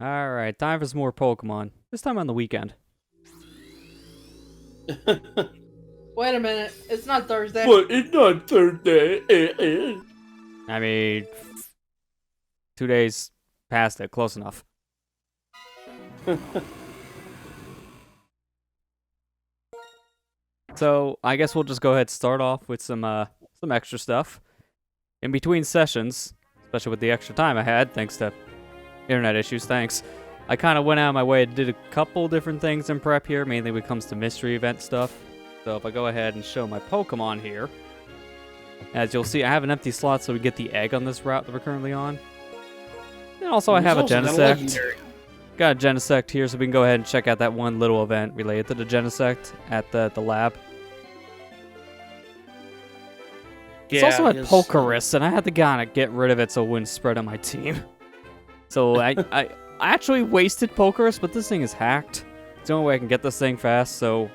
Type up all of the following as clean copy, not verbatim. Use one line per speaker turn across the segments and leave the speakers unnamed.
Alright, time for some more Pokemon. This time on the weekend.
Wait a minute, it's not Thursday.
But it's not Thursday.
I mean, 2 days past it, close enough. So, I guess we'll just go ahead and start off with some extra stuff. In between sessions, especially with the extra time I had, thanks to internet issues, thanks. I kind of went out of my way and did a couple different things in prep here, mainly when it comes to mystery event stuff. So if I go ahead and show my Pokemon here, as you'll see, I have an empty slot so we get the egg on this route that we're currently on. And also I have a Genesect. Got a Genesect here, so we can go ahead and check out that one little event related to the Genesect at the lab. It's also at Pokerus, and I had to kind of get rid of it so it wouldn't spread on my team. So I actually wasted Pokerus, but this thing is hacked. It's the only way I can get this thing fast, so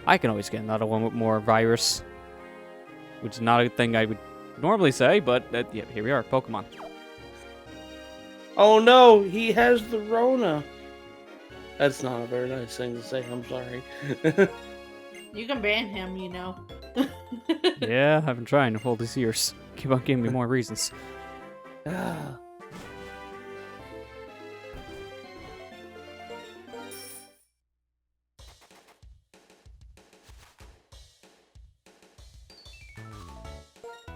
I can always get another one with more virus. Which is not a thing I would normally say, but yeah, here we are, Pokemon.
Oh no, he has the Rona. That's not a very nice thing to say, I'm sorry.
You can ban him, you know.
Yeah, I've been trying all these years. Keep on giving me more reasons.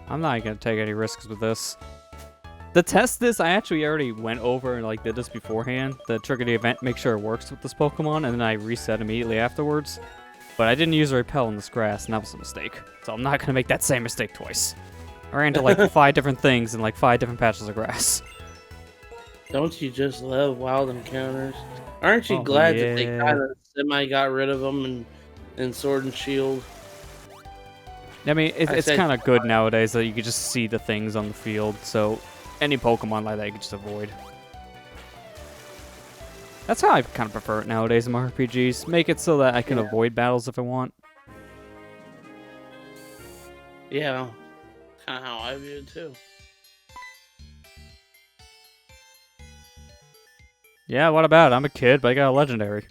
I'm not going to take any risks with this. To test this, I actually already went over and did this beforehand. The trigger the event, make sure it works with this Pokemon, and then I reset immediately afterwards. But I didn't use a repel in this grass, and that was a mistake. So I'm not going to make that same mistake twice. I ran into 5 different things in 5 different patches of grass.
Don't you just love wild encounters? Aren't you glad that they kind of semi got rid of them in Sword and Shield?
I mean, it's kind of good nowadays that you can just see the things on the field, so any Pokemon like that you can just avoid. That's how I kind of prefer it nowadays in my RPGs. Make it so that I can avoid battles if I want.
Yeah, kind of how I view it too.
Yeah, what about it? I'm a kid, but I got a legendary.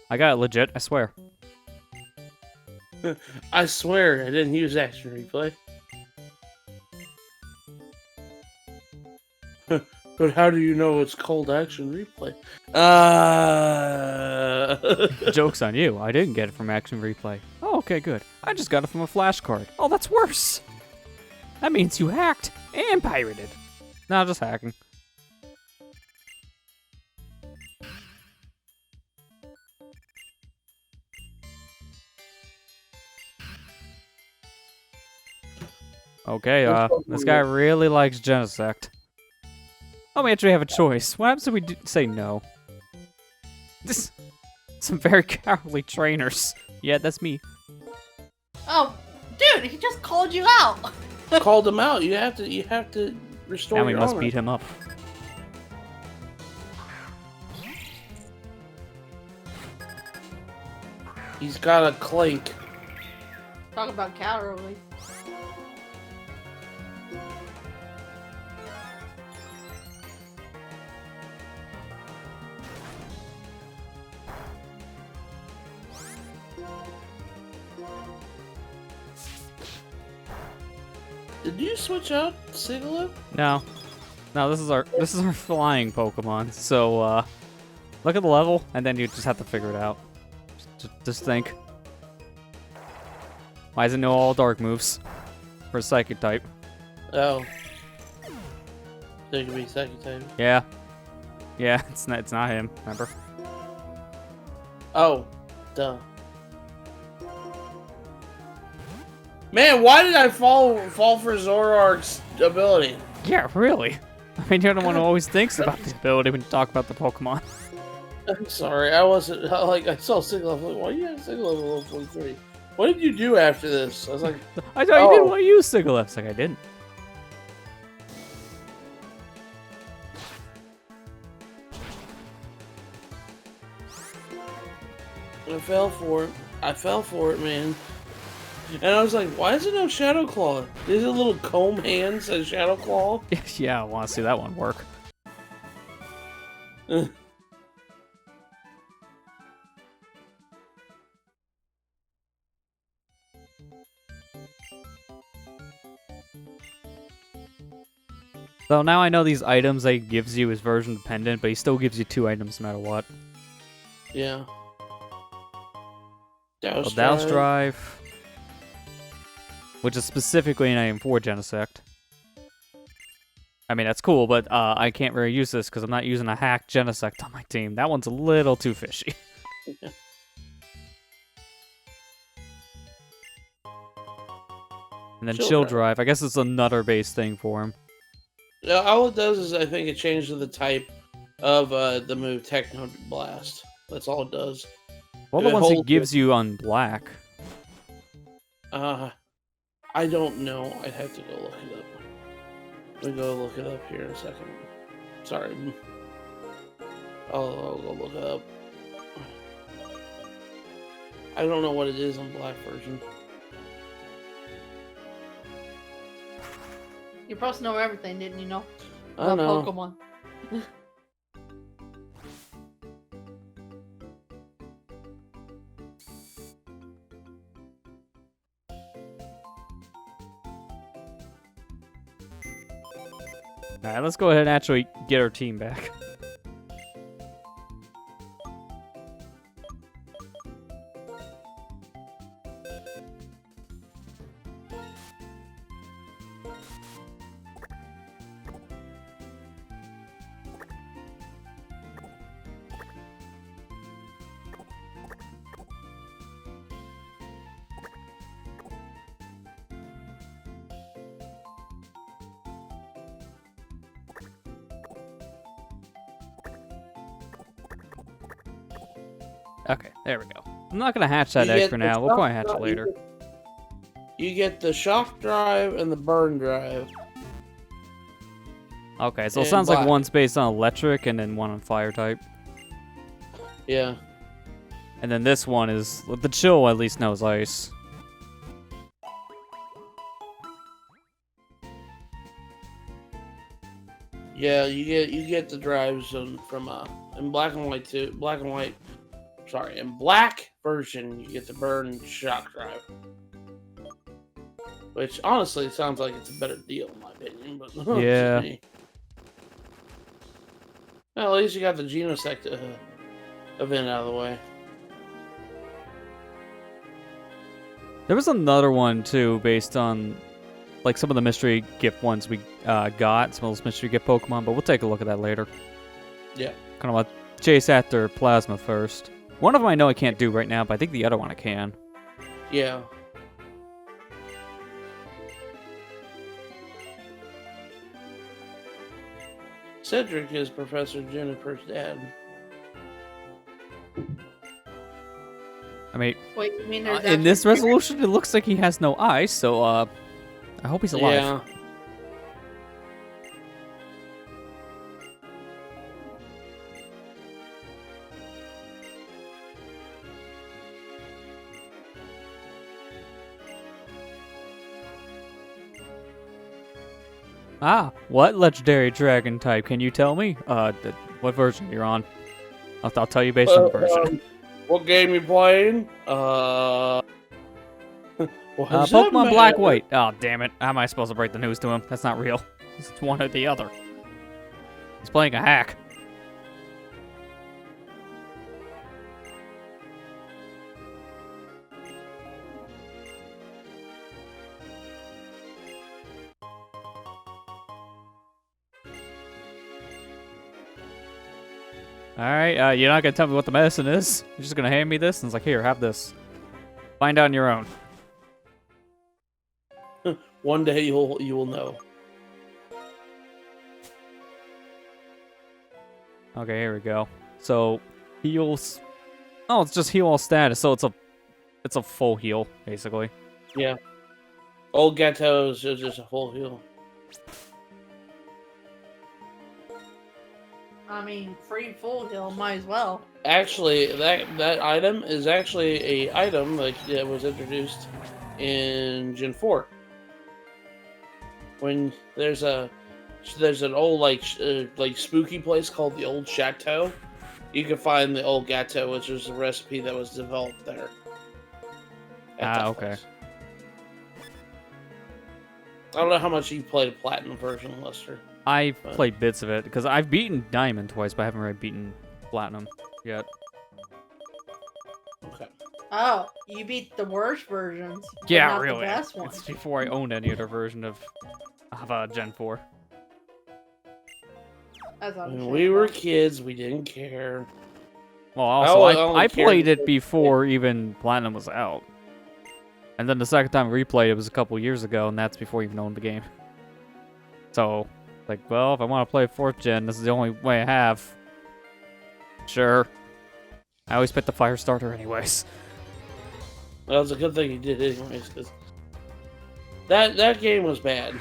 I got it legit, I swear.
I swear I didn't use action replay. But how do you know it's called action replay?
Joke's on you. I didn't get it from action replay. Oh, okay, good. I just got it from a flashcard. Oh, that's worse. That means you hacked and pirated. Nah, just hacking. Okay, this guy really likes Genesect. Oh, we actually have a choice. What happens if we say no? Some very cowardly trainers. Yeah, that's me.
Oh, dude, he just called you out.
Called him out. You have to restore
Now we
your
must
honor.
beat him up.
He's got a clink.
Talk about cowardly.
Did you switch out Sigaloo?
No. No, this is our flying Pokemon. So look at the level and then you just have to figure it out. Just think. Why does it know all dark moves? For a psychic type.
Oh. So it could be second type.
Yeah. Yeah, it's not him, remember?
Oh. Duh. Man, why did I fall for Zoroark's ability?
Yeah, really. I mean, you're the one who always thinks about the ability when you talk about the Pokemon.
I'm sorry, I wasn't, I saw Sigaloo, I'm like, why do you have Sigaloo level 43? What did you do after this? I was like,
I thought you didn't want to use Sigalef. It's like, I didn't.
I fell for it, man. And I was like, why is it no Shadow Claw? Is it a little comb hand says Shadow Claw?
Yeah, I want to see that one work. So now I know these items that he gives you is version dependent, but he still gives you 2 items no matter what.
Yeah.
So Douse Drive, which is specifically an item for Genesect. I mean, that's cool, but I can't really use this because I'm not using a hacked Genesect on my team. That one's a little too fishy.
Yeah.
And then Chill Drive. I guess it's a Nutter-based thing for him.
Yeah, all it does is I think it changes the type of the move Techno Blast. That's all it does.
Well, the ones he gives you on black.
I don't know. I'd have to go look it up. Let me go look it up here in a second. Sorry. I'll go look it up. I don't know what it is on black version.
You're supposed to know everything, didn't you know?
I know.
Pokemon.
Alright, let's go ahead and actually get our team back. Okay, there we go. I'm not gonna hatch that egg for now. We'll probably hatch it later.
You get the Shock Drive and the Burn Drive.
Okay, so it sounds like one's based on electric and then one on fire type.
Yeah.
And then this one is the Chill at least knows ice.
Yeah, you get the drives from in black and white too. Sorry, in black version you get the Burn Shock Drive, which honestly sounds like it's a better deal in my opinion. But
yeah.
Well, at least you got the Genosect event out of the way.
There was another one too, based on like some of the mystery gift ones we got, some of those mystery gift Pokemon, but we'll take a look at that later.
Yeah.
Kind of want to chase after Plasma first. One of them I know I can't do right now, but I think the other one I can.
Yeah. Cedric is Professor Jennifer's dad.
I mean,
wait, you mean there's
in this resolution, it looks like he has no eyes, so I hope he's alive.
Yeah.
Ah, what legendary dragon type? Can you tell me? What version you're on? I'll tell you based on the version.
What game you playing?
Pokemon Black White. Oh, damn it. How am I supposed to break the news to him? That's not real. It's one or the other. He's playing a hack. Alright, you're not gonna tell me what the medicine is? You're just gonna hand me this? And it's like, here, have this. Find out on your own.
One day you will know.
Okay, here we go. So, heals... Oh, it's just heal all status, so it's a full heal, basically.
Yeah. Old Ghetto is just a full heal.
I mean, free full heal, might as well.
Actually, that item is actually a item that was introduced in Gen 4. When there's a there's an old like spooky place called the Old Chateau. You can find the Old Gateau, which is a recipe that was developed there.
Okay.
Place. I don't know how much you played a platinum version, Lester.
I've played bits of it because I've beaten Diamond twice, but I haven't really beaten Platinum yet.
Okay.
Oh, you beat the worst versions. but
Yeah,
not
really.
The best ones.
It's before I owned any other version of Gen 4.
That's
When we were kids, we didn't care.
Well, also,
only
I
cared
played it
because-
before even Platinum was out. And then the second time I replayed it was a couple years ago, and that's before I even owned the game. So, like, well, if I want to play 4th gen, this is the only way I have. Sure. I always pick the fire starter anyways.
Well, it's a good thing you did anyways, because that game was bad.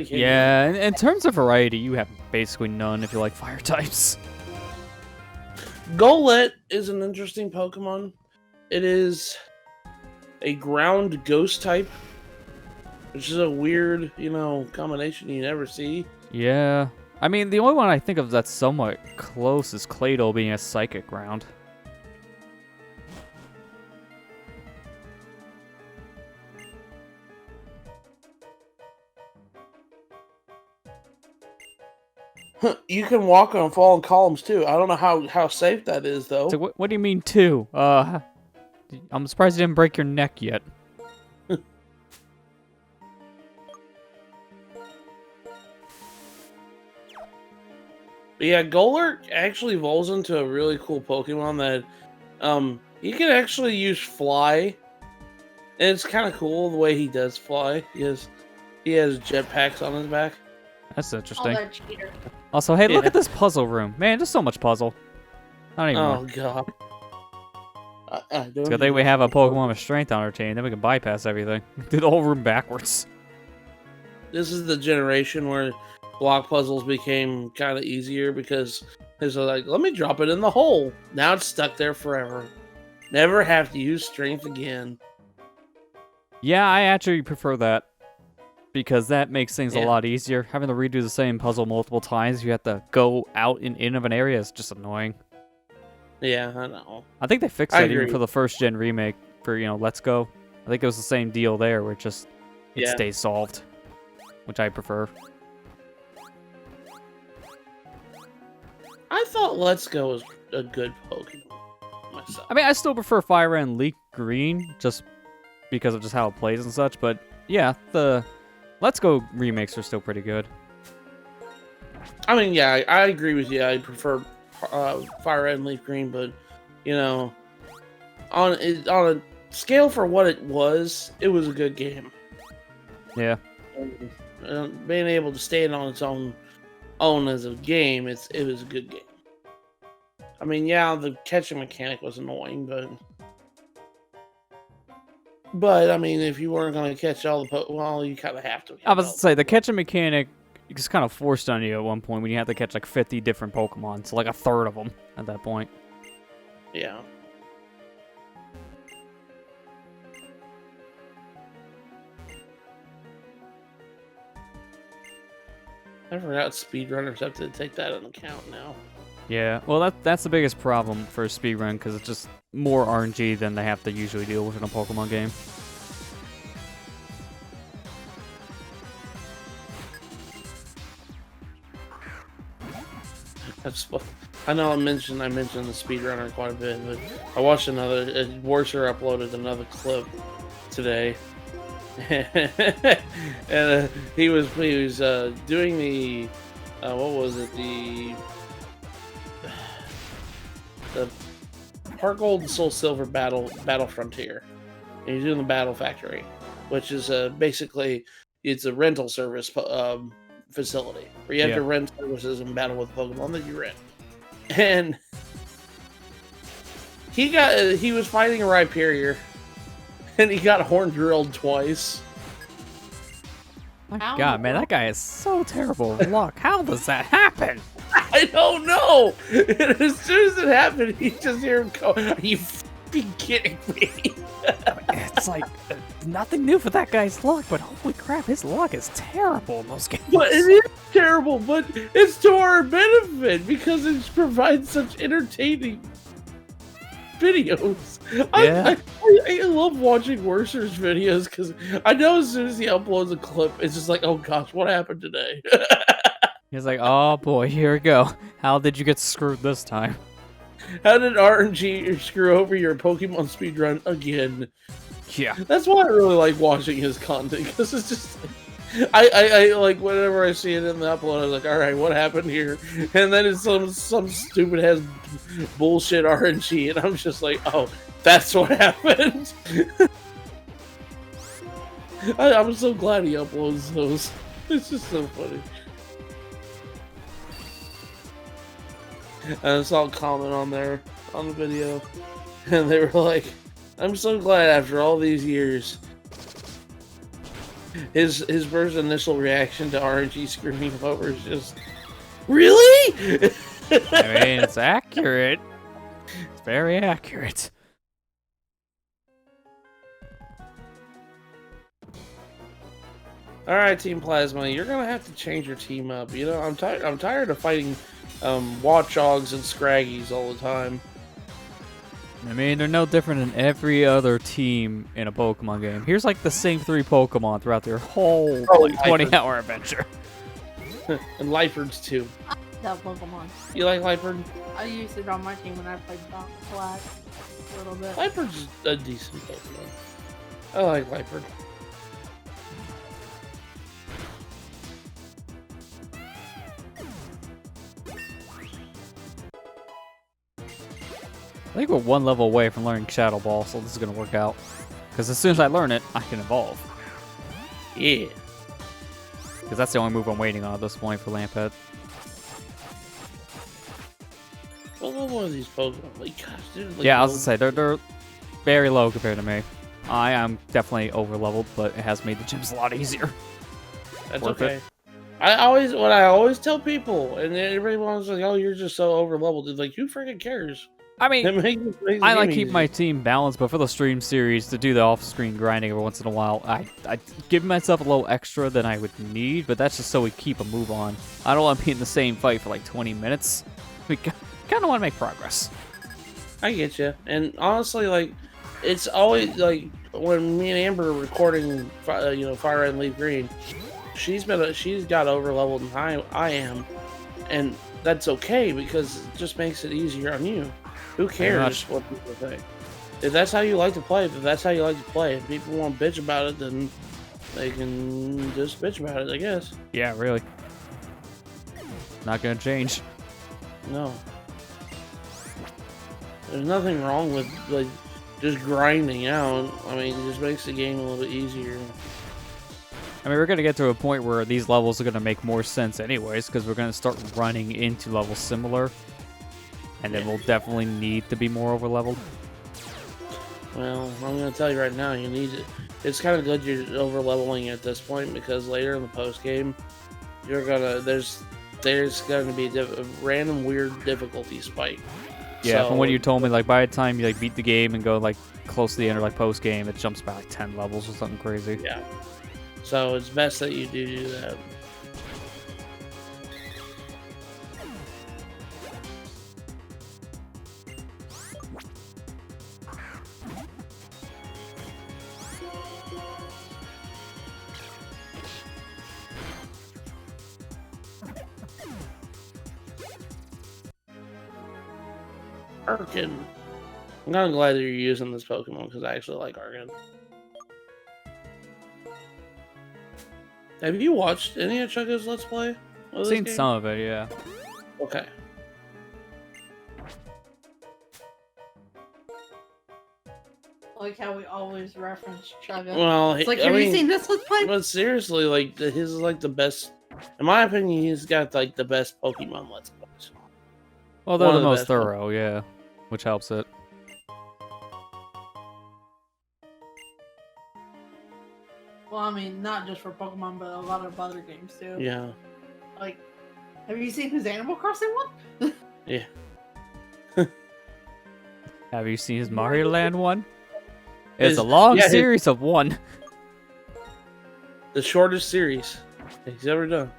Yeah, in terms of variety, you have basically none if you like fire types.
Golett is an interesting Pokemon. It is a ground ghost type, which is a weird, combination you never see.
Yeah. I mean, the only one I think of that's somewhat close is Claydol being a psychic ground.
You can walk on fallen columns too. I don't know how safe that is though.
So what do you mean two? I'm surprised you didn't break your neck yet.
But yeah, Golett actually evolves into a really cool Pokemon that he can actually use fly. And it's kind of cool the way he does fly. He has jetpacks on his back.
That's
Oh,
interesting.
that cheater.
Also, hey, look
Yeah.
at this puzzle room. Man, just so much puzzle. Not even
Oh
more.
god.
It's a good thing we have a Pokemon with strength on our team, then we can bypass everything. Do the whole room backwards.
This is the generation where block puzzles became kind of easier because it's like, let me drop it in the hole. Now it's stuck there forever. Never have to use strength again.
Yeah, I actually prefer that. Because that makes things a
Yeah.
lot easier. Having to redo the same puzzle multiple times, you have to go out and in of an area is just annoying.
Yeah, I know.
I think they fixed
I
that even
agree.
for the first gen remake for, Let's Go. I think it was the same deal there where it
Yeah.
stays solved. Which I prefer.
I thought Let's Go was a good Pokemon myself.
I mean, I still prefer Fire and Leaf Green just because of just how it plays and such, but yeah, the Let's Go remakes are still pretty good.
I mean, yeah, I agree with you. I prefer Fire Red and Leaf Green, but on a scale for what it was a good game.
Yeah.
Being able to stand on its own as a game, it was a good game. I mean, yeah, the catching mechanic was annoying, but I mean, if you weren't going to catch all the well, you kind of have to.
I was to say, the catching mechanic is kind of forced on you at one point when you have to catch like 50 different Pokemon. So like a third of them at that point.
Yeah. I forgot speedrunners have to take that into account now.
Yeah, well that's the biggest problem for a speedrun because it's just more RNG than they have to usually deal with in a Pokemon game.
I know I mentioned the speedrunner quite a bit, but I watched Worcer uploaded another clip today, and he was doing the what was it, the Heart Gold and Soul Silver Battle Frontier, and he's doing the Battle Factory, which is basically it's a rental service facility where you have to rent services and battle with Pokemon that you rent. And he was fighting a Rhyperior, and he got horn drilled twice.
My God, man, that guy is so terrible with luck. How does that happen?
I don't know. And as soon as it happened, you just hear him go, "Are you f***ing kidding me?"
It's like nothing new for that guy's luck, but Holy crap, his luck is terrible in those games.
But it is terrible, but it's to our benefit because it provides such entertaining videos.
Yeah.
I love watching Worcer's videos because I know as soon as he uploads a clip, it's just like, oh gosh, what happened today?
He's like, oh boy, here we go. How did you get screwed this time?
How did RNG screw over your Pokemon speedrun again?
Yeah.
That's why I really like watching his content because it's just like, I like whenever I see it in the upload, I was like, all right, what happened here? And then it's some stupid ass bullshit RNG, and I'm just like, oh, that's what happened. I'm so glad he uploads those. It's just so funny. And I saw a comment on there on the video, and they were like, I'm so glad after all these years, his first initial reaction to RNG screwing him over is just, really?
I mean, it's accurate. It's very accurate.
All right, Team Plasma, you're gonna have to change your team up. You know, I'm tired of fighting Watchogs and Scraggies all the time.
I mean, they're no different than every other team in a Pokemon game. Here's like the same 3 Pokemon throughout their whole like, 20-hour adventure.
And Liferds too.
That Pokemon.
You like Liefeld?
I used it on my team when I played Black a little bit.
Lieferd's a decent Pokemon. I like Liefeld.
I think we're 1 level away from learning Shadow Ball, so this is gonna work out. Because as soon as I learn it, I can evolve.
Yeah.
Because that's the only move I'm waiting on at this point for Lamphead.
What level are these Pokemon? Like, gosh, dude, like,
Yeah, I was gonna say, they're very low compared to me. I am definitely over leveled, but it has made the gyms a lot easier.
That's
Worth
okay.
it.
I always tell people, and everyone's like, "Oh, you're just so over leveled." It's like, who freaking cares?
I mean,
It makes the
I like
game
keep
easy.
my team balanced, but for the stream series, to do the off-screen grinding every once in a while, I give myself a little extra than I would need, but that's just so we keep a move on. I don't want to be in the same fight for like 20 minutes. We kind of want to make progress.
I get you, and honestly, like, it's always like when me and Amber are recording, Fire Red and Leaf Green. She's got over leveled than I am, and that's okay because it just makes it easier on you. Who cares what people think? If that's how you like to play, then that's how you like to play. If people want to bitch about it, then they can just bitch about it, I guess.
Yeah, really. Not gonna change.
No. There's nothing wrong with like just grinding out. I mean, it just makes the game a little bit easier.
I mean, we're gonna get to a point where these levels are gonna make more sense anyways, because we're gonna start running into levels similar. And then we'll definitely need to be more over leveled.
Well, I'm gonna tell you right now, you need it. It's kind of good you're over leveling at this point because later in the post game, there's gonna be a random weird difficulty spike.
Yeah,
So,
from what you told me, like by the time you like beat the game and go like close to the end or like post game, it jumps by like 10 levels or something crazy.
Yeah. So it's best that you do that. Arkin. I'm kind of glad that you're using this Pokemon because I actually like Arkin. Have you watched any of Chugga's Let's Play?
I've seen some of it, yeah.
Okay.
Like how we always reference Chugga.
Well,
It's like,
I
have you
mean,
seen this Let's Play?
But seriously, like his is like the best. In my opinion, he's got like the best Pokemon Let's Plays.
Well, they're
One
the
of the
most
best
thorough, yeah, which helps it.
Well, I mean, not just for Pokemon, but a lot of other games too.
Yeah.
Like, have you seen his Animal Crossing one?
Yeah.
Have you seen his Mario Land one? It's a
His-
long
yeah, his-
series of one.
The shortest series he's ever done.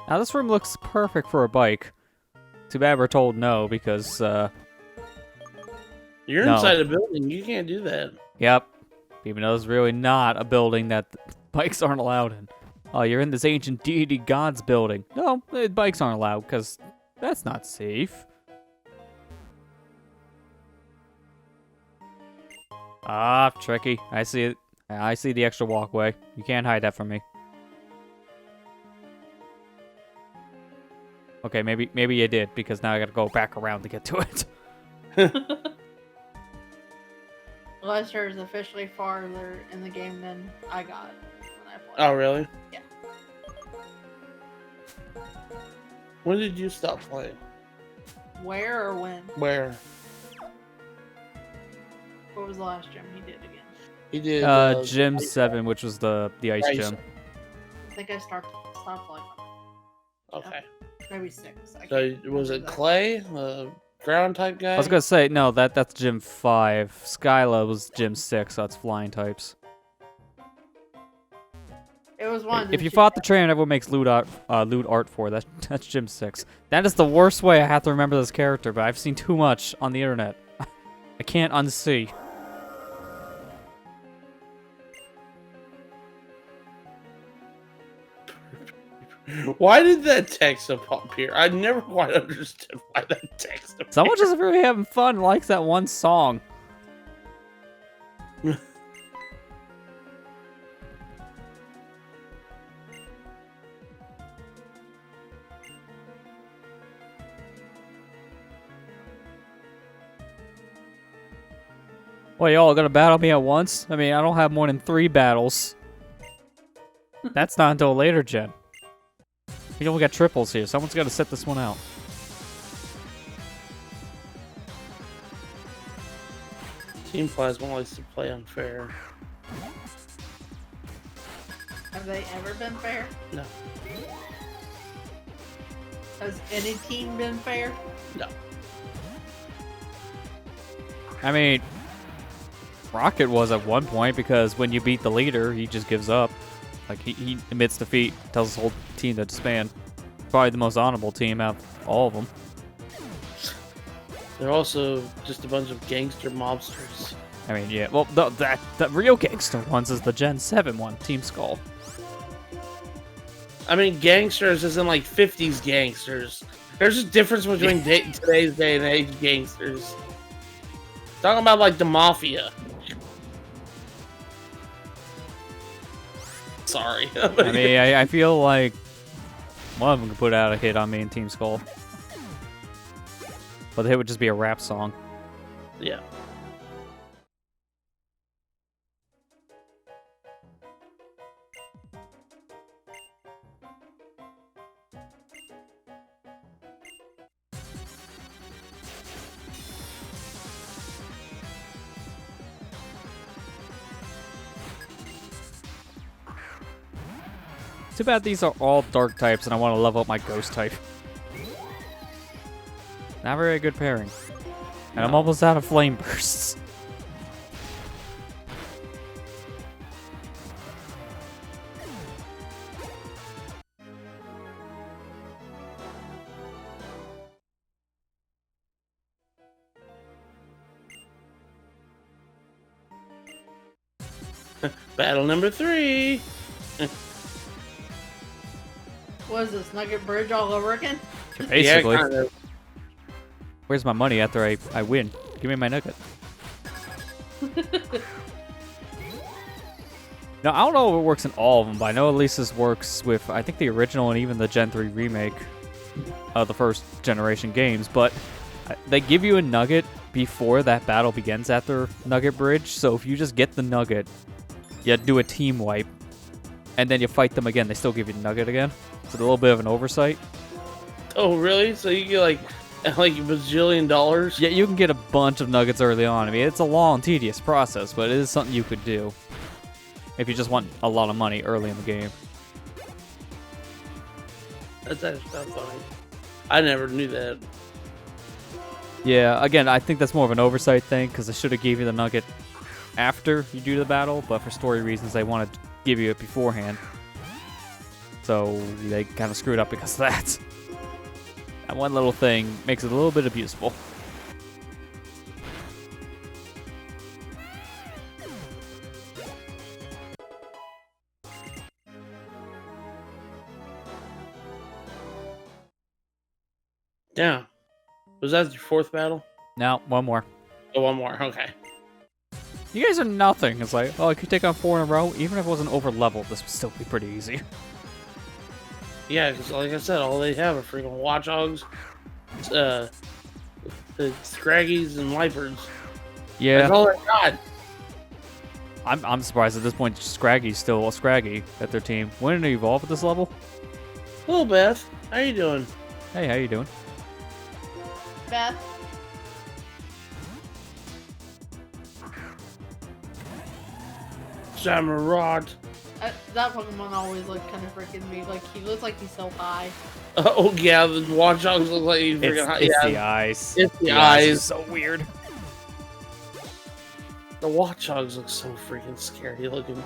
Now this room looks perfect for a bike. Too bad we're told no because
You're
No.
inside a building. You can't do that.
yep. Even though it's really not a building that bikes aren't allowed in. Oh, you're in this ancient deity god's building. No, bikes aren't allowed because that's not safe. Ah, tricky. I see it. I see the extra walkway. You can't hide that from me. Okay, maybe you did because now I gotta go back around to get to it.
Lester is officially farther in the game than I got when I played.
Oh, really?
Yeah.
When did you stop playing?
Where or when?
Where?
What was the last gym he did again?
He did.
Gym 7, which was the ice
Ice.
gym.
I think I stopped like
Okay.
maybe 6. I
So
can't
was it
remember
Clay, ground type guy?
I was gonna say no. That's Gym 5. Skyla was Gym 6. So that's flying types.
that. It was one. of
If
the
you
gyms-
fought the trainer everyone makes loot art for, that's Gym 6. That is the worst way I have to remember this character, but I've seen too much on the internet. I can't unsee.
Why did that text appear? I never quite understood why that text appeared.
Someone just really having fun and likes that one song. Well, y'all gonna battle me at once? I mean, I don't have more than 3 battles. That's not until later, gen. We only got triples here. Someone's gotta set this one out.
Team Plasma likes to play unfair.
Have they ever been fair?
No.
Has any team been fair?
No.
I mean, Rocket was at one point because when you beat the leader, he just gives up. Like, he admits defeat, tells his whole team to disband. Probably the most honorable team out of all of them.
They're also just a bunch of gangster mobsters.
I mean, yeah, well, the real gangster ones is the Gen 7 one, Team Skull.
I mean, gangsters isn't like 50s gangsters. There's a difference between today's day and age gangsters. Talking about like the mafia. Sorry.
I mean, I feel like one of them could put out a hit on me in Team Skull. But the hit would just be a rap song.
Yeah.
Too bad these are all dark types and I want to level up my ghost type. Not very good pairing. And I'm almost out of flame bursts.
Battle number 3.
What is this, Nugget Bridge all over again?
Basically.
Yeah, kind of.
Where's my money after I win? Give me my nugget. Now, I don't know if it works in all of them, but I know at least this works with, I think, the original and even the Gen 3 remake of the first generation games, but they give you a nugget before that battle begins after Nugget Bridge, so if you just get the nugget, you do a team wipe, and then you fight them again, they still give you the nugget again. It's a little bit of an oversight.
Oh, really? So you get like a bajillion dollars?
Yeah, you can get a bunch of nuggets early on. I mean, it's a long, tedious process, but it is something you could do if you just want a lot of money early in the game.
That's actually not funny. I never knew that.
Yeah, again, I think that's more of an oversight thing, because I should have gave you the nugget after you do the battle, but for story reasons, they wanted to give you it beforehand. So they kind of screwed up because of that. That one little thing makes it a little bit abusable.
Yeah. Was that your 4th battle?
Now, one more.
Oh, one more. Okay.
You guys are nothing. It's like, oh, I could take on 4 in a row. Even if it wasn't over leveled, this would still be pretty easy.
Yeah, because like I said, all they have are freaking Watchdogs, the Scraggies, and Lifers.
Yeah.
That's all they got.
I'm surprised at this point Scraggy's still a Scraggy at their team. When did it evolve at this level?
Hello, Beth. How you doing?
Hey, how you doing?
Beth.
Samurott.
That Pokemon always looked kind of freaking me. Like, he looks like he's so high.
Oh, yeah, the Watchdogs look like he's freaking high.
It's
Yeah,
the eyes.
it's the
eyes are
eyes.
so weird.
The Watchdogs look so freaking scary looking.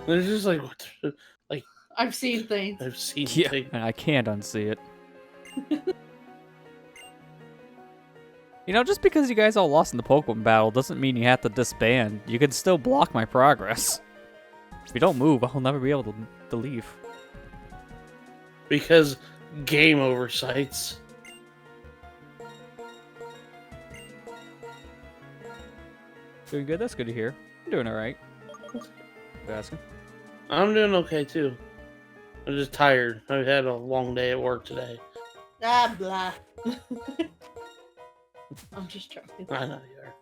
They're just like, what the, like,
I've seen things.
I've seen
Yeah,
things.
and I can't unsee it. You know, just because you guys all lost in the Pokemon battle doesn't mean you have to disband. You can still block my progress. If you don't move, I'll never be able to leave.
Because game oversights.
Doing good? That's good to hear. I'm doing alright. Asking.
I'm doing okay too. I'm just tired. I've had a long day at work today.
Ah, blah. I'm just joking.
I know you are.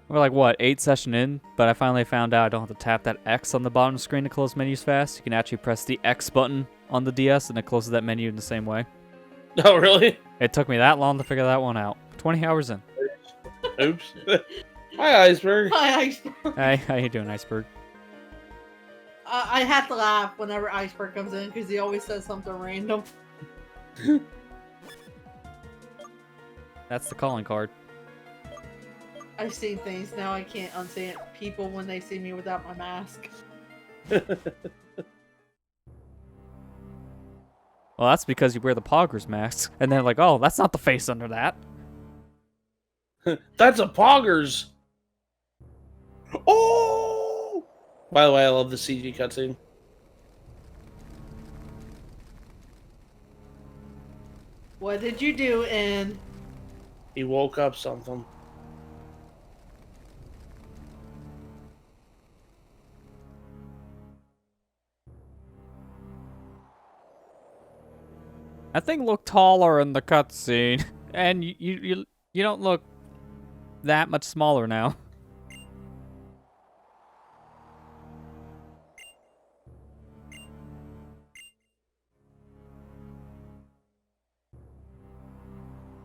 We're like, what, 8 session in? But I finally found out I don't have to tap that X on the bottom screen to close menus fast. You can actually press the X button on the DS and it closes that menu in the same way.
Oh, really?
It took me that long to figure that one out. 20 hours in.
Oops. Hi, Iceberg.
Hi, Iceberg.
Hey, how you doing, Iceberg?
I have to laugh whenever Iceberg comes in because he always says something random.
That's the calling card.
I've seen things, now I can't unsee it. People when they see me without my mask.
Well, that's because you wear the Poggers mask. And they're like, oh, that's not the face under that.
That's a Poggers. Oh! By the way, I love the CG cutscene.
What did you do in?
He woke up something.
That thing looked taller in the cutscene. And you don't look that much smaller now.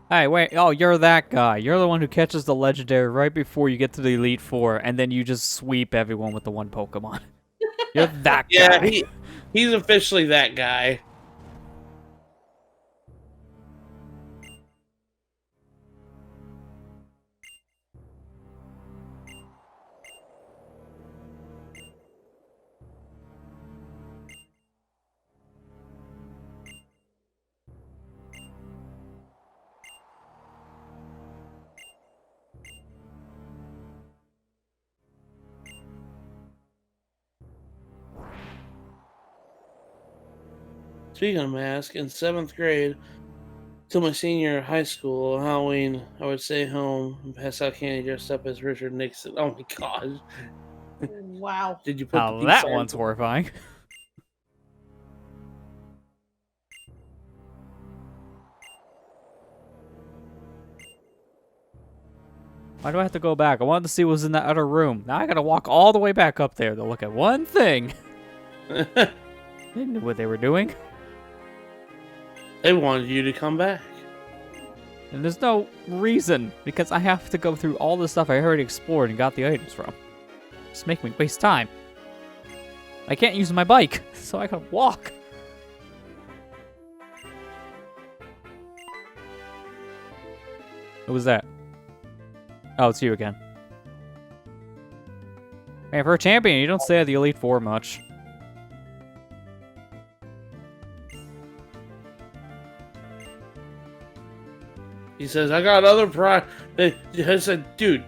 Hey, wait. Oh, you're that guy. You're the one who catches the legendary right before you get to the Elite Four, and then you just sweep everyone with the one Pokemon. You're that
Yeah,
guy.
he's officially that guy. Speaking of mask, in 7th grade, till my senior year of high school, Halloween, I would stay home and pass out candy dressed up as Richard Nixon. Oh my god.
Wow.
Did you put
Now
the
that
peace
one's
sign?
horrifying. Why do I have to go back? I wanted to see what was in that other room. Now I gotta walk all the way back up there to look at one thing. They knew what they were doing.
They wanted you to come back.
And there's no reason, because I have to go through all the stuff I already explored and got the items from. Just make me waste time. I can't use my bike, so I gotta walk. Who was that? Oh, it's you again. Man, for a champion, you don't stay at the Elite Four much.
He says, I got other pride. I said, dude,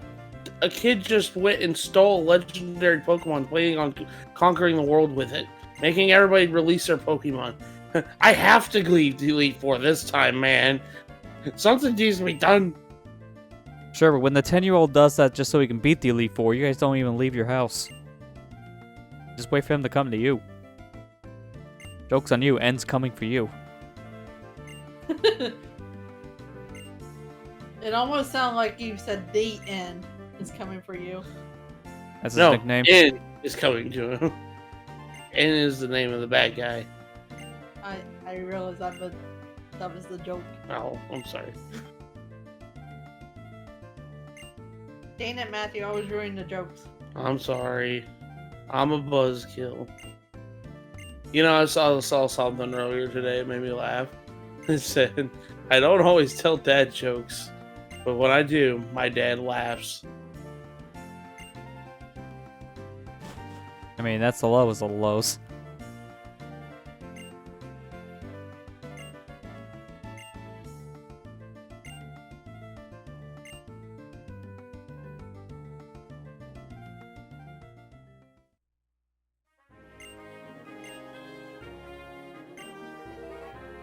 a kid just went and stole a legendary Pokemon, planning on conquering the world with it, making everybody release their Pokemon. I have to leave the Elite Four this time, man. Something needs to be done.
Sure, but when the 10-year-old does that just so he can beat the Elite Four, you guys don't even leave your house. Just wait for him to come to you. Joke's on you, end's coming for you.
It almost sounded like you said the end is coming for you.
That's his nickname.
N is coming to him. N is the name of the bad guy.
I realized that was the joke.
Oh, I'm sorry.
Dang it, Matthew, always ruining the jokes.
I'm sorry. I'm a buzzkill. You know, I saw something earlier today. It made me laugh. It said, I don't always tell dad jokes, but when I do, my dad laughs.
I mean, that's the lowest of the lows.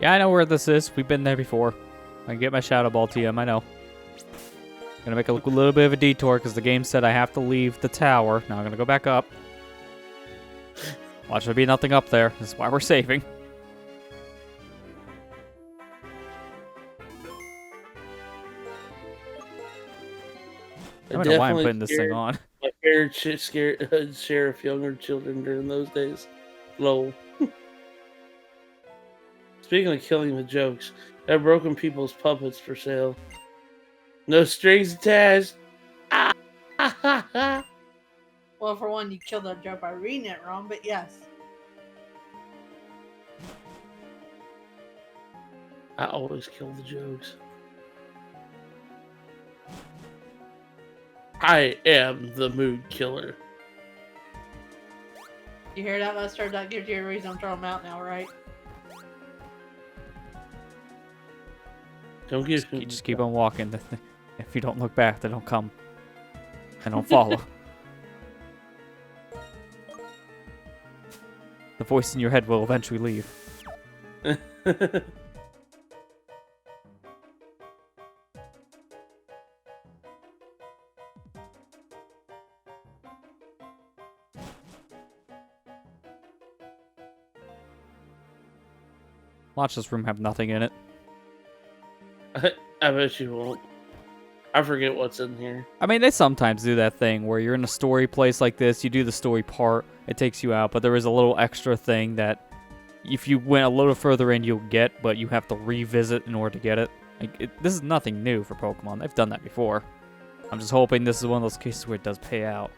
Yeah, I know where this is. We've been there before. I can get my Shadow Ball TM, I know. Gonna make a little bit of a detour because the game said I have to leave the tower. Now I'm gonna go back up. Watch there be nothing up there. This is why we're saving. I don't know why I'm putting this thing on.
My fair share of younger children during those days. Lol. Speaking of killing the jokes, there are broken people's puppets for sale. No strings attached. Ah, ha, ha, ha.
Well, for one, you killed that joke by reading it wrong, but yes.
I always kill the jokes. I am the mood killer.
You hear that, Lester? That gives you a reason to throw them out now, right?
Don't give
You just keep on walking. If you don't look back, they don't come. And don't follow. The voice in your head will eventually leave. Watch this room have nothing in it.
I bet you won't. I forget what's in here.
I mean, they sometimes do that thing where you're in a story place like this, you do the story part, it takes you out, but there is a little extra thing that if you went a little further in, you'll get, but you have to revisit in order to get it. This is nothing new for Pokemon. They've done that before. I'm just hoping this is one of those cases where it does pay out.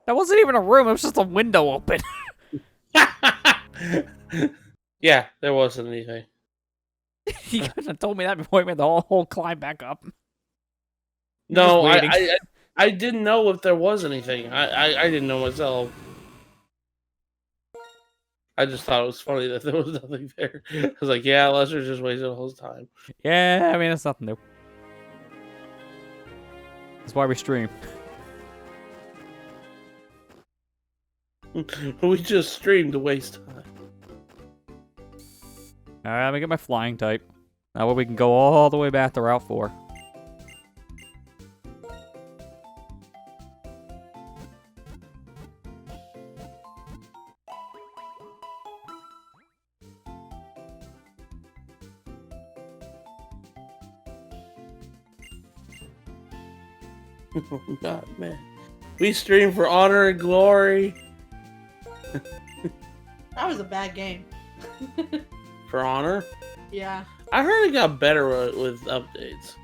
That wasn't even a room, it was just a window open.
Yeah, there wasn't anything.
You couldn't have told me that before you made the whole climb back up.
No, I didn't know if there was anything. I didn't know myself. I just thought it was funny that there was nothing there. I was like, yeah, Lester just wasted the whole time.
Yeah, I mean, it's nothing new. That's why we stream.
We just streamed to waste time.
Alright, let me get my flying type. That way we can go all the way back to Route 4.
Oh God, man. We stream for honor and glory.
That was a bad game.
For honor?
Yeah.
I heard it got better with updates.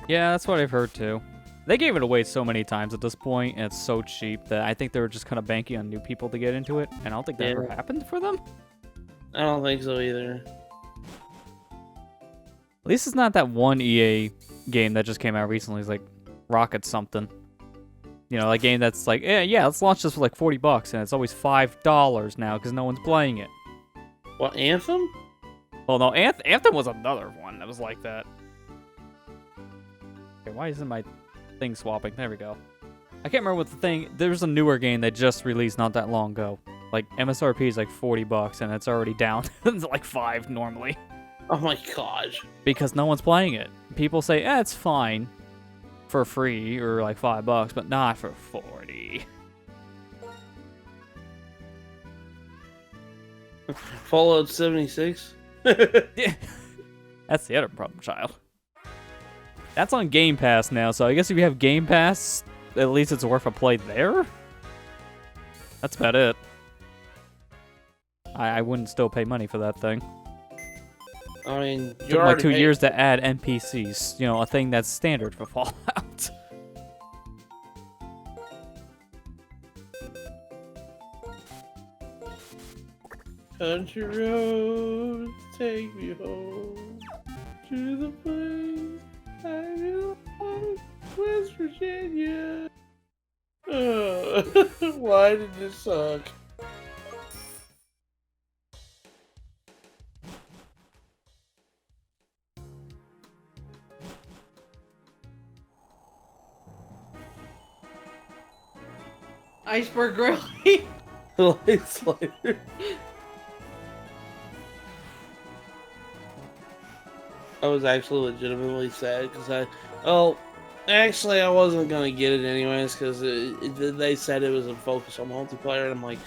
Yeah, that's what I've heard too. They gave it away so many times at this point, and it's so cheap that I think they were just kind of banking on new people to get into it, and I don't think that ever happened for them.
I don't think so either.
At least it's not that one EA game that just came out recently. It's like Rocket something. You know, like game that's like, yeah, let's launch this for like $40, and it's always $5 now because no one's playing it.
What, Anthem?
Well, no, Anthem was another one that was like that. Okay, why isn't my thing swapping? There we go. I can't remember what the thing. There's a newer game that just released not that long ago. Like MSRP is like $40, and it's already down to like $5 normally.
Oh my gosh.
Because no one's playing it. People say, it's fine for free or like $5, but not for 40.
Fallout 76?
Yeah. That's the other problem, child. That's on Game Pass now, so I guess if you have Game Pass, at least it's worth a play there? That's about it. I wouldn't still pay money for that thing.
I mean, you
Took like 2 years to add NPCs. You know, a thing that's standard for Fallout.
Country roads take me home to the place I belong, West Virginia. Why did this suck?
Iceberg Grilly.
Light slider. I was actually legitimately sad because actually I wasn't gonna get it anyways because they said it was a focus on multiplayer, and I'm like,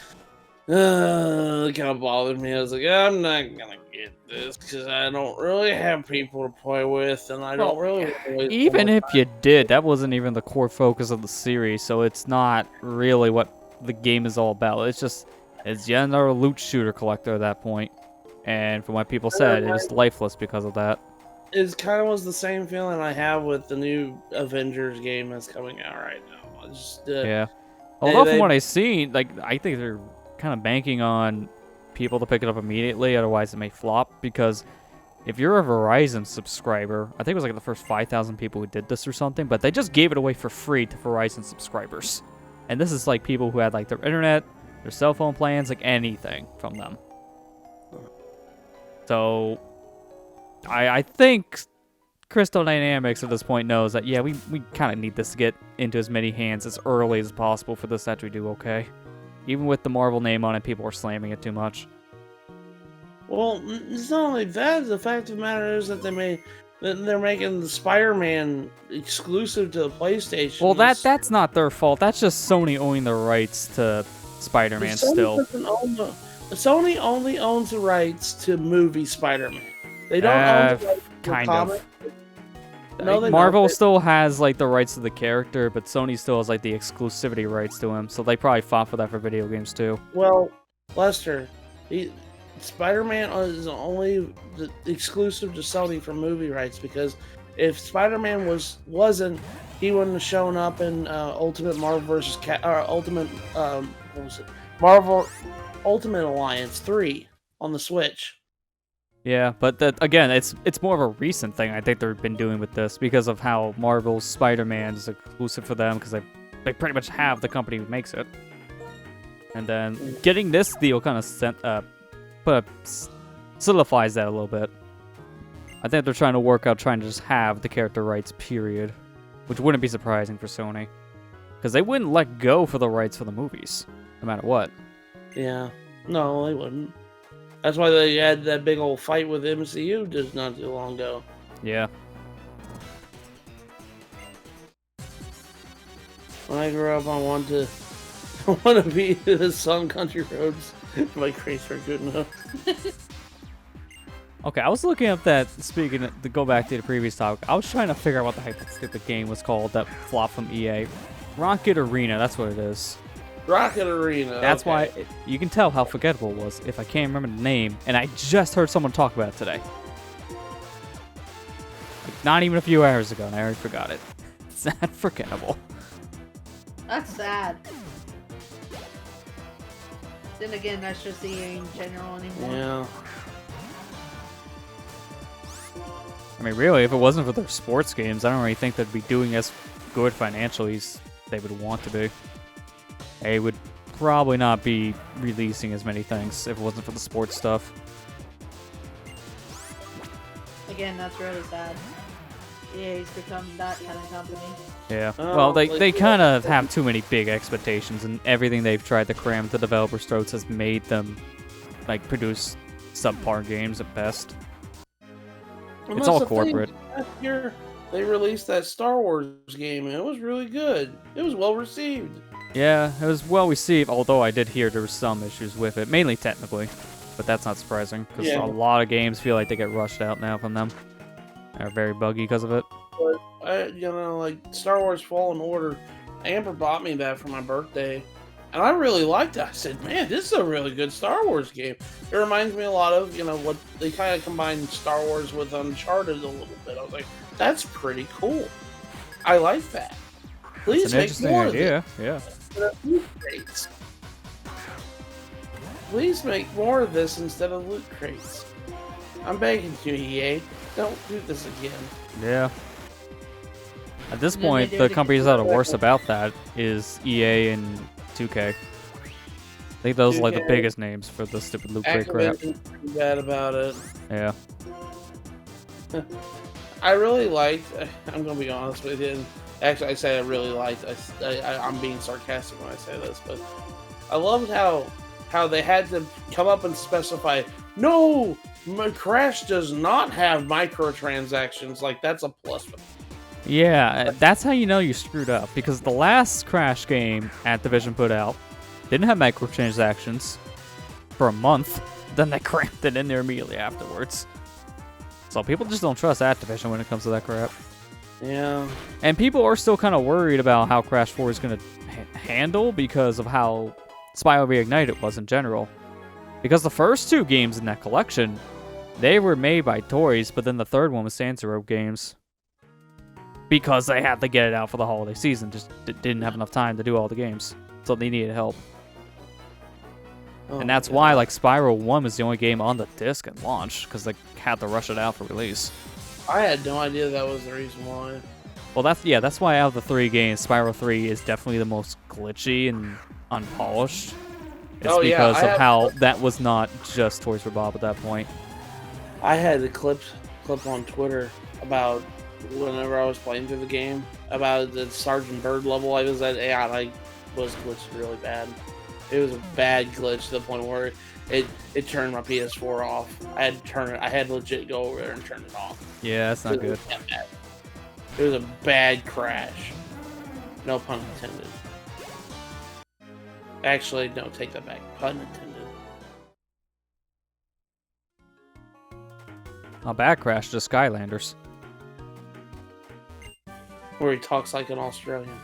it kind of bothered me. I was like, I'm not gonna get this because I don't really have people to play with, and I don't really.
Even if you did, that wasn't even the core focus of the series, so it's not really what the game is all about. It's yet another loot shooter collector at that point, and from what people said, it was lifeless because of that.
It kind of was the same feeling I have with the new Avengers game that's coming out right now.
Yeah. Although from what I've seen, like I think they're kind of banking on people to pick it up immediately, otherwise it may flop. Because if you're a Verizon subscriber, I think it was like the first 5,000 people who did this or something, but they just gave it away for free to Verizon subscribers. And this is like people who had like their internet, their cell phone plans, like anything from them. So I think Crystal Dynamics at this point knows that, yeah, we kind of need this to get into as many hands as early as possible for this to actually do okay. Even with the Marvel name on it, people are slamming it too much.
Well, it's not only that. The fact of the matter is that they're making the Spider-Man exclusive to the PlayStation.
Well, that's not their fault. That's just Sony owning the rights to Spider-Man still.
Sony only owns the rights to movie Spider-Man. They don't own the rights to
kind
comic.
of.
No,
Marvel still has like the rights to the character, but Sony still has like the exclusivity rights to him. So they probably fought for that for video games too.
Well, Lester, Spider-Man is only exclusive to Sony for movie rights, because if Spider-Man wasn't, he wouldn't have shown up in Ultimate Marvel versus Marvel Ultimate Alliance 3 on the Switch.
Yeah, but again, it's more of a recent thing I think they've been doing with this because of how Marvel's Spider-Man is exclusive for them, because they pretty much have the company who makes it. And then getting this deal kind of solidifies that a little bit. I think they're trying to just have the character rights, period, which wouldn't be surprising for Sony, because they wouldn't let go for the rights for the movies, no matter what.
Yeah, no, they wouldn't. That's why they had that big old fight with MCU just not too long ago.
Yeah.
When I grew up, I want to be the song Country Roads by Grace for Good Enough.
Okay, I was looking up that, to go back to the previous topic, I was trying to figure out what the heck the game was called that flopped from EA. Rocket Arena, that's what it is.
Rocket Arena.
That's why you can tell how forgettable it was if I can't remember the name, and I just heard someone talk about it today. Like, not even a few hours ago, and I already forgot it. It's not forgettable.
That's sad. Then again, that's just EA in general anymore.
Yeah.
I mean, really, if it wasn't for their sports games, I don't really think they'd be doing as good financially as they would want to be. They would probably not be releasing as many things if it wasn't for the sports stuff.
Again, that's really sad. EA's become that kind of company.
Yeah.
Oh,
Well,
like-
they kind of have too many big expectations, and everything they've tried to cram the developers' throats has made them like produce subpar games at best.
And
It's
that's
all
the thing.
corporate.
Last year, they released that Star Wars game, and it was really good. It was well received.
Yeah, it was well received, although I did hear there were some issues with it, mainly technically. But that's not surprising, because
Yeah.
a lot of games feel like they get rushed out now from them. They're very buggy because of it.
But like Star Wars Fallen Order, Amber bought me that for my birthday, and I really liked it. I said, "Man, this is a really good Star Wars game." It reminds me a lot of what they kind of combined Star Wars with Uncharted a little bit. I was like, "That's pretty cool. I like that." Please
It's an
make
interesting
more
idea. Yeah.
instead of loot crates. Please make more of this instead of loot crates. I'm begging you, EA. Don't do this again.
Yeah. At this
And then
point,
they do
the
it
companies that are
again.
worse about that is EA and 2K. I think those are like the
2K.
biggest names for the stupid loot crate crap.
Activision's pretty bad about it.
Yeah.
I really liked. I'm gonna be honest with you. And actually, I say I really liked. I'm being sarcastic when I say this, but I loved how they had to come up and specify. No, Crash does not have microtransactions. Like that's a plus.
Yeah, that's how you know you screwed up, because the last Crash game Activision put out didn't have microtransactions for a month. Then they cramped it in there immediately afterwards. So people just don't trust Activision when it comes to that crap.
Yeah.
And people are still kind of worried about how Crash 4 is going to handle because of how Spyro Reignited was in general. Because the first two games in that collection, they were made by Toys, but then the third one was Sanserope Games. Because they had to get it out for the holiday season, just didn't have enough time to do all the games. So they needed help.
Oh
And that's
my
why,
God.
like, Spyro 1 was the only game on the disc at launch, because they had to rush it out for release.
I had no idea that was the reason why.
Well, that's why out of the three games, Spyro 3 is definitely the most glitchy and unpolished. It's
Oh, yeah,
because
I
of
have-
how that was not just Toys for Bob at that point.
I had a clip on Twitter about whenever I was playing through the game about the Sergeant Bird level I was at. Yeah, I was glitched really bad. It was a bad glitch to the point where it turned my PS4 off. I had to turn it. I had to legit go over there and turn it off.
Yeah, that's not good.
It was a bad crash. No pun intended. Actually, no, take that back. Pun intended.
A bad crash, just Skylanders.
Where he talks like an Australian.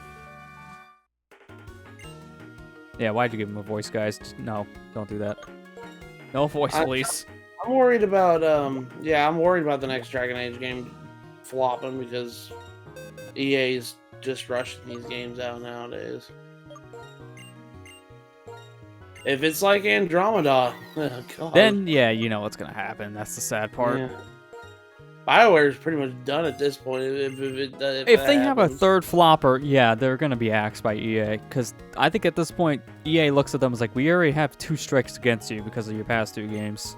Yeah, why'd you give him a voice, guys? No, don't do that. No voice, please.
I'm worried about I'm worried about the next Dragon Age game flopping because EA's just rushing these games out nowadays. If it's like Andromeda, oh God.
Then, yeah, you know what's gonna happen. That's the sad part.
Yeah. BioWare's pretty much done at this point. If
If
that
they have a
happens.
third flopper, yeah, they're gonna be axed by EA. Because I think at this point, EA looks at them as like, we already have 2 strikes against you because of your past 2 games.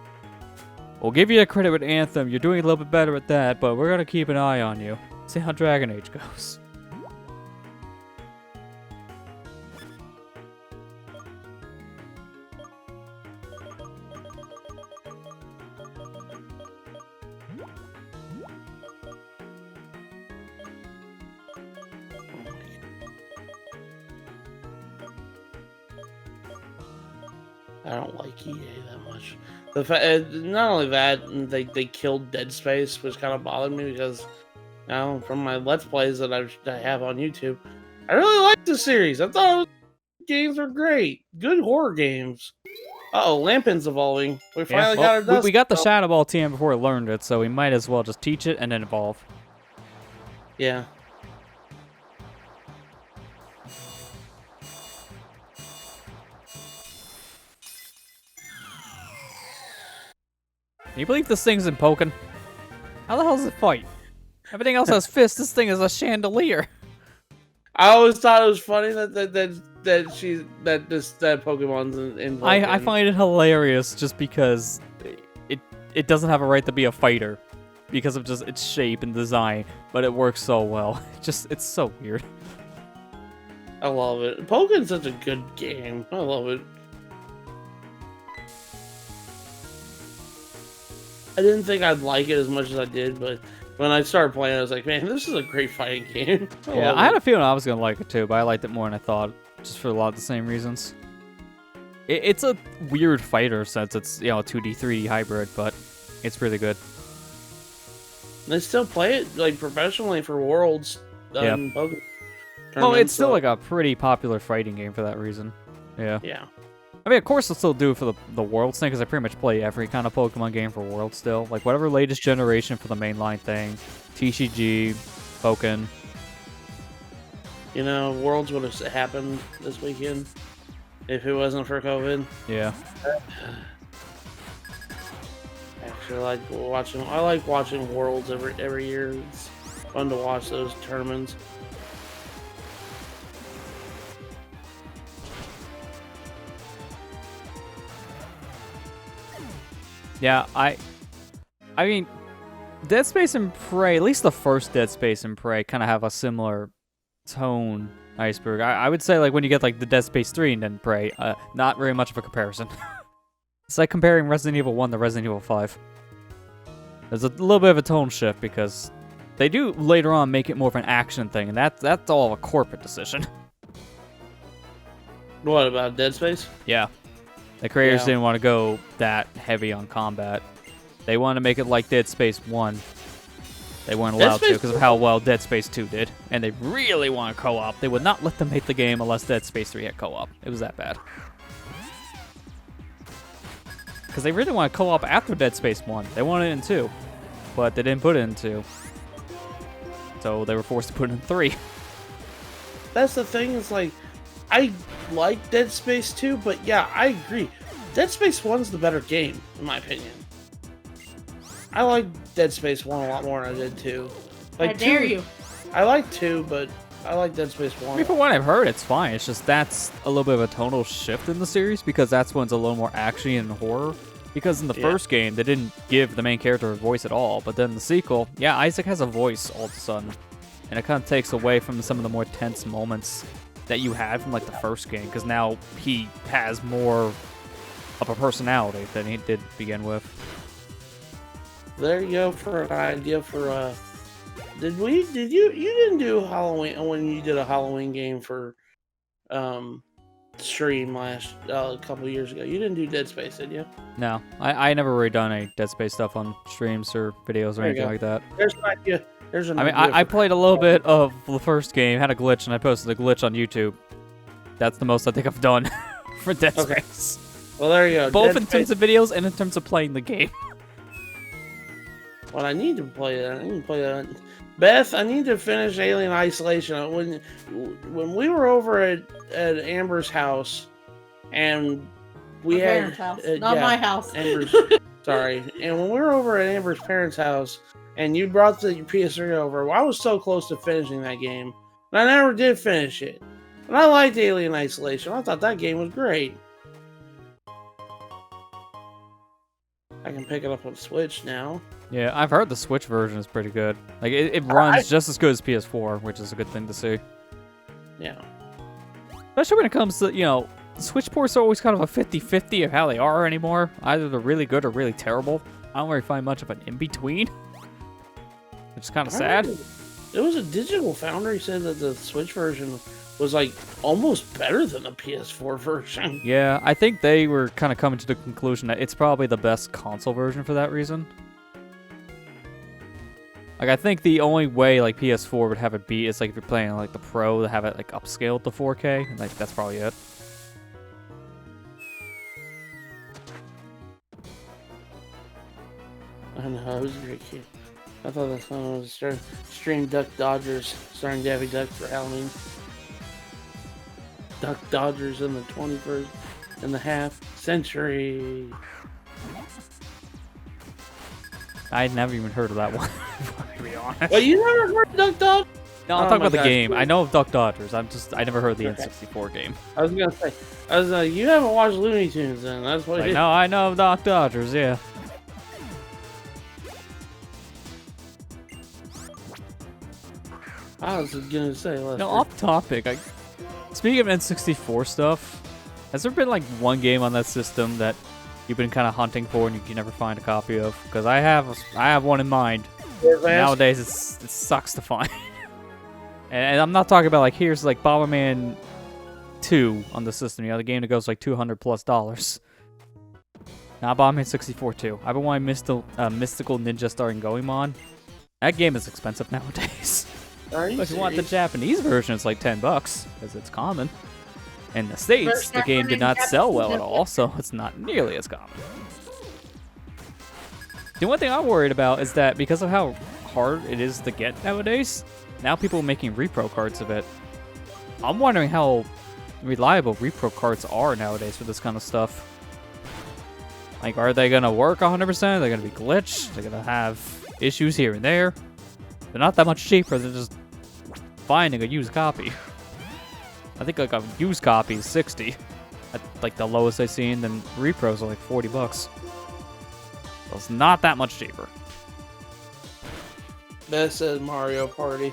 We'll give you a credit with Anthem. You're doing a little bit better at that, but we're gonna keep an eye on you. See how Dragon Age goes.
I don't like EA that much. Not only that, they killed Dead Space, which kind of bothered me because now from my Let's Plays that I have on YouTube, I really like the series. I thought games were great, good horror games. Uh-oh, Lampin's evolving. We finally got our dust.
we got the Shadow Ball TM before it learned it, so we might as well just teach it and then evolve.
Yeah.
Can you believe this thing's in Pokken? How the hell does it fight? Everything else has fists. This thing is a chandelier.
I always thought it was funny that Pokemon's in
I
Pokken.
find it hilarious just because it doesn't have a right to be a fighter because of just its shape and design, but it works so well. It's so weird.
I love it. Pokemon such a good game. I love it. I didn't think I'd like it as much as I did, but when I started playing, I was like, man, this is a great fighting game.
I had a feeling I was gonna like it too, but I liked it more than I thought, just for a lot of the same reasons. It's a weird fighter since it's, a 2D, 3D hybrid, but it's really good.
They still play it like professionally for Worlds. Pokemon
Well, it's still like a pretty popular fighting game for that reason. Yeah.
Yeah.
I mean, of course, I'll still do it for the Worlds thing, because I pretty much play every kind of Pokemon game for Worlds still. Like, whatever latest generation for the mainline thing. TCG, Pokken.
Worlds would have happened this weekend if it wasn't for COVID.
Yeah.
Actually, I like watching Worlds every year. It's fun to watch those tournaments.
Yeah, I mean, Dead Space and Prey, at least the first Dead Space and Prey, kind of have a similar tone, Iceberg. I would say, like, when you get, like, the Dead Space 3 and then Prey, not very much of a comparison. It's like comparing Resident Evil 1 to Resident Evil 5. There's a little bit of a tone shift, because they do later on make it more of an action thing, and that's all a corporate decision.
What, about Dead Space?
Yeah. The creators didn't want to go that heavy on combat. They wanted to make it like Dead Space 1. They weren't allowed to because of how well Dead Space 2 did. And they really want to co-op. They would not let them make the game unless Dead Space 3 had co-op. It was that bad. Because they really want to co-op after Dead Space 1. They wanted it in 2. But they didn't put it in 2. So they were forced to put it in 3.
That's the thing, is like, I like Dead Space 2, but yeah, I agree. Dead Space 1's the better game, in my opinion. I like Dead Space 1 a lot more than I did 2. Like,
I dare you.
I like 2, but I like Dead Space 1.
I mean, from what I've heard, it's fine. It's just that's a little bit of a tonal shift in the series, because that's when it's a little more action and horror. Because in the first game, they didn't give the main character a voice at all. But then the sequel, yeah, Isaac has a voice all of a sudden. And it kind of takes away from some of the more tense moments that you had from, like, the first game, because now he has more of a personality than he did to begin with.
There you go for an idea for you didn't do Halloween when you did a Halloween game for stream last a couple years ago. You didn't do Dead Space, did you?
No, I never really done any Dead Space stuff on streams or videos or anything like that.
There's an idea.
I played a little bit of the first game, had a glitch, and I posted a glitch on YouTube. That's the most I think I've done for Dead Space.
Well, there you go.
Both in terms of videos and in terms of playing the game.
Well, I need to play that. Beth, I need to finish Alien Isolation. When we were over at Amber's house, and we
My
had
parents' house, not my house.
Amber's, sorry. And when we were over at Amber's parents' house, and you brought the PS3 over, well, I was so close to finishing that game, and I never did finish it. And I liked Alien Isolation. I thought that game was great. I can pick it up on Switch now.
Yeah, I've heard the Switch version is pretty good. Like, it runs just as good as PS4, which is a good thing to see.
Yeah.
Especially when it comes to, Switch ports are always kind of a 50-50 of how they are anymore. Either they're really good or really terrible. I don't really find much of an in-between. Which is kind of sad.
It was a Digital Foundry said that the Switch version was, like, almost better than the PS4 version.
Yeah, I think they were kind of coming to the conclusion that it's probably the best console version for that reason. Like, I think the only way, like, PS4 would have it beat is, like, if you're playing, like, the Pro, to have it, like, upscaled to 4K. Like, that's probably it.
I know, it was very cute. I thought that song was Stream Duck Dodgers, starring Daffy Duck for Halloween. Duck Dodgers in the 21st and a half century.
I'd never even heard of that one. To be honest.
Well, you never heard of Duck Dodgers?
No, I'm
Oh
talking
my
about the
gosh,
game.
dude.
I know of Duck Dodgers. I never heard of the
Okay.
N64 game.
I was gonna say, you haven't watched Looney Tunes, then that's what it
Like,
is.
no, I know of Duck Dodgers. Yeah.
I was gonna say,
No, off topic. Speaking of N64 stuff, has there been like one game on that system that you've been kind of hunting for and you can never find a copy of? Because I have one in mind. Nowadays, it sucks to find. And I'm not talking about like here's like Bomberman 2 on the system. You know, the game that goes like $200+. Not Bomberman 64 2. I've been wanting Mystical Ninja starring Goemon. That game is expensive nowadays.
Are you
But if you want the
serious?
Japanese version, it's like $10 because it's common. In the States, the game did not sell well at all, so it's not nearly as common. The one thing I'm worried about is that because of how hard it is to get nowadays, now people are making repro cards of it. I'm wondering how reliable repro cards are nowadays for this kind of stuff. Like, are they going to work 100%? Are they going to be glitched? They're going to have issues here and there? They're not that much cheaper than just finding a used copy. I think like a used copy is 60 at like the lowest I've seen, then repros are like $40. So it's not that much cheaper.
That says Mario Party.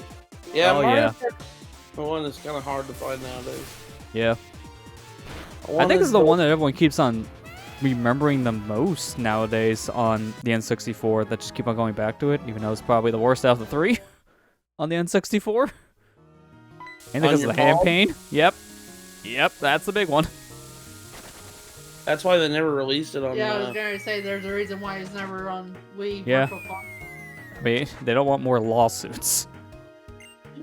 Yeah,
Oh,
Mario
yeah.
Party is the one that's kind of hard to find nowadays.
Yeah. I think this is the one that everyone keeps on remembering the most nowadays on the N64, that just keep on going back to it, even though it's probably the worst out of the three on the N64. And because of the hand pain. Yep. Yep, that's the big one.
That's why they never released it on.
Yeah, I was gonna say there's a reason why it's never on Wii.
Yeah.
Virtual Console.
I mean, they don't want more lawsuits.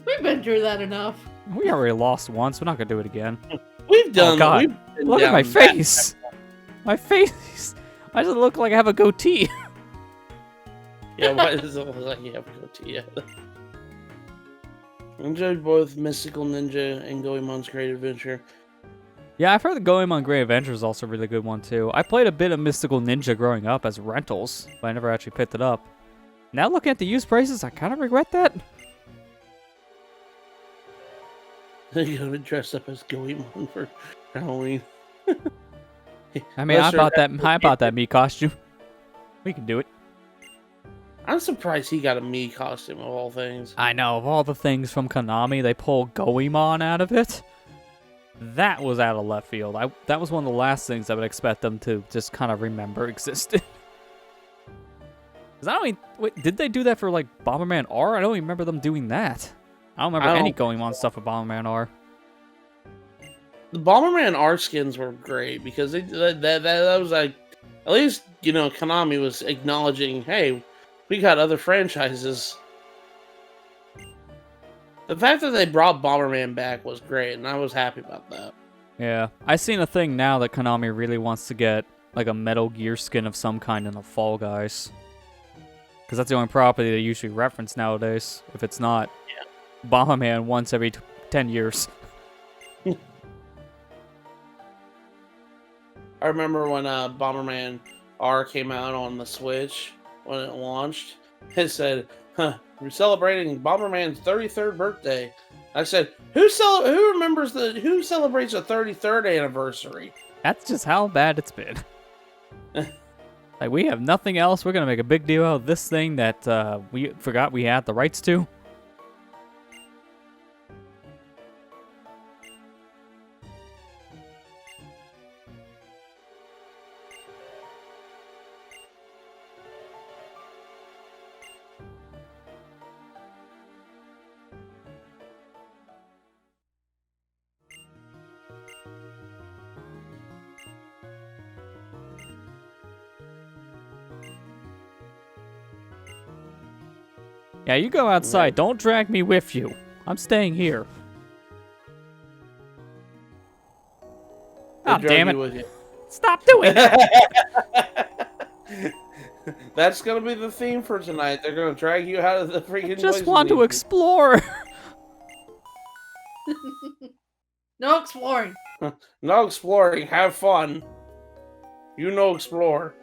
We've been through that enough.
We already lost once. We're not going to do it again.
We've done.
Oh, God.
We've been
Look at my
down that-
face. My face. Why does it look like I have a goatee?
Yeah, why does it look like you have a goatee? Enjoyed both Mystical Ninja and Goemon's Great Adventure.
Yeah, I've heard the Goemon Great Adventure is also a really good one, too. I played a bit of Mystical Ninja growing up as rentals, but I never actually picked it up. Now looking at the used prices, I kind of regret that.
You're gonna dress up as Goemon for Halloween.
I mean, I
Unless
bought
you're-
that Mii costume. We can do it.
I'm surprised he got a Mii costume of all things.
I know, of all the things from Konami, they pull Goemon out of it. That was out of left field. That was one of the last things I would expect them to just kind of remember existed. Because I don't even... Wait, did they do that for, like, Bomberman R? I don't even remember them doing that. I don't remember any Goemon stuff with Bomberman R.
The Bomberman R skins were great because that was like, at least, you know, Konami was acknowledging, hey, we got other franchises. The fact that they brought Bomberman back was great, and I was happy about that.
Yeah. I seen a thing now that Konami really wants to get, like, a Metal Gear skin of some kind in the Fall Guys. Because that's the only property they usually reference nowadays. If it's not Bomberman once every 10 years.
I remember when Bomberman R came out on the Switch when it launched. It said, we're celebrating Bomberman's 33rd birthday. I said, who celebrates the 33rd anniversary?
That's just how bad it's been. Like, we have nothing else. We're going to make a big deal out of this thing that we forgot we had the rights to. Yeah, you go outside. Don't drag me with you. I'm staying here. Oh, damn it.
With you.
Stop doing that.
That's gonna be the theme for tonight. They're gonna drag you out of the freaking.
Just want to explore.
No exploring.
No exploring. Have fun. You know, explore.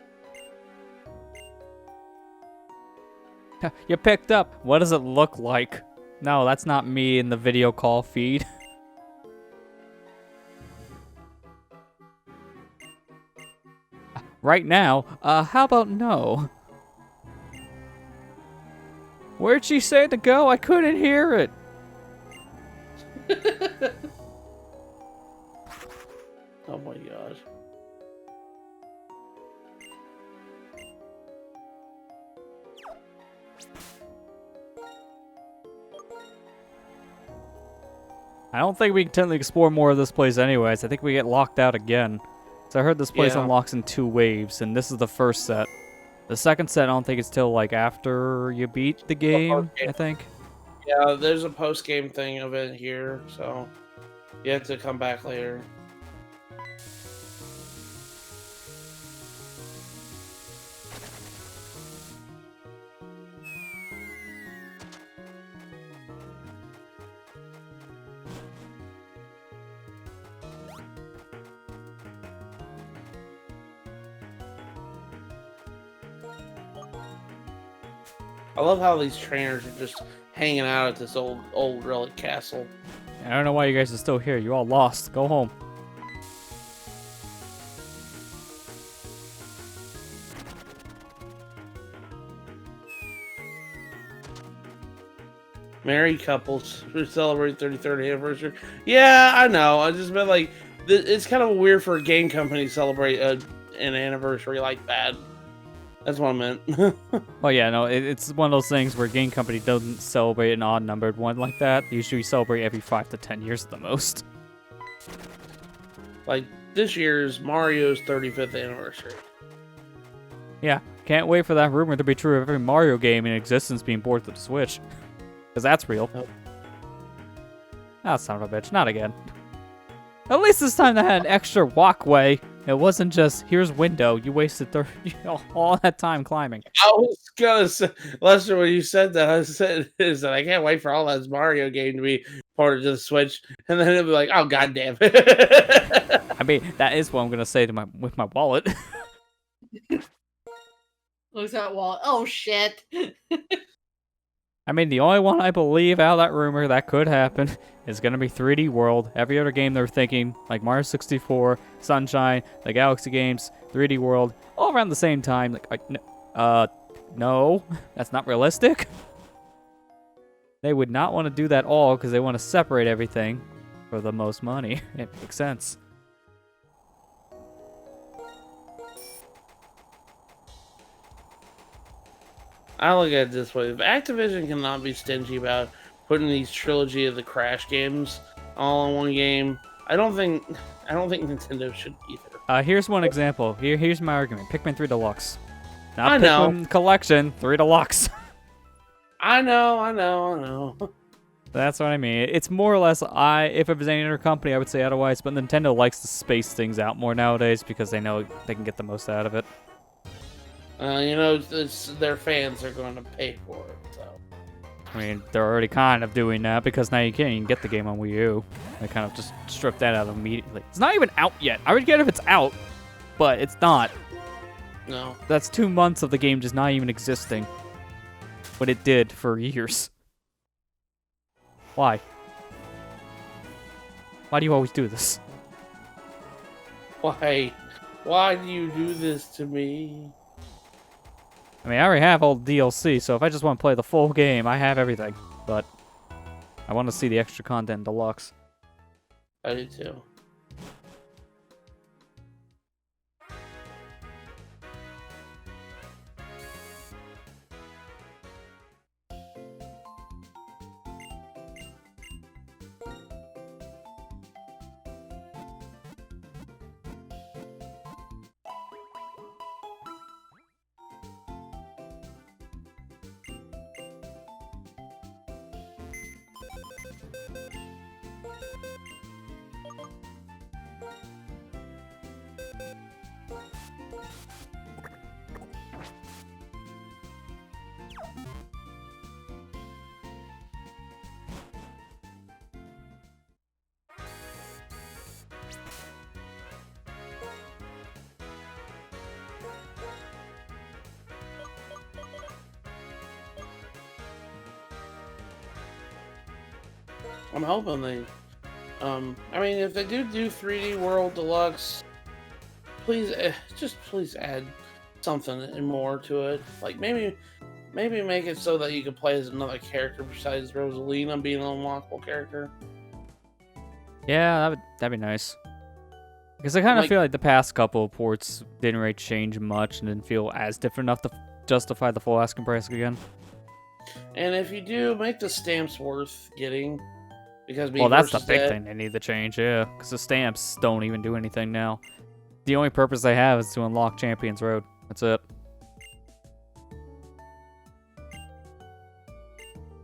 You picked up. What does it look like? No, that's not me in the video call feed. Right now, how about no? Where'd she say to go? I couldn't hear it.
Oh my god.
I don't think we can technically explore more of this place anyways. I think we get locked out again. So I heard this place
Yeah.
unlocks in 2 waves, and this is the first set. The second set, I don't think it's till like after you beat the game, I think.
Yeah, there's a post-game thing of it here, so you have to come back later. I love how these trainers are just hanging out at this old relic castle.
I don't know why you guys are still here. You all lost. Go home.
Married couples who celebrate 33rd anniversary. Yeah, I know. I just meant like it's kind of weird for a game company to celebrate an anniversary like that. That's what I meant.
Well, yeah, no, it's one of those things where a game company doesn't celebrate an odd-numbered one like that. They usually celebrate every 5 to 10 years at the most.
Like this year's Mario's 35th anniversary.
Yeah, can't wait for that rumor to be true of every Mario game in existence being ported to the Switch. Because that's real.
Nope.
Ah, son of a bitch, not again. At least this time they had an extra walkway. It wasn't just, here's window, you wasted all that time climbing.
I was gonna say, Lester, when you said that, I said is that I can't wait for all that Mario game to be ported to the Switch, and then it'll be like, oh goddamn.
I mean, that is what I'm gonna say to with my wallet.
Looks at wallet. Oh shit.
I mean, the only one I believe out of that rumor that could happen is going to be 3D World. Every other game they're thinking, like Mario 64, Sunshine, the Galaxy games, 3D World, all around the same time. Like, no, that's not realistic. They would not want to do that all because they want to separate everything for the most money. It makes sense.
I look at it this way: if Activision cannot be stingy about putting these trilogy of the Crash games all in one game, I don't think Nintendo should either.
Here's one example. Here's my argument. Pikmin 3 Deluxe. Not
I know.
Pikmin Collection, 3 Deluxe.
I know.
That's what I mean. It's more or less, if it was any other company, I would say otherwise, but Nintendo likes to space things out more nowadays because they know they can get the most out of it.
Their fans are going to pay for it, so.
I mean, they're already kind of doing that because now you can't even get the game on Wii U. They kind of just stripped that out immediately. It's not even out yet. I would get it if it's out, but it's not.
No.
That's 2 months of the game just not even existing. But it did for years. Why? Why do you always do this?
Why? Why do you do this to me?
I mean, I already have all the DLC, so if I just want to play the full game, I have everything. But I want to see the extra content deluxe.
I do too. I'm hoping they. I mean, if they do 3D World Deluxe, please, just please add something more to it. Like maybe make it so that you can play as another character besides Rosalina being an unlockable character.
Yeah, that'd be nice. Because I kind of
Like-
feel like the past couple of ports didn't really change much and didn't feel as different enough to justify the full asking price again.
And if you do, make the stamps worth getting. Because
Well, that's the
versus
big
Dead-
thing they need to change, yeah. Because the stamps don't even do anything now. The only purpose they have is to unlock Champions Road. That's it.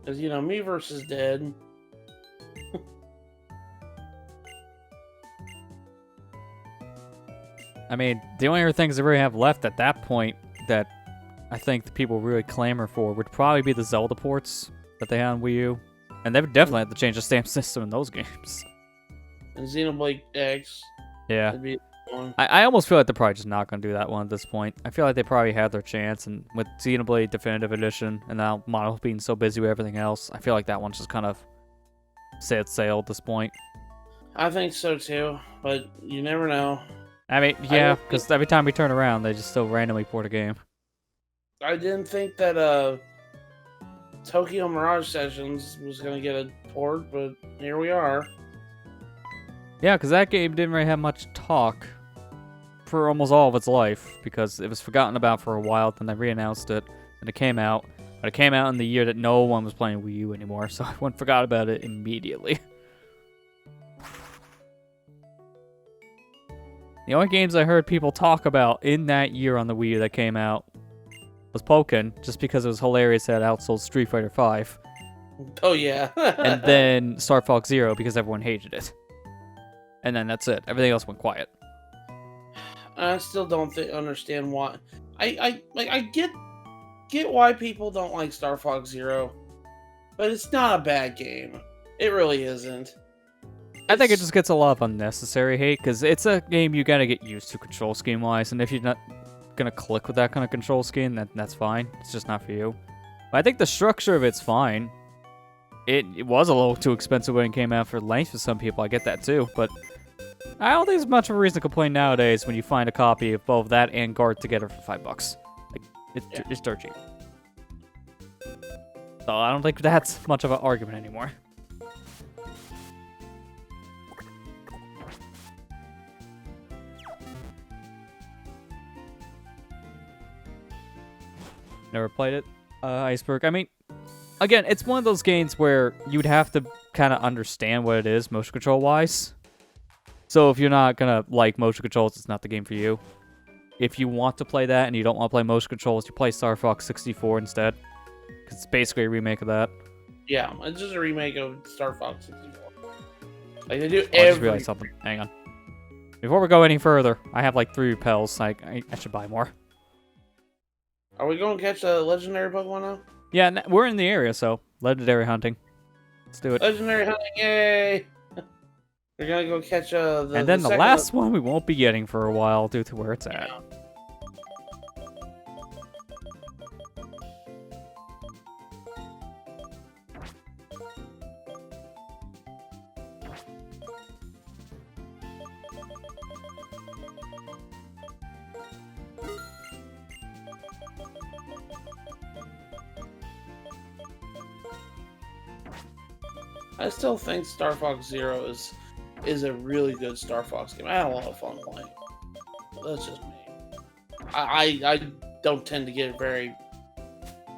Because, you know, me versus Dead.
I mean, the only other things they really have left at that point that I think the people really clamor for would probably be the Zelda ports that they had on Wii U. And they would definitely have to change the stamp system in those games.
And Xenoblade X.
Yeah.
Would be one.
I almost feel like they're probably just not going to do that one at this point. I feel like they probably had their chance, and with Xenoblade Definitive Edition, and now Mono being so busy with everything else, I feel like that one's just kind of set sail at this point.
I think so too, but you never know.
I mean, yeah, because every time we turn around, they just still randomly port a game.
I didn't think that Tokyo Mirage Sessions was gonna get a port, but here we are.
Yeah, because that game didn't really have much talk for almost all of its life, because it was forgotten about for a while, then they re-announced it, and it came out. But it came out in the year that no one was playing Wii U anymore, so everyone forgot about it immediately. The only games I heard people talk about in that year on the Wii U that came out was Pokken, just because it was hilarious that it outsold Street Fighter V,
Oh yeah.
and then Star Fox Zero because everyone hated it. And then that's it. Everything else went quiet.
I still don't understand why. I get why people don't like Star Fox Zero, but it's not a bad game. It really isn't.
I think it just gets a lot of unnecessary hate, because it's a game you gotta get used to control scheme-wise, and if you're not gonna click with that kind of control scheme, that's fine. It's just not for you. But I think the structure of it's fine. It was a little too expensive when it came out for length for some people, I get that too, but I don't think there's much of a reason to complain nowadays when you find a copy of both that and Guard together for $5. Like, it's dirt cheap. So I don't think that's much of an argument anymore. Never played it. Iceberg. I mean, again, it's one of those games where you'd have to kind of understand what it is motion control wise. So if you're not gonna like motion controls, it's not the game for you. If you want to play that and you don't want to play motion controls, you play Star Fox 64 instead. Because it's basically a remake of that.
Yeah, it's just a remake of Star Fox 64. Like they do
I just
every.
realized something. Hang on. Before we go any further, I have like 3 repels. I should buy more.
Are we going to catch a legendary Pokemon now?
Yeah, we're in the area, so legendary hunting. Let's do it.
Legendary hunting, yay! We're gonna go catch
And then the
second
last one we won't be getting for a while due to where it's at.
Yeah. I still think Star Fox Zero is a really good Star Fox game. I had a lot of fun playing. That's just me. I don't tend to get very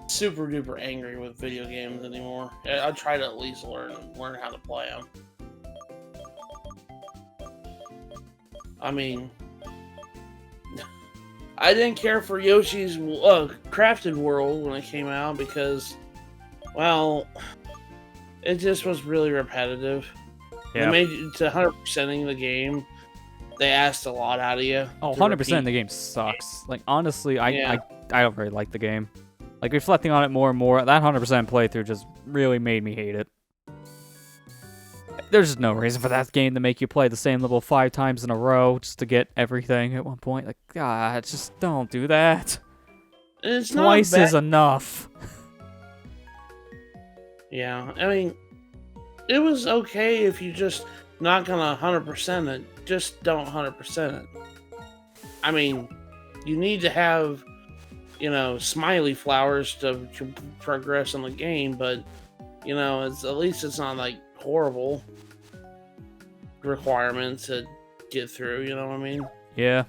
super duper angry with video games anymore. I try to at least learn how to play them. I mean, I didn't care for Yoshi's Crafted World when it came out because, well, it just was really repetitive.
Yeah.
They made it to 100%ing the game. They asked a lot out of you.
Oh,
to
100%
repeat.
the game sucks. Like, honestly, I
Yeah.
don't really like the game. Like, reflecting on it more and more, that 100% playthrough just really made me hate it. There's just no reason for that game to make you play the same level 5 times in a row just to get everything at one point. Like, God, just don't do that.
And it's not
Twice
bad.
is enough.
Yeah, I mean, It was okay if you just not gonna 100% it. Just don't 100% it. I mean, you need to have, smiley flowers to progress in the game, but it's at least it's not like horrible requirement to get through. You know what I mean?
Yeah.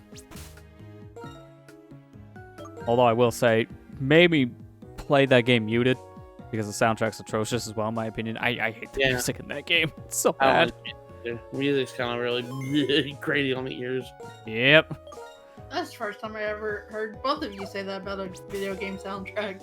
Although I will say, maybe play that game muted because the soundtrack's atrocious as well, in my opinion. I hate the music in that game. It's so bad.
The music's kind of really grating on the ears.
Yep.
That's the first time I ever heard both of you say that about a video game soundtrack.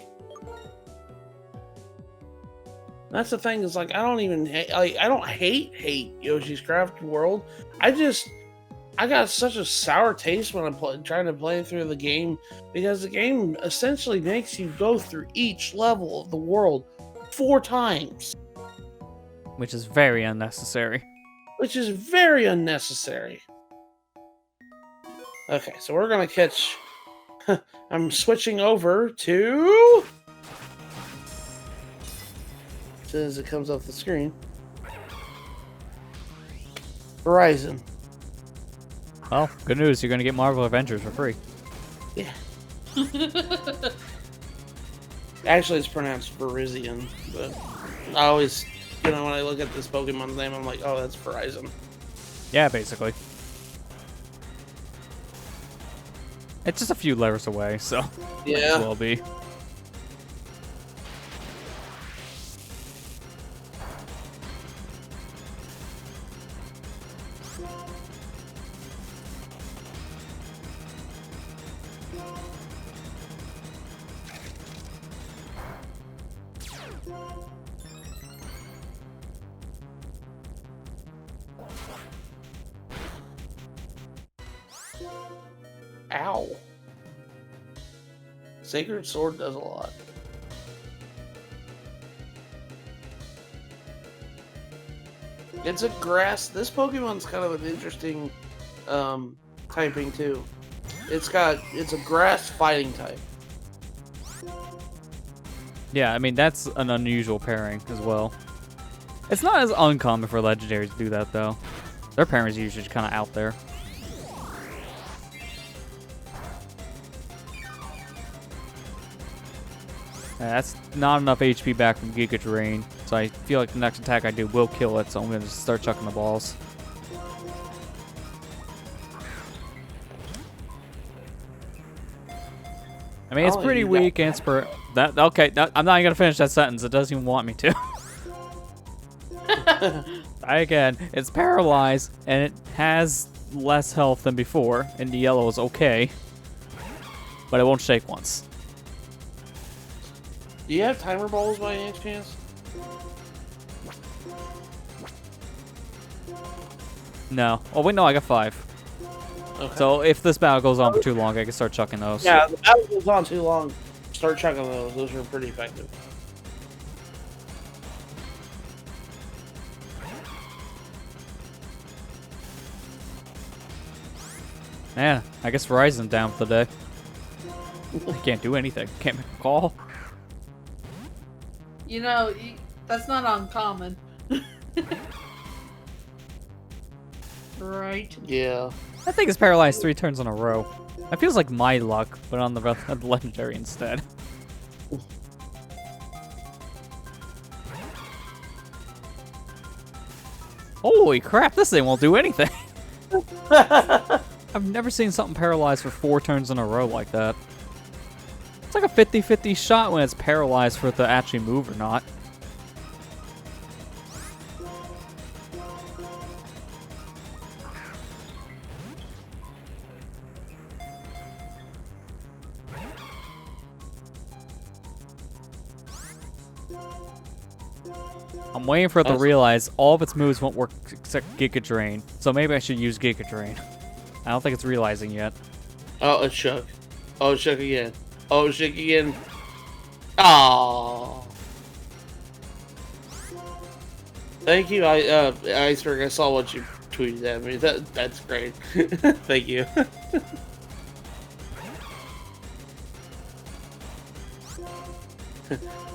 That's the thing, is like I don't hate Yoshi's Crafted World. I got such a sour taste when I'm trying to play through the game, because the game essentially makes you go through each level of the world 4 times.
Which is very unnecessary.
Which is very unnecessary. Okay, so we're gonna catch... I'm switching over to... As soon as it comes off the screen. Horizon.
Well, good news. You're going to get Marvel Avengers for free.
Yeah. Actually, it's pronounced Verizion, but I always, when I look at this Pokemon's name, I'm like, oh, that's Verizon.
Yeah, basically. It's just a few letters away, so
yeah,
might as well be.
Ow. Sacred Sword does a lot. It's a grass. This Pokemon's kind of an interesting typing too. It's a grass fighting type.
Yeah, I mean, that's an unusual pairing as well. It's not as uncommon for legendaries to do that, though. Their pairings are usually kind of out there. That's not enough HP back from Giga Drain, so I feel like the next attack I do will kill it, so I'm going to just start chucking the balls. I mean, it's pretty weak, and it's okay, I'm not even going to finish that sentence. It doesn't even want me to. Again, it's paralyzed, and it has less health than before, and the yellow is okay. But it won't shake once.
Do you have timer balls by any chance?
No. Oh, wait, no, I got 5.
Okay.
So if this battle goes on for too long, I can start chucking those.
Yeah, if the battle goes on too long, start chucking those. Those are pretty effective.
Man, I guess Verizon's down for the day. I can't do anything. Can't make a call.
That's not uncommon. Right?
Yeah.
That thing is paralyzed 3 turns in a row. That feels like my luck, but on the legendary instead. Holy crap, this thing won't do anything. I've never seen something paralyzed for 4 turns in a row like that. It's like a 50-50 shot when it's paralyzed for it to actually move or not. I'm waiting for it to realize all of its moves won't work except Giga Drain, so maybe I should use Giga Drain. I don't think it's realizing yet.
Oh, it shook. Oh, it shook again. Oh, it shook again. Oh. Thank you, Iceberg. I saw what you tweeted at me. That's great. Thank you.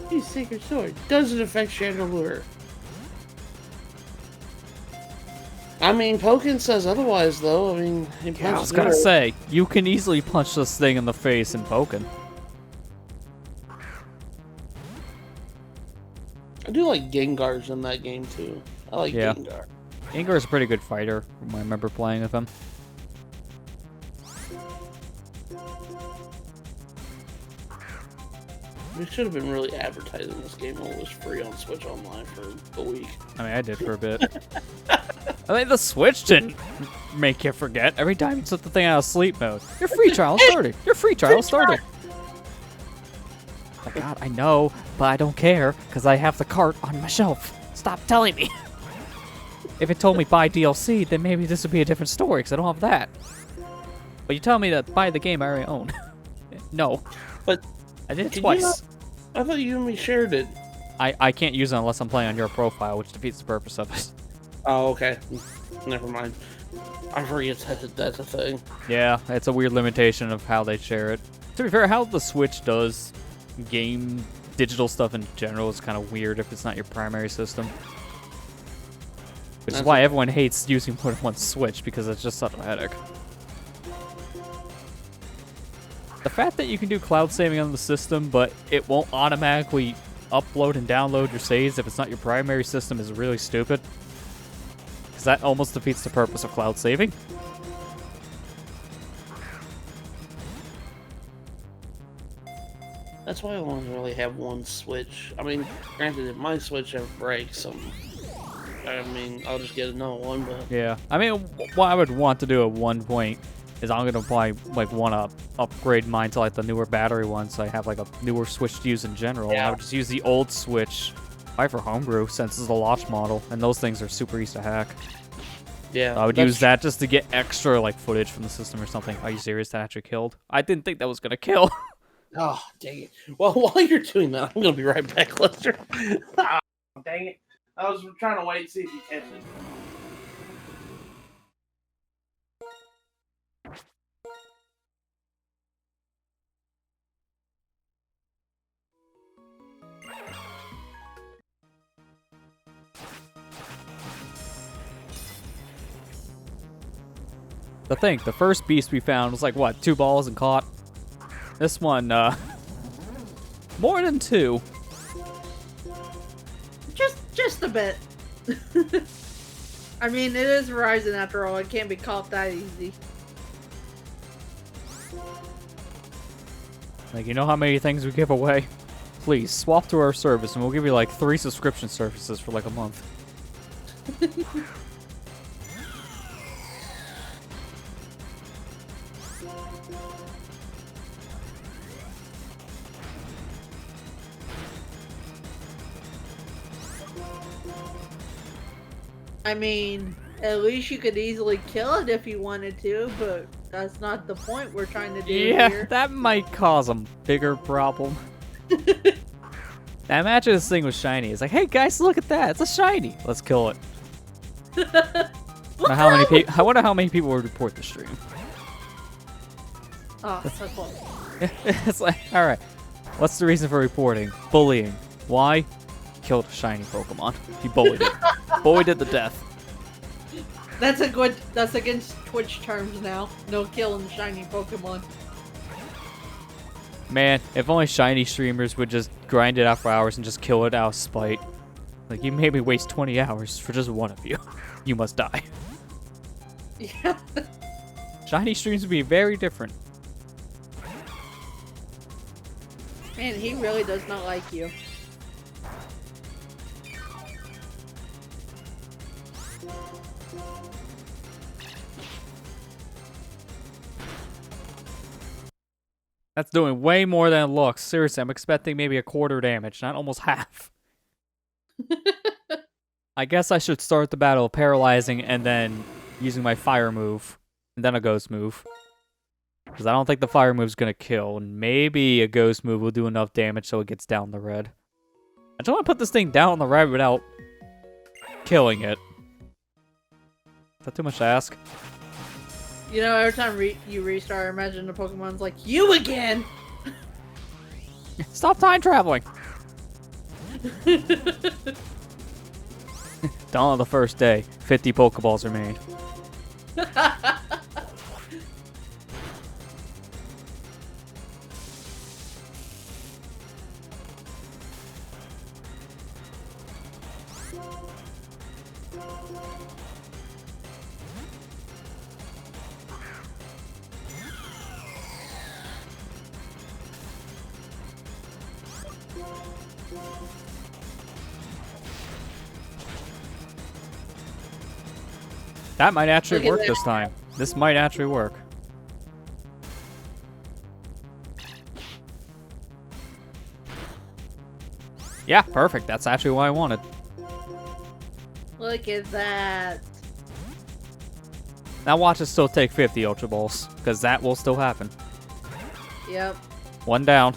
His Sacred Sword doesn't affect Chandelure. I mean, Pokken says otherwise, though. I mean, he
Yeah, I was
punched
gonna
through it.
say, you can easily punch this thing in the face in Pokken.
I do like Gengars in that game, too. I like
Yeah.
Gengar.
Gengar's a pretty good fighter, from what I remember playing with him.
We should have been really advertising this game when it was free on Switch Online for a week.
I mean, I did for a bit. I mean, the Switch didn't make you forget. Every time you took the thing out of sleep mode, your free trial started. Your free trial started. Oh my god, I know, but I don't care, because I have the cart on my shelf. Stop telling me. If it told me buy DLC, then maybe this would be a different story, because I don't have that. But you tell me to buy the game I already own. No.
But
I did it
Did you
twice.
not- I thought you and me shared it.
I can't use it unless I'm playing on your profile, which defeats the purpose of it.
Oh, okay. Never mind. I forget that's a thing.
Yeah, it's a weird limitation of how they share it. To be fair, how the Switch does game digital stuff in general is kind of weird if it's not your primary system. Which is
That's
why everyone hates using more than one Switch, because it's just such a headache. The fact that you can do cloud saving on the system, but it won't automatically upload and download your saves if it's not your primary system is really stupid. Because that almost defeats the purpose of cloud saving.
That's why I only really have one Switch. I mean, granted, if my Switch ever breaks, I mean, I'll just get another one, but...
Yeah, I mean, what I would want to do at one point is I'm gonna probably want to upgrade mine to like the newer battery one, so I have like a newer Switch to use in general. And I
Yeah.
would just use the old Switch, probably for homebrew, since it's a launch model, and those things are super easy to hack.
Yeah,
So I would
that's
use that just to get extra like footage from the system or something. Are you serious? That actually killed? I didn't think that was gonna kill.
Oh, dang it. Well, while you're doing that, I'm going to be right back, Lester. Oh, dang it. I was trying to wait and see if you catch it.
The thing, the first beast we found was like what, 2 balls and caught. This one, more than 2.
Just a bit. I mean, it is Verizon after all. It can't be caught that easy.
Like, you know how many things we give away? Please, swap to our service and we'll give you like 3 subscription services for like a month.
I mean, at least you could easily kill it if you wanted to, but that's not the point we're trying to do
Yeah,
here.
that might cause a bigger problem. Now imagine this thing was shiny. It's like, hey guys, look at that. It's a shiny. Let's kill it. Now, I wonder how many people would report the stream.
Oh, so cool.
It's like, all right, what's the reason for reporting? Bullying. Why? Killed a shiny Pokemon. He bullied it. Bullied it to death.
That's against Twitch terms now. No killing shiny Pokemon.
Man, if only shiny streamers would just grind it out for hours and just kill it out of spite. Like, you made me waste 20 hours for just one of you. You must die.
Yeah.
Shiny streams would be very different.
Man, he really does not like you.
That's doing way more than it looks. Seriously, I'm expecting maybe a quarter damage, not almost half. I guess I should start the battle paralyzing and then using my fire move, and then a ghost move. Because I don't think the fire move's gonna kill, and maybe a ghost move will do enough damage so it gets down the red. I just want to put this thing down on the red without killing it. Is that too much to ask?
You know, every time you restart, imagine the Pokemon's like, you again!
Stop time traveling! Dawn of the first day, 50 Pokeballs remain. That might actually
Look at
work
that.
this time. This might actually work. Yeah, perfect. That's actually what I wanted.
Look at that.
Now watch it still take 50 Ultra Balls, because that will still happen.
Yep.
One down.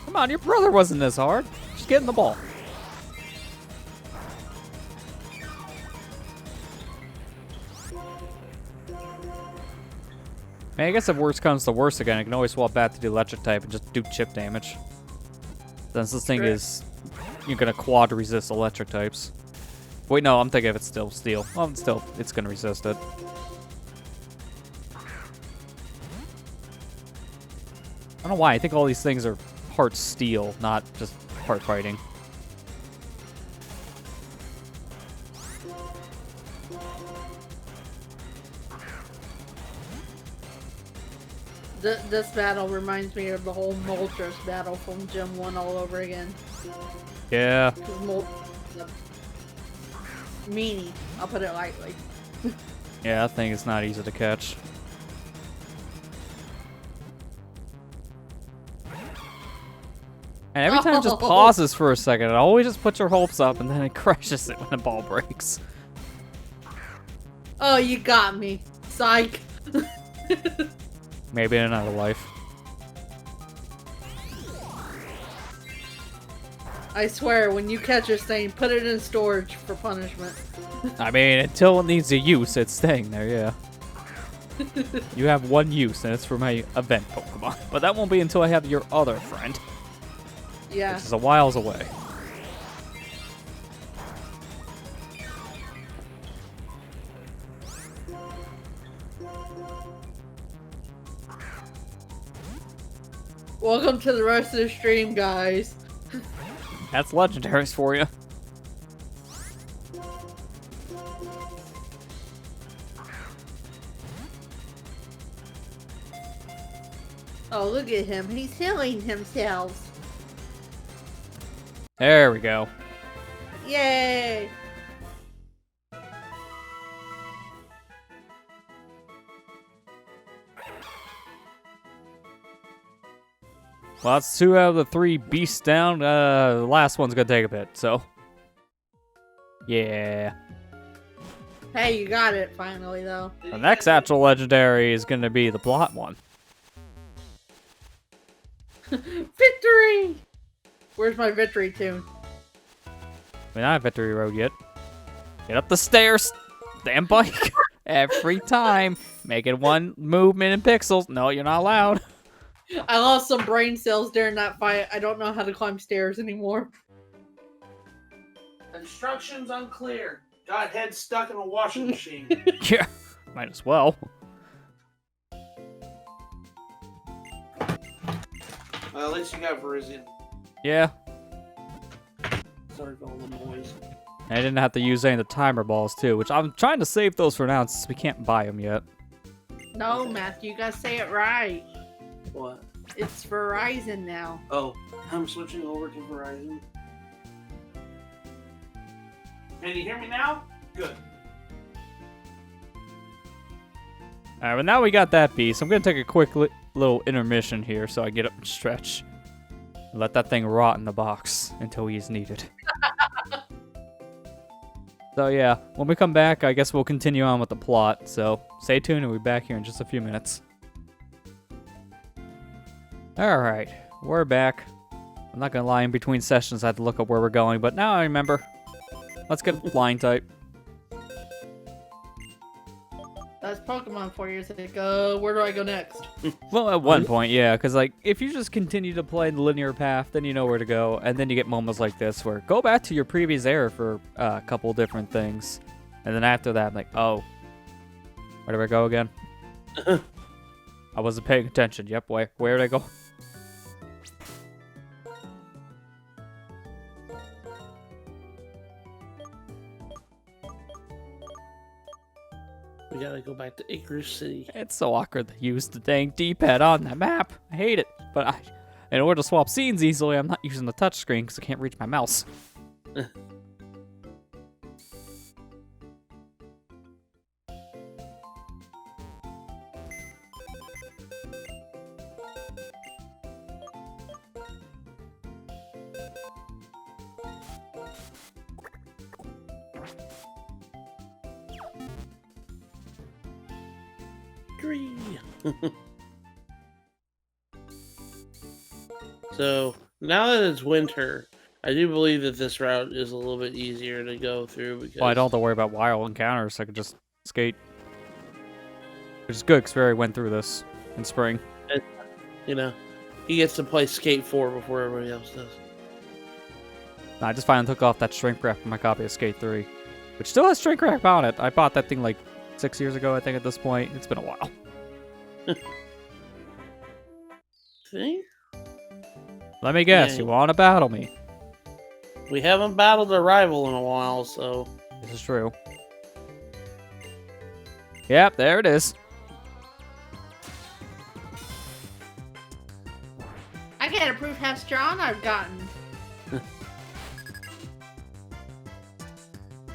Come on, your brother wasn't this hard. Just get in the ball. Man, I guess if worst comes to worst again, I can always swap back to the electric type and just do chip damage. Since this thing
Correct.
is, you're gonna quad resist electric types. Wait, no, I'm thinking if it's still steel. Well, it's gonna resist it. I don't know why. I think all these things are part steel, not just part fighting.
This battle reminds me of the whole Moltres battle from Gym 1 all over again.
Yeah.
'Cause meanie, I'll put it lightly.
Yeah, that thing is not easy to catch. And every time it just
Oh.
pauses for a second, it always just puts your hopes up and then it crushes it when the ball breaks.
Oh, you got me. Psych.
Maybe in another life.
I swear, when you catch this thing, put it in storage for punishment.
I mean, until it needs a use, it's staying there, yeah. You have one use, and it's for my event Pokemon. But that won't be until I have your other friend,
Yeah.
which is a whiles away.
Welcome to the rest of the stream, guys.
That's legendaries for you.
Oh, look at him. He's healing himself.
There we go.
Yay!
Well, that's 2 out of the 3 beasts down. The last one's gonna take a bit, so. Yeah.
Hey, you got it finally, though.
The next actual legendary is gonna be the plot one.
Victory! Where's my victory tune?
We're not at Victory Road yet. Get up the stairs! Damn bike! Every time! Making one movement in pixels. No, you're not allowed.
I lost some brain cells during that fight. I don't know how to climb stairs anymore.
Instructions unclear. Got head stuck in a washing machine.
Yeah, might as well.
At least you got Verizion.
Yeah.
Sorry for all the noise.
I didn't have to use any of the timer balls too, which I'm trying to save those for now since we can't buy them yet.
No, Matthew, you gotta say it right.
What?
It's Verizon now.
Oh, I'm switching over to Verizon. Can you hear me now? Good.
Alright, but now we got that beast. I'm gonna take a quick little intermission here so I get up and stretch. And let that thing rot in the box until he's needed. So yeah, when we come back, I guess we'll continue on with the plot. So stay tuned and we'll be back here in just a few minutes. Alright, we're back. I'm not gonna lie, in between sessions I had to look up where we're going, but now I remember. Let's get flying type.
That's Pokemon for you. It's like, where do I go next?
Well, at one point, yeah, because like if you just continue to play the linear path, then you know where to go, and then you get moments like this where go back to your previous era for a couple different things, and then after that, I'm like, oh, where do I go again? I wasn't paying attention. Yep, where did I go?
We gotta go back to Opelucid City.
It's so awkward to use the dang D-pad on that map. I hate it. But in order to swap scenes easily, I'm not using the touchscreen because I can't reach my mouse.
So now that it's winter, I do believe that this route is a little bit easier to go through because
Well, I don't have to worry about wild encounters. I could just skate. Which is good because we already went through this in spring.
you know, he gets to play Skate 4 before everybody else does.
I just finally took off that shrink wrap from my copy of Skate 3, which still has shrink wrap on it. I bought that thing like 6 years ago, I think, at this point. It's been a while.
See?
Let me guess,
Yeah.
you want to battle me?
We haven't battled a rival in a while, so
This is true. Yep, there it is.
I can't approve how strong I've gotten.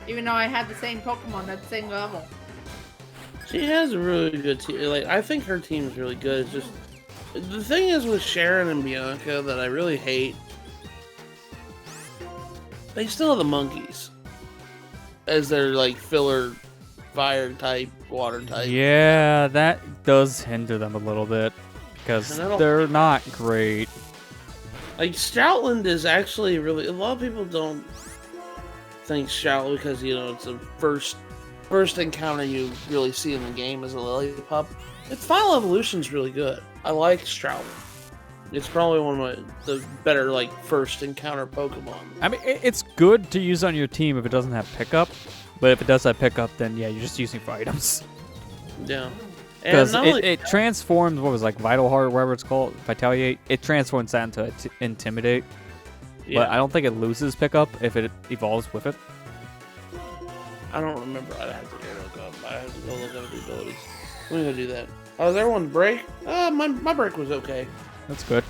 Even though I had the same Pokemon at the same level.
she has a really good team. Like, I think her team is really good. It's just the thing is with Sharon and Bianca that I really hate. They still have the monkeys as their like filler, fire type, water type.
Yeah, that does hinder them a little bit because
And I don't-
they're not great.
Like Stoutland is actually really. A lot of people don't think Stoutland because it's the first encounter you really see in the game as a Lillipup. Its final evolution's really good. I like Stoutland. It's probably one of the better first encounter Pokemon.
I mean, it's good to use on your team if it doesn't have pickup, but if it does have pickup, then yeah, you're just using for items.
Yeah.
Because
not only
it transforms, what was it, like Vital Heart, whatever it's called, Vitaliate, it transforms that into Intimidate.
yeah,
But I don't think it loses pickup if it evolves with it.
I don't remember. I'd have to go look up. I have to go look up the abilities. Let me go do that. Oh, is everyone's break? My break was okay.
That's good.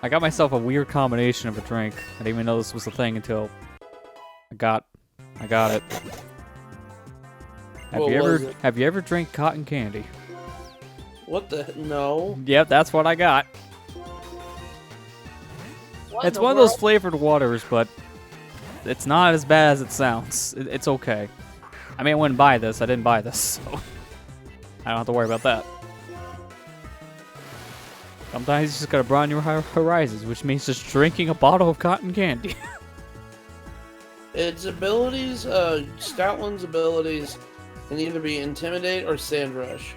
I got myself a weird combination of a drink. I didn't even know this was a thing until I got it.
What was it?
Have you ever drank cotton candy?
What the? No.
Yep, that's what I got.
What
It's
in the
one of those
world?
flavored waters, but it's not as bad as it sounds. It's okay. I mean, I wouldn't buy this. I didn't buy this, so I don't have to worry about that. Sometimes you just gotta broaden your horizons, which means just drinking a bottle of cotton candy.
Its abilities, Stoutland's abilities can either be Intimidate or Sand Rush.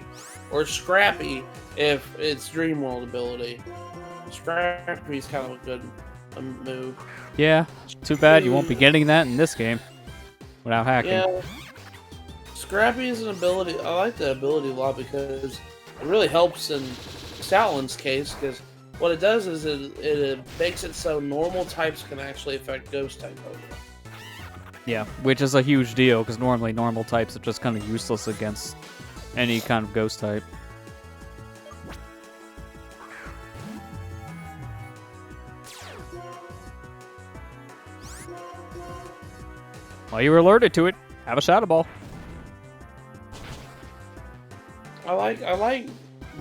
Or Scrappy if it's Dreamworld ability. Scrappy's kind of a good move.
Yeah, too bad you won't be getting that in this game without hacking.
Yeah. Scrappy is an ability. I like that ability a lot because it really helps in Stoutland's case because what it does is it makes it so normal types can actually affect ghost type Pokemon.
Yeah, which is a huge deal because normally normal types are just kind of useless against any kind of ghost type. Well, you were alerted to it. Have a Shadow Ball.
I like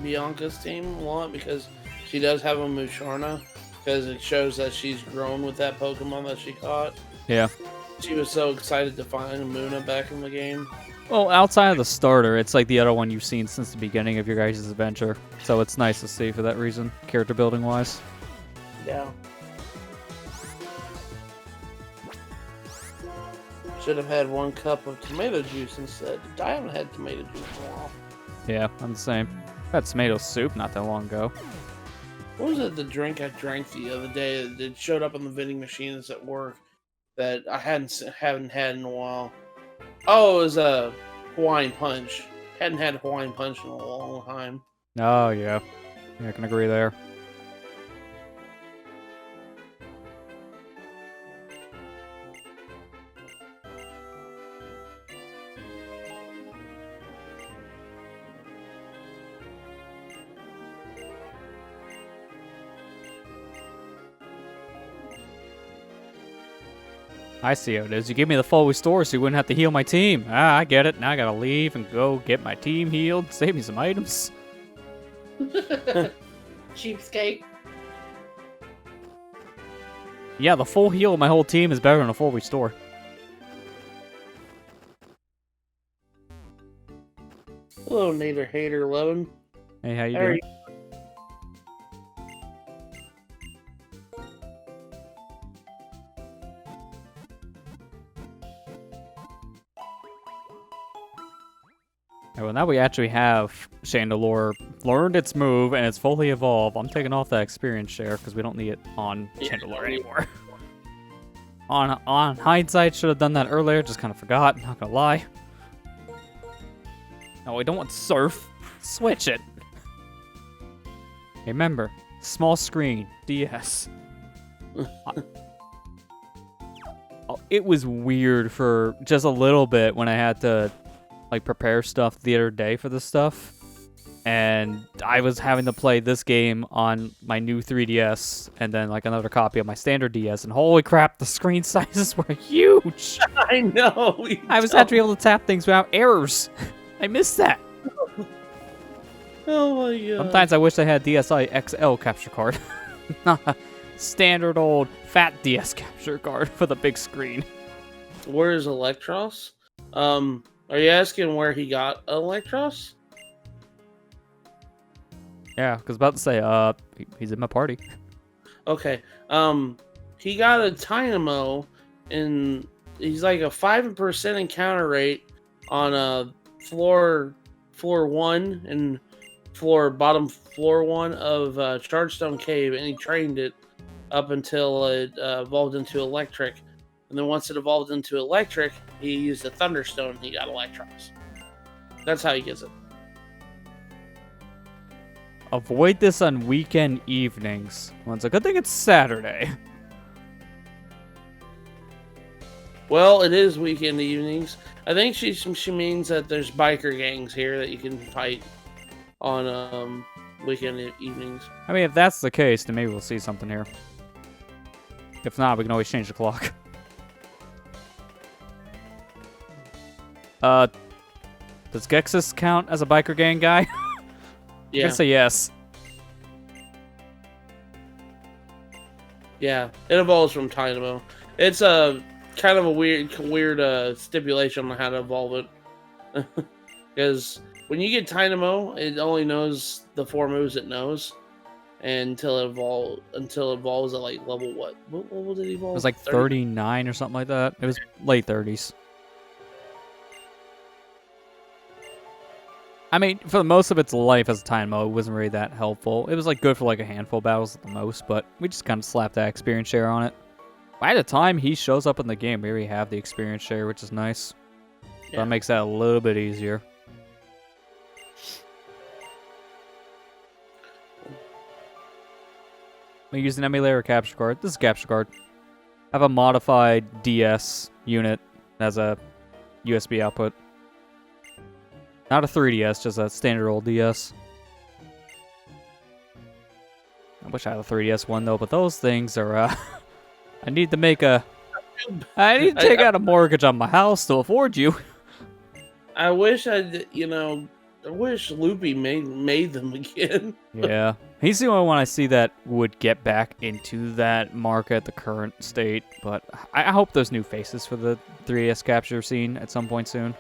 Bianca's team a lot because she does have a Musharna because it shows that she's grown with that Pokemon that she caught.
Yeah.
She was so excited to find Muna back in the game.
Well, outside of the starter, it's like the other one you've seen since the beginning of your guys' adventure. So it's nice to see for that reason, character building wise.
Yeah. Should have had 1 cup of tomato juice instead. I haven't had tomato juice in a while.
Yeah, I'm the same. I had tomato soup not that long ago.
What was it, the drink I drank the other day that showed up on the vending machines at work that I haven't had in a while? Oh, it was a Hawaiian Punch. Hadn't had Hawaiian Punch in a long time.
Oh, yeah. Yeah, I can agree there. I see how it is. You give me the full restore so you wouldn't have to heal my team. Ah, I get it. Now I gotta leave and go get my team healed. Save me some items.
Cheapskate.
Yeah, the full heal of my whole team is better than a full restore.
Hello, Nader Hater 11.
Hey, how you
How are
doing? Well, now we actually have Chandelure learned its move and it's fully evolved. I'm taking off that experience share because we don't need it on Chandelure anymore. on hindsight, should have done that earlier. Just kind of forgot. Not gonna lie. No, we don't want Surf. Switch it. Remember, small screen, DS. It was weird for just a little bit when I had to like prepare stuff the other day for this stuff, and I was having to play this game on my new 3DS and then like another copy of my standard DS, and holy crap, the screen sizes were huge.
I know.
I was actually able to tap things without errors. I missed that.
Oh my god.
Sometimes I wish I had DSi XL capture card, not a standard old fat DS capture card for the big screen.
Where is Electros? Are you asking where he got Electros?
Yeah, because about to say, he's in my party.
Okay. He got a Dynamo, and he's like a 5% encounter rate on floor 1 and bottom floor 1 of Chargestone Cave, and he trained it up until it evolved into electric. And then once it evolved into electric, he used a Thunderstone and he got Electros. That's how he gets it.
Avoid this on weekend evenings. Well, it's a good thing it's Saturday.
Well, it is weekend evenings. I think she means that there's biker gangs here that you can fight on weekend evenings.
I mean, if that's the case, then maybe we'll see something here. If not, we can always change the clock. Does Gexus count as a biker gang guy?
Yeah.
I'm gonna say yes.
Yeah, it evolves from Dynamo. It's a kind of a weird stipulation on how to evolve it. Because when you get Dynamo, it only knows the 4 moves it knows, and until it evolves at like level what? What level did it evolve?
It was like 39 or something like that. It was late 30s. I mean, for the most of its life as a Dynamo, it wasn't really that helpful. It was like good for like a handful of battles at the most, but we just kind of slapped that experience share on it. By the time he shows up in the game, we already have the experience share, which is nice. Yeah. That makes that a little bit easier. We use an emulator capture card. This is a capture card. I have a modified DS unit as a USB output. Not a 3DS, just a standard old DS. I wish I had a 3DS one though, but those things are, I need to take out a mortgage on my house to afford you.
I wish I wish Loopy made them again.
Yeah. He's the only one I see that would get back into that market at the current state, but I hope there's new faces for the 3DS capture scene at some point soon.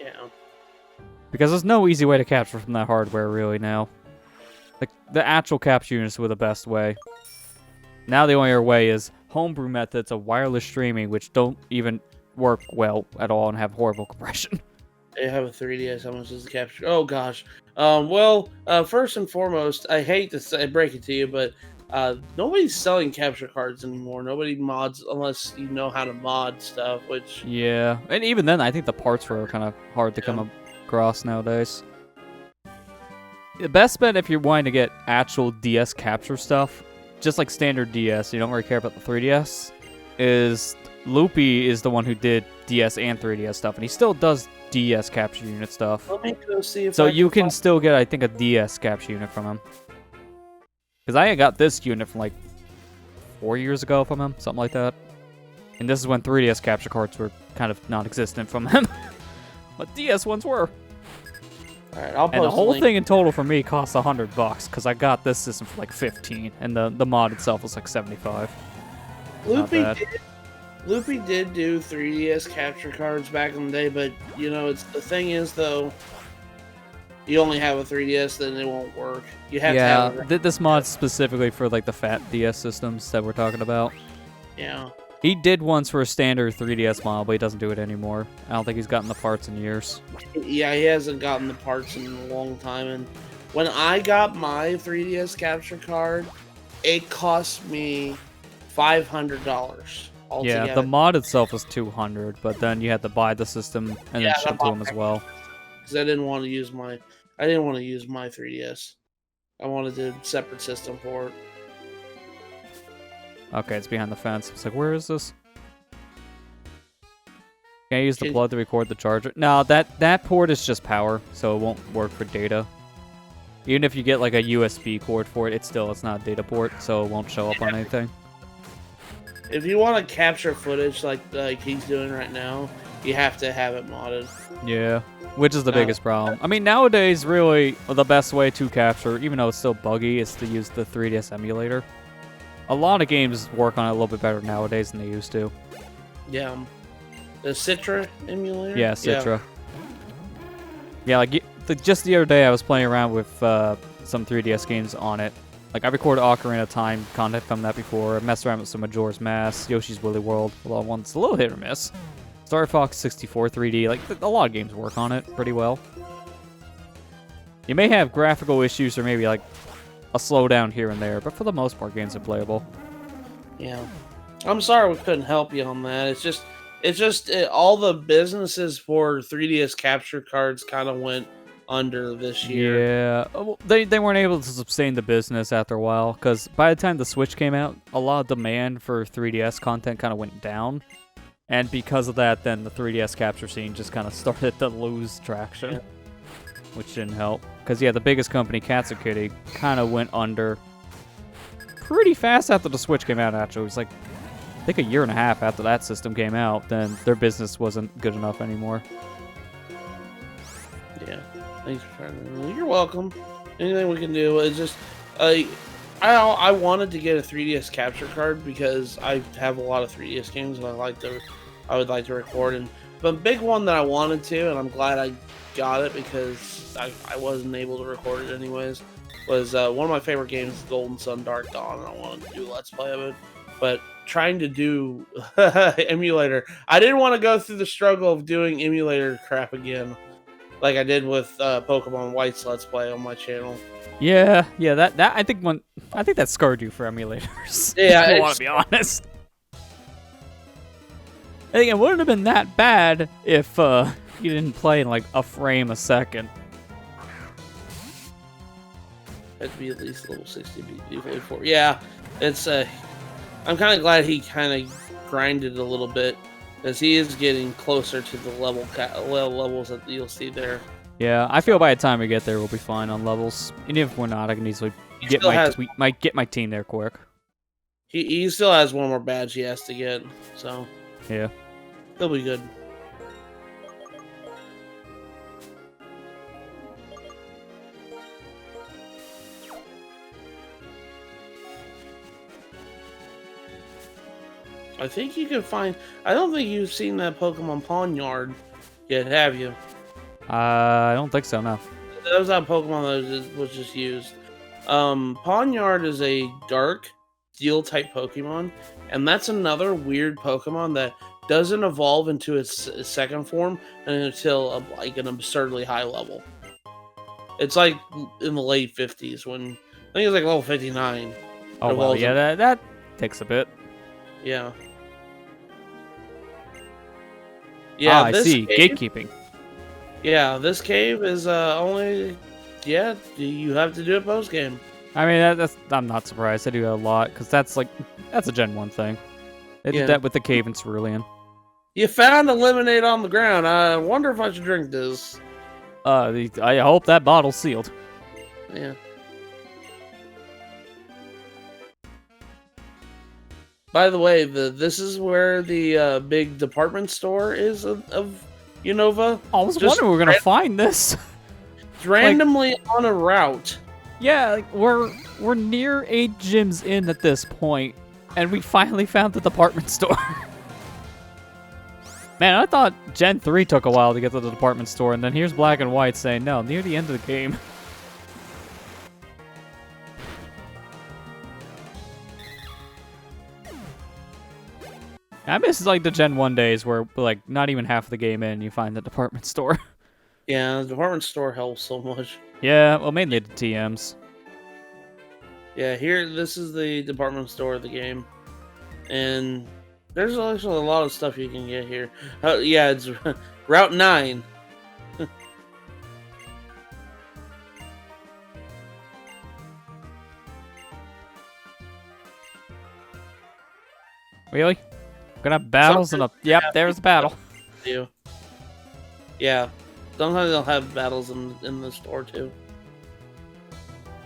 Yeah.
Because there's no easy way to capture from that hardware really now. Like, the actual capture units were the best way. Now the only other way is homebrew methods of wireless streaming, which don't even work well at all and have horrible compression.
They have a 3DS. How much does the capture? Oh gosh. First and foremost, I hate to break it to you, but nobody's selling capture cards anymore. Nobody mods unless you know how to mod stuff. Which
Yeah, and even then, I think the parts were kind of hard to come across nowadays. The best bet if you're wanting to get actual DS capture stuff, just like standard DS, you don't really care about the 3DS, is Loopy is the one who did DS and 3DS stuff, and he still does DS capture unit stuff.
let me go see if
So
I
you can
find-
still get, I think, a DS capture unit from him. Because I got this unit from like 4 years ago from him, something like that. And this is when 3DS capture cards were kind of non-existent from him. But DS ones were.
All right, I'll post
And the whole
link.
thing in total for me cost $100 because I got this system for like 15, and the mod itself was like 75. Not bad.
Loopy did do 3DS capture cards back in the day, but you know, the thing is though, you only have a 3DS, then it won't work. You have to have
This mod's specifically for like the fat DS systems that we're talking about.
Yeah.
He did once for a standard 3DS model, but he doesn't do it anymore. I don't think he's gotten the parts in years.
Yeah, he hasn't gotten the parts in a long time. And when I got my 3DS capture card, it cost me $500 altogether.
Yeah, the mod itself was $200, but then you had to buy the system and then ship to him as well.
Because I didn't want to use my 3DS. I wanted a separate system for it.
Okay, it's behind the fence. It's like, where is this? Can I use the
Can-
blood to record the charger? No, that port is just power, so it won't work for data. Even if you get like a USB cord for it, it's not a data port, so it won't show up on anything.
If you want to capture footage like he's doing right now, you have to have it modded.
Yeah, which is the biggest problem. I mean, nowadays, really, the best way to capture, even though it's still buggy, is to use the 3DS emulator. A lot of games work on it a little bit better nowadays than they used to.
Yeah. The Citra emulator?
Yeah, Citra. Yeah, like just the other day, I was playing around with some 3DS games on it. Like, I recorded Ocarina of Time content from that before. I messed around with some Majora's Mask, Yoshi's Woolly World. A lot of ones, a little hit or miss. Star Fox 64 3D. Like, a lot of games work on it pretty well. You may have graphical issues or maybe like a slowdown here and there, but for the most part, games are playable.
Yeah. I'm sorry we couldn't help you on that. It's just all the businesses for 3DS capture cards kind of went under this year.
Yeah, well, they weren't able to sustain the business after a while, because by the time the Switch came out, a lot of demand for 3DS content kind of went down. And because of that, then the 3DS capture scene just kind of started to lose traction,
Yeah.
which didn't help. Because, yeah, the biggest company, Katsukity, kind of went under pretty fast after the Switch came out, actually. It was like, I think a year and a half after that system came out, then their business wasn't good enough anymore.
Yeah. Thanks for trying to. You're welcome. Anything we can do is just. I wanted to get a 3DS capture card because I have a lot of 3DS games and I would like to record. And the big one that I wanted to, and I'm glad I got it because I wasn't able to record it anyways, was one of my favorite games, Golden Sun Dark Dawn, and I wanted to do a Let's Play of it. But trying to do emulator, I didn't want to go through the struggle of doing emulator crap again, like I did with Pokemon White's Let's Play on my channel.
Yeah, that I think that scarred you for emulators.
Yeah,
I want to be honest. I think it wouldn't have been that bad if you didn't play in like a frame a second.
Had to be at least level 60 before. Yeah, it's I'm kind of glad he kind of grinded a little bit because he is getting closer to the levels that you'll see there.
Yeah, I feel by the time we get there, we'll be fine on levels. And if we're not, I can easily get my team there quick.
He still has one more badge he has to get, so
Yeah.
he'll be good. I think you can find. I don't think you've seen that Pokemon Pawn Yard yet, have you?
I don't think so, no.
That was that Pokemon that was just used. Pawn Yard is a dark steel type Pokemon, and that's another weird Pokemon that doesn't evolve into its second form until like an absurdly high level. It's like in the late 50s when I think it's like level 59.
Oh well, yeah, that takes a bit.
Yeah. Yeah,
I see. Gatekeeping.
Yeah, this cave is only. Yeah, you have to do it post game.
I mean, that's I'm not surprised. They do that a lot because that's a Gen 1 thing. They did that with the cave in Cerulean.
You found a lemonade on the ground. I wonder if I should drink this.
I hope that bottle's sealed.
Yeah. By the way, this is where the big department store is of Unova.
I was wondering we were gonna find this.
It's randomly on a route.
Yeah, like we're near 8 gyms in at this point, and we finally found the department store. Man, I thought Gen 3 took a while to get to the department store, and then here's Black and White saying, no, near the end of the game. I miss like the Gen 1 days where like not even half of the game in, you find the department store.
Yeah, the department store helps so much.
Yeah, well, mainly the TMs.
Yeah, this is the department store of the game. And there's actually a lot of stuff you can get here. Yeah, it's Route 9.
Really? We're gonna have battles and yep, there's a battle.
Yeah. Sometimes they'll have battles in the store too.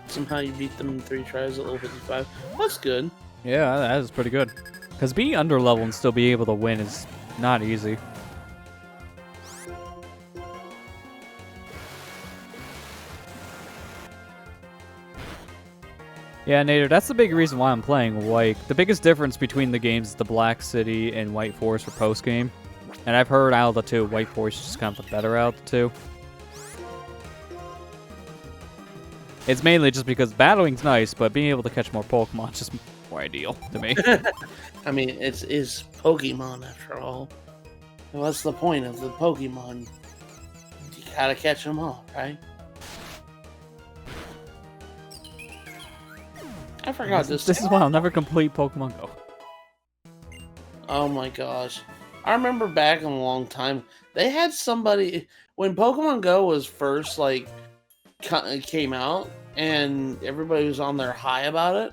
Somehow you beat them in 3 tries at level 55. That's good.
Yeah, that is pretty good. Because being under level and still be able to win is not easy. Yeah, Nader, that's the big reason why I'm playing White. The biggest difference between the games is the Black City and White Forest for post-game. And I've heard out of the two, White Forest is just kind of the better out of the two. It's mainly just because battling's nice, but being able to catch more Pokemon is just more ideal to me.
I mean, it's Pokemon after all. What's the point of the Pokemon? You gotta catch them all, right? I forgot this.
This is why I'll never complete Pokemon Go.
Oh my gosh. I remember back in a long time, they had somebody, when Pokemon Go was first, like, came out, and everybody was on their high about it,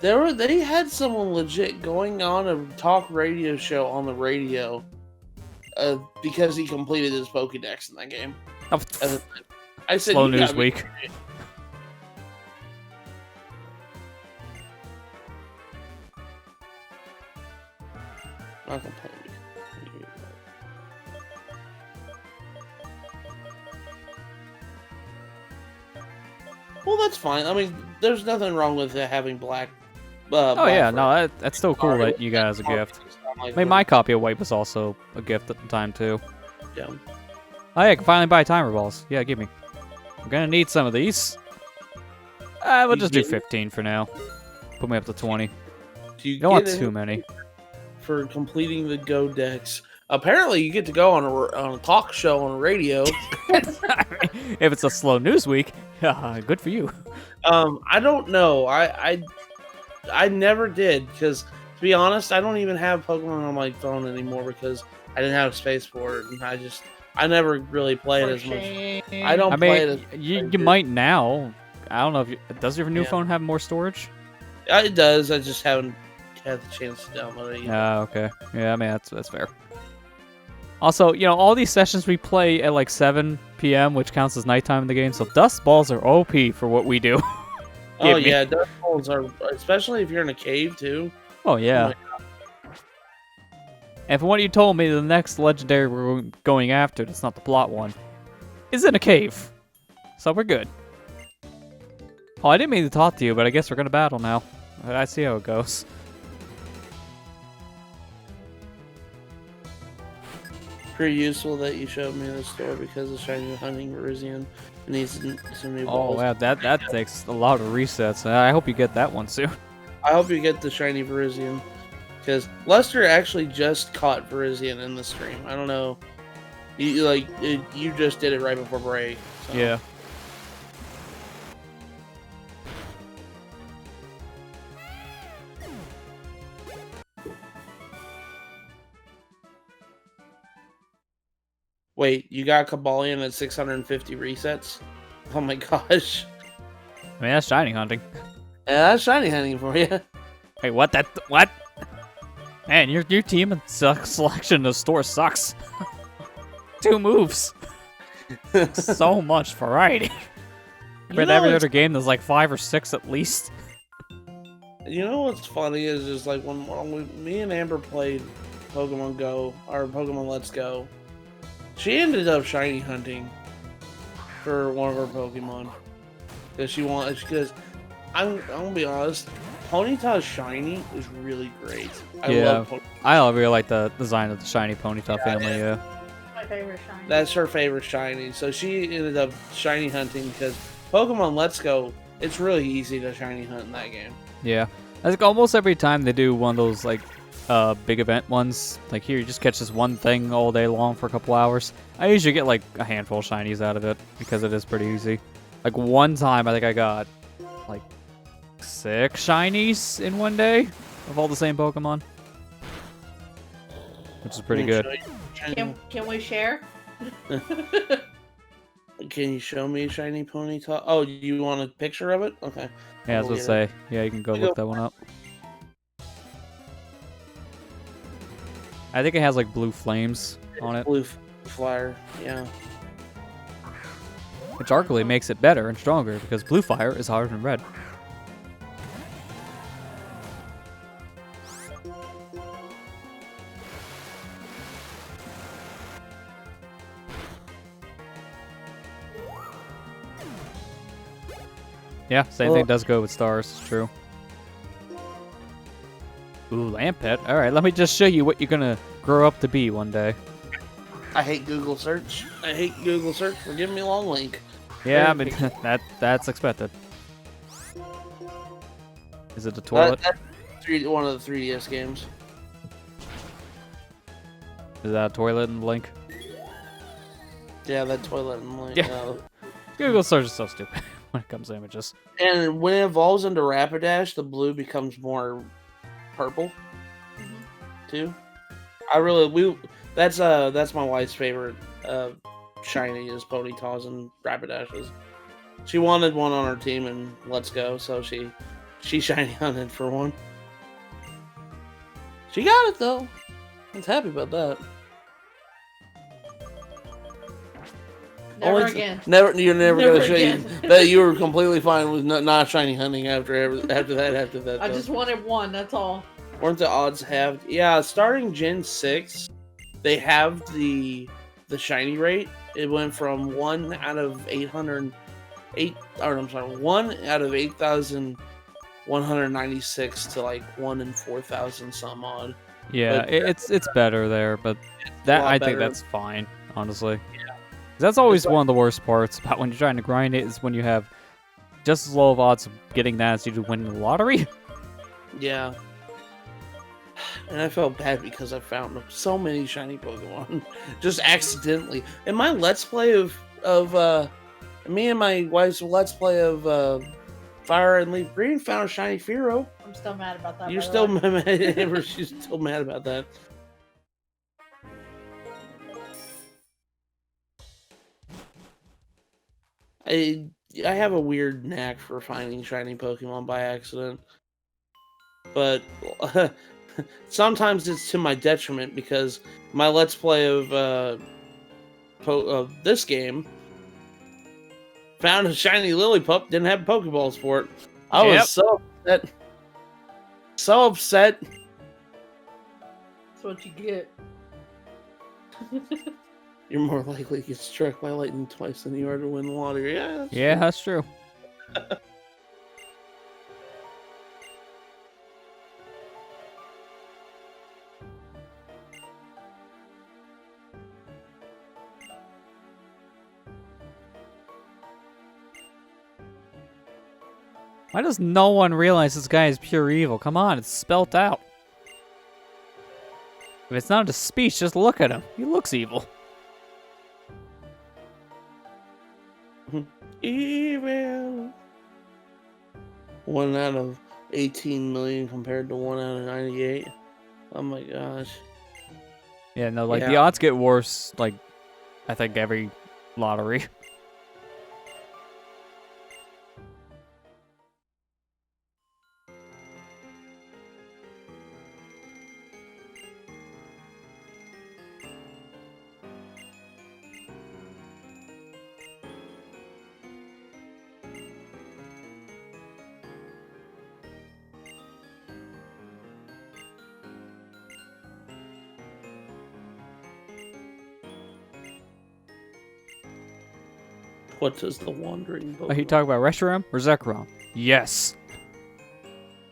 they had someone legit going on a talk radio show on the radio because he completed his Pokédex in that game. I said,
Slow news week.
Not complaining. Well, that's fine. I mean, there's nothing wrong with having black.
Oh yeah, no, that's still cool that you got as a gift. I mean, my copy of White was also a gift at the time too.
Yeah.
Oh yeah, I can finally buy timer balls. Yeah, give me. I'm gonna need some of these. We'll just do 15 for now. Put me up to 20.
You
don't want too many.
For completing the Go Dex. Apparently, you get to go on a talk show on radio.
If it's a slow news week, good for you.
I don't know. I never did because, to be honest, I don't even have Pokemon on my phone anymore because I didn't have space for it, and I never really play it as much. I don't play it as
you might now. I don't know if does your new phone have more storage?
It does. I just haven't had the chance to download it yet.
Oh, okay. Yeah, I mean that's fair. Also, you know, all these sessions we play at like 7 p.m., which counts as nighttime in the game, so dust balls are OP for what we do.
Oh yeah, dust balls are, especially if you're in a cave too.
Oh yeah. And from what you told me, the next legendary we're going after, that's not the plot one, is in a cave. So we're good. Oh, I didn't mean to talk to you, but I guess we're gonna battle now. I see how it goes.
Pretty useful that you showed me the store because the shiny hunting Virizion needs some new balls.
Oh wow, that takes a lot of resets. I hope you get that one soon.
I hope you get the shiny Virizion. Because Lester actually just caught Virizion in the stream. I don't know. You just did it right before break. So.
Yeah.
Wait, you got Kabalion at 650 resets? Oh my gosh.
I mean, that's shiny hunting.
Yeah, that's shiny hunting for you.
Hey, what? What? Man, your team and selection of the store sucks. 2 moves. So much variety. But every other game, there's like 5 or 6 at least.
You know what's funny is just like when me and Amber played Pokemon Go or Pokemon Let's Go, she ended up shiny hunting for one of her Pokemon because I'm gonna be honest, Ponyta's shiny is really great. I love Ponyta.
I really like the design of the shiny Ponyta family. Yeah,
My favorite shiny.
That's her favorite shiny. So she ended up shiny hunting because Pokemon Let's Go, it's really easy to shiny hunt in that game.
yeah. I think almost every time they do one of those like big event ones, like here you just catch this one thing all day long for a couple hours. I usually get like a handful of shinies out of it because it is pretty easy. Like one time I think I got like 6 shinies in one day of all the same Pokemon, which is pretty good.
Can we share?
Can you show me a shiny Ponyta? Oh, you want a picture of it? Okay.
Yeah, I was gonna say, yeah, you can go look that one up. I think it has like blue flames on it.
Blue flyer, yeah.
Which arguably makes it better and stronger because blue fire is harder than red. Yeah, same thing does go with stars, it's true. Ooh, Lampet. Alright, let me just show you what you're gonna grow up to be one day.
I hate Google search. I hate Google search for giving me a long link.
Yeah, I mean, that's expected. Is it a toilet?
That's one of the 3DS games.
Is that a toilet in the link?
Yeah, that toilet and link.
Yeah. Google search is so stupid when it comes to images.
And when it evolves into Rapidash, the blue becomes more purple too. That's my wife's favorite shiny is Ponytas and Rapidashes. She wanted one on her team and Let's Go, so she shiny hunted for one. She got it though. I was happy about that.
Never again.
You're never
Never
gonna show you that you were completely fine with not shiny hunting after that.
I just wanted one. That's all.
Weren't the odds have? Yeah, starting Gen 6, they have the shiny rate. It went from 1 out of 8,196 to like 1 in 4,000 some odd.
Yeah,
but,
it's better there, but that I think that's fine, honestly. Yeah. That's always one of the worst parts about when you're trying to grind it is when you have just as low of odds of getting that as you do winning the lottery.
Yeah. And I felt bad because I found so many shiny Pokemon just accidentally. In my Let's Play of me and my wife's Let's Play of Fire and Leaf Green found a shiny Fearow.
I'm still mad about that.
You're still mad. She's still mad about that. I have a weird knack for finding shiny Pokemon by accident, but sometimes it's to my detriment because my Let's Play of this game found a shiny Lillipup, didn't have Pokeballs for it. I was so upset. So upset.
That's what you get.
You're more likely to get struck by lightning twice than you are to win the lottery.
Yeah, that's true. Why does no one realize this guy is pure evil? Come on, it's spelt out. If it's not a speech, just look at him. He looks evil.
Evil. 1 out of 18 million compared to 1 out of 98. Oh my gosh.
Yeah, no, like,
Yeah.
the odds get worse, like, I think every lottery.
What does the wandering
Are you talking about Reshiram or Zekrom? Yes.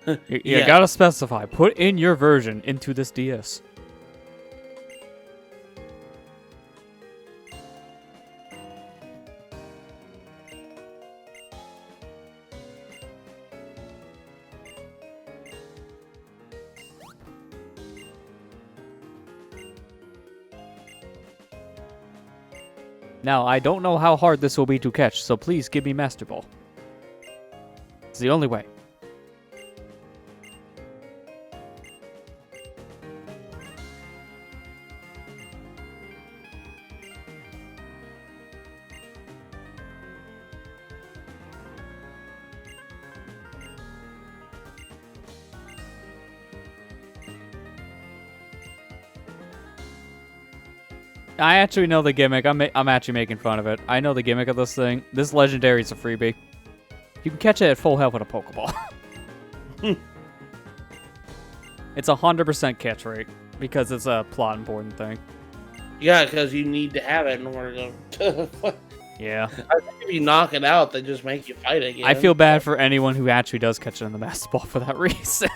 You
Yeah.
gotta specify. Put in your version into this DS. Now, I don't know how hard this will be to catch, so please give me Master Ball. It's the only way. I actually know the gimmick. I'm actually making fun of it. I know the gimmick of this thing. This legendary is a freebie. You can catch it at full health with a Pokeball. It's 100% catch rate because it's a plot important thing.
Yeah, because you need to have it in order to.
Yeah.
I think if you knock it out, they just make you fight again.
I feel bad for anyone who actually does catch it in the Master Ball for that reason.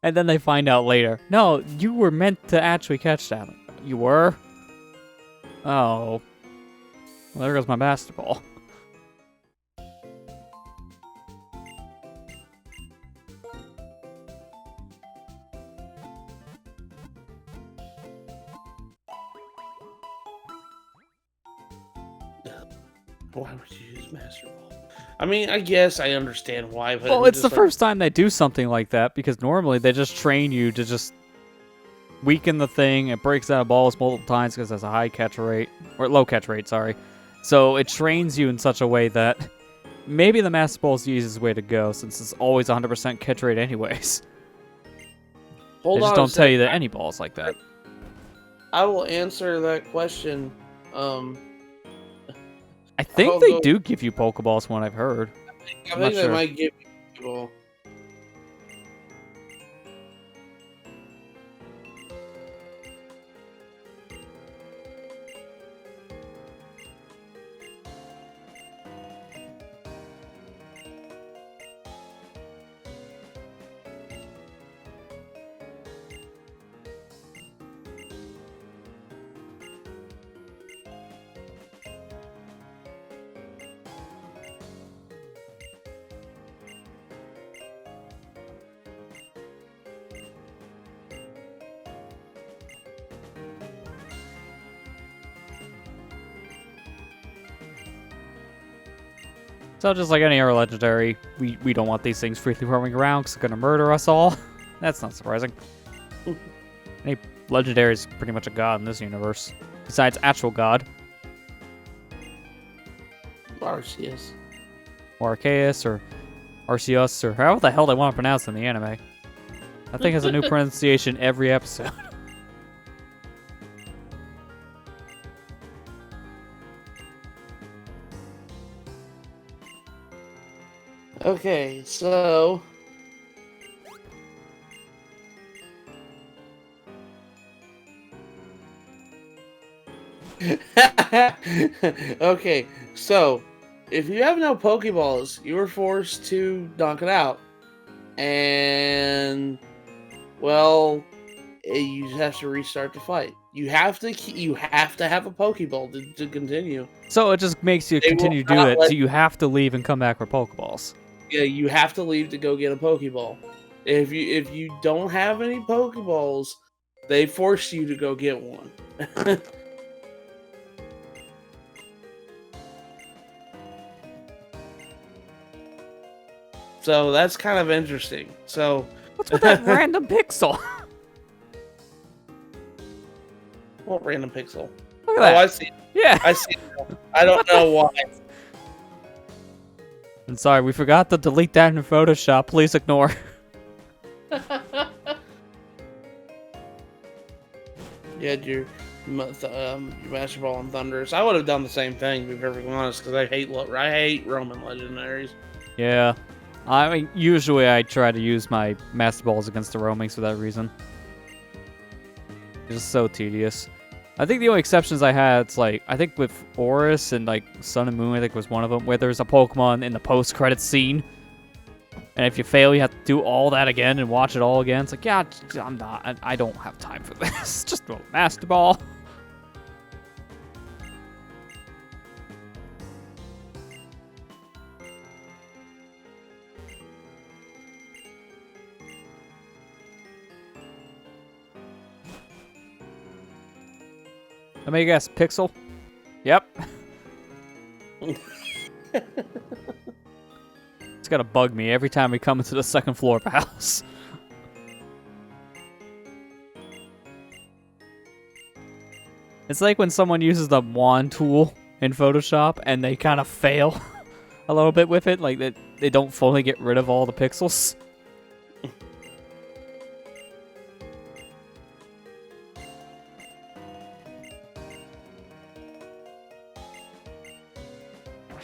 And then they find out later, no, you were meant to actually catch that. You were? Oh. Well, there goes my Master Ball.
Why would you use Master Ball? I mean, I guess I understand why, but
Well, it's the first time they do something like that, because normally they just train you to just weaken the thing. It breaks out of balls multiple times because there's a high catch rate, or low catch rate, sorry. So it trains you in such a way that maybe the Master Ball is the easiest way to go, since it's always 100% catch rate anyways.
Hold
They just
on a
don't tell you
second.
that any ball's like that.
I will answer that question.
I think
I'll
they
go-
do give you Pokeballs from what I've heard.
I
I'm not
think they
sure.
might give you people.
So just like any other legendary, we don't want these things freely roaming around because they're going to murder us all. That's not surprising. Any legendary is pretty much a god in this universe. Besides actual god,
Arceus.
or Arceus, or Arceus, or however the hell they want to pronounce it in the anime. That thing has a new pronunciation every episode.
Okay, so okay, so if you have no Pokeballs, you were forced to knock it out, and well, you have to restart the fight. You have to have a Pokeball to continue.
So it just makes you
They will
continue to do
not
it,
let-
so you have to leave and come back with Pokeballs.
Yeah, you have to leave to go get a Pokeball. If you don't have any Pokeballs, They force you to go get one. So that's kind of interesting. So
What's with that random pixel?
what random pixel?
Look at that.
Oh, I see.
Yeah.
I see. I don't know why.
I'm sorry, we forgot to delete that in Photoshop. Please ignore.
You had your Master Ball and Thunders. I would have done the same thing, to be perfectly honest, because I hate Roman legendaries.
Yeah. I mean, usually I try to use my Master Balls against the roamings for that reason. It's just so tedious. I think the only exceptions I had, it's like, I think with Oris and like Sun and Moon, I think was one of them, where there's a Pokemon in the post-credits scene. And if you fail, you have to do all that again and watch it all again. It's like, yeah, I don't have time for this. Just throw a Master Ball. Let me guess, Pixel? Yep. It's gonna bug me every time we come into the second floor of a house. It's like when someone uses the wand tool in Photoshop and they kind of fail a little bit with it, like they don't fully get rid of all the pixels.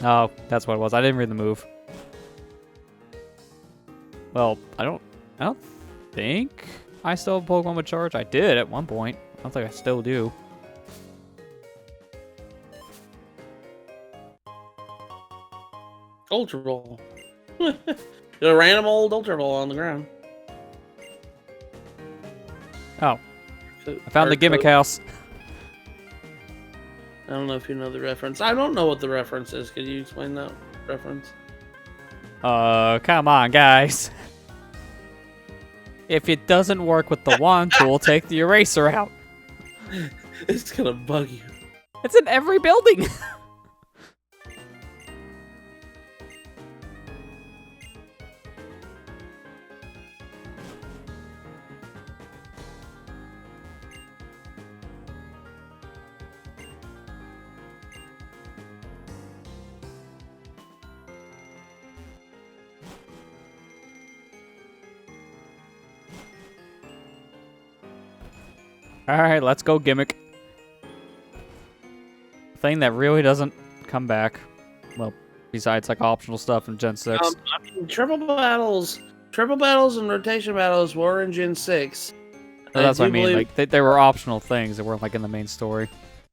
Oh, that's what it was. I didn't read the move. Well, I don't think I still have Pokemon with charge. I did at one point. I don't think I still do.
Ultra Ball. There's a random old Ultra Ball on the ground.
Oh, I found the gimmick house.
I don't know if you know the reference. I don't know what the reference is. Could you explain that reference?
Come on, guys. If it doesn't work with the wand tool, take the eraser out.
It's gonna bug you.
It's in every building. Alright, let's go gimmick. Thing that really doesn't come back. Well, besides like optional stuff in Gen 6.
I mean, triple battles and rotation battles were in Gen 6.
So that's what I mean, like, they were optional things that weren't like in the main story.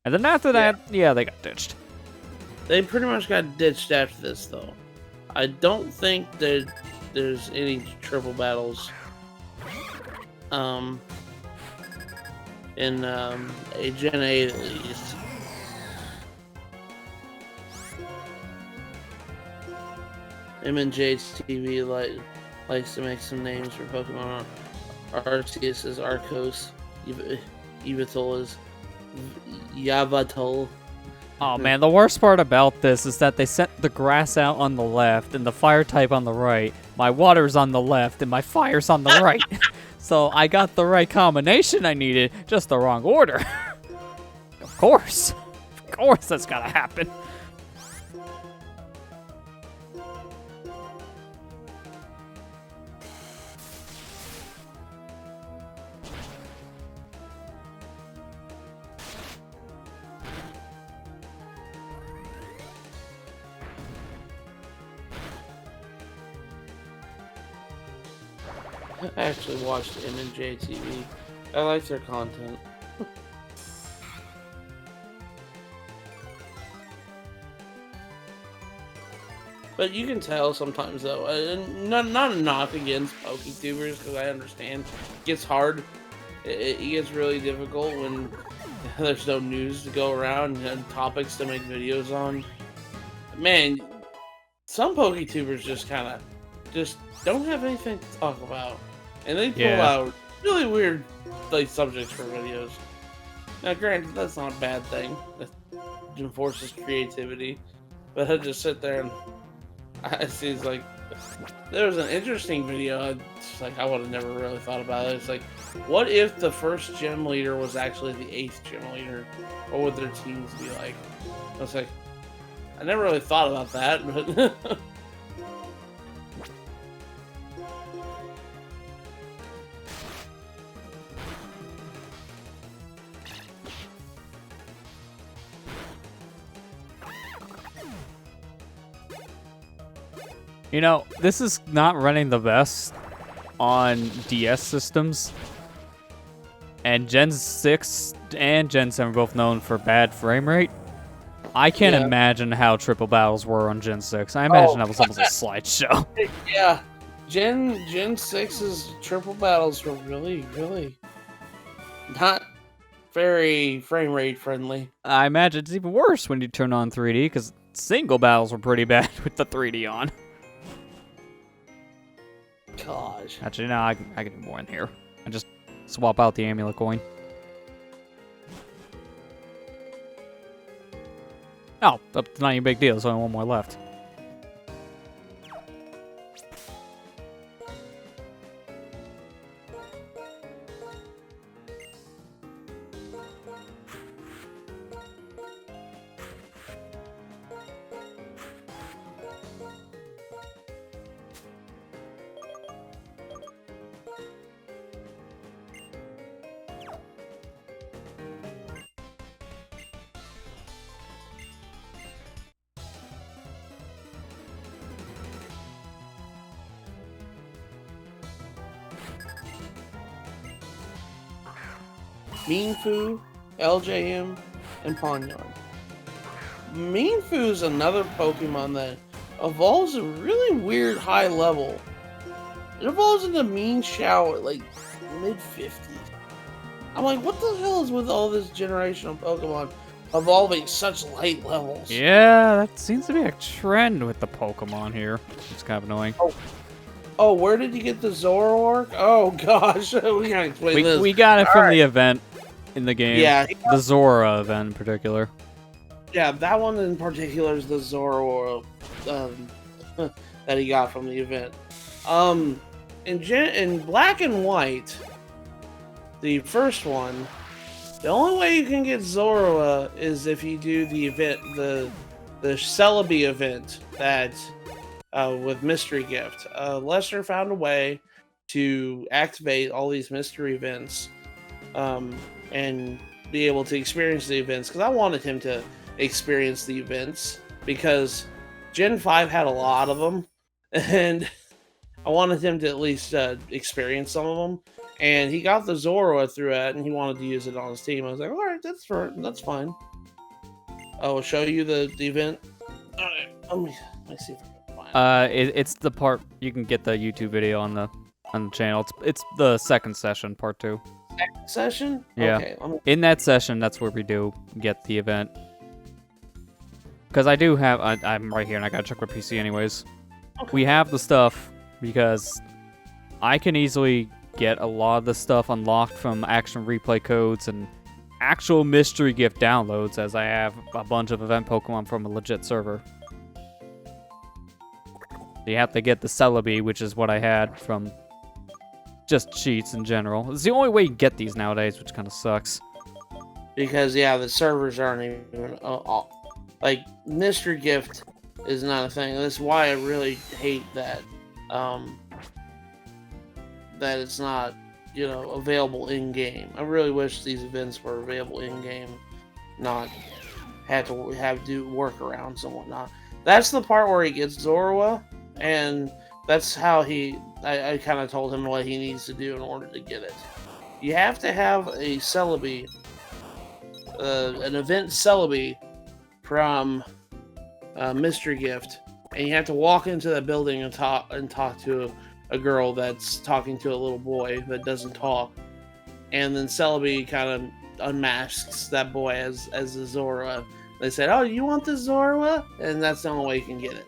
And then after that, yeah, they got ditched.
They pretty much got ditched after this, though. I don't think that there's any triple battles. In a Gen 8 at least. MNJ's TV likes to make some names for Pokemon. Arceus is Arcos. Yveltal is Yavatal.
Oh man, the worst part about this is that they sent the grass out on the left and the fire type on the right. My water's on the left and my fire's on the right. So I got the right combination I needed, just the wrong order. Of course that's gotta happen.
I actually watched MNJ TV. I like their content. But you can tell sometimes, though. Not a knock against PokeTubers, because I understand it gets hard. It gets really difficult when there's no news to go around and topics to make videos on. Man, some PokeTubers just kind of don't have anything to talk about. And they pull out really weird like subjects for videos. Now, granted, that's not a bad thing. It enforces creativity, but I just sit there and I see it's like there was an interesting video. It's like I would have never really thought about it. It's like, what if the first gym leader was actually the 8th gym leader? What would their teams be like? I was like, I never really thought about that, but.
You know, this is not running the best on DS systems. And Gen 6 and Gen 7 are both known for bad frame rate. I can't imagine how triple battles were on Gen 6. I imagine that was almost a slideshow.
Yeah. Gen 6's triple battles were really, really not very frame rate friendly.
I imagine it's even worse when you turn on 3D, because single battles were pretty bad with the 3D on.
Gosh.
Actually, no, I can do more in here. I just swap out the amulet coin. Oh, that's not even a big deal. There's only one more left.
Mean Foo, LJM, and Pawnyard. Mean Foo is another Pokemon that evolves a really weird high level. It evolves into Mean Shao at like mid-50s. I'm like, what the hell is with all this generation of Pokemon evolving such light levels?
Yeah, that seems to be a trend with the Pokemon here. It's kind of annoying.
Oh, where did you get the Zoroark? Oh gosh, we gotta explain this.
We got it from the event in the game.
Yeah,
the Zora event in particular.
Yeah, that one in particular is the Zoroark that he got from the event. In Black and White, the first one, the only way you can get Zoroark is if you do the event, the Celebi event that with Mystery Gift. Lester found a way to activate all these mystery events and be able to experience the events, because I wanted him to experience the events because Gen 5 had a lot of them and I wanted him to at least experience some of them, and he got the Zoroark through it and he wanted to use it on his team. I was like, alright, that's fine. I will show you the event. Alright, let me see if I can find it.
It's the part you can get the YouTube video on the channel. It's the second session, part 2.
Second session?
Yeah.
Okay,
in that session, that's where we do get the event. Because I do have, I'm right here and I gotta check my PC anyways.
Okay.
We have the stuff because I can easily get a lot of the stuff unlocked from action replay codes and actual mystery gift downloads, as I have a bunch of event Pokemon from a legit server. You have to get the Celebi, which is what I had from just cheats in general. It's the only way you can get these nowadays, which kind of sucks.
Because, yeah, the servers aren't even... like, Mystery Gift is not a thing. That's why I really hate that. That it's not, available in-game. I really wish these events were available in-game. Not have to do workarounds and whatnot. That's the part where he gets Zoroark, and that's how I kind of told him what he needs to do in order to get it. You have to have a Celebi, an event Celebi from Mystery Gift, and you have to walk into that building and talk to a girl that's talking to a little boy that doesn't talk, and then Celebi kind of unmasks that boy as the Zoroark. They said, "Oh, you want the Zoroark?" And that's the only way you can get it.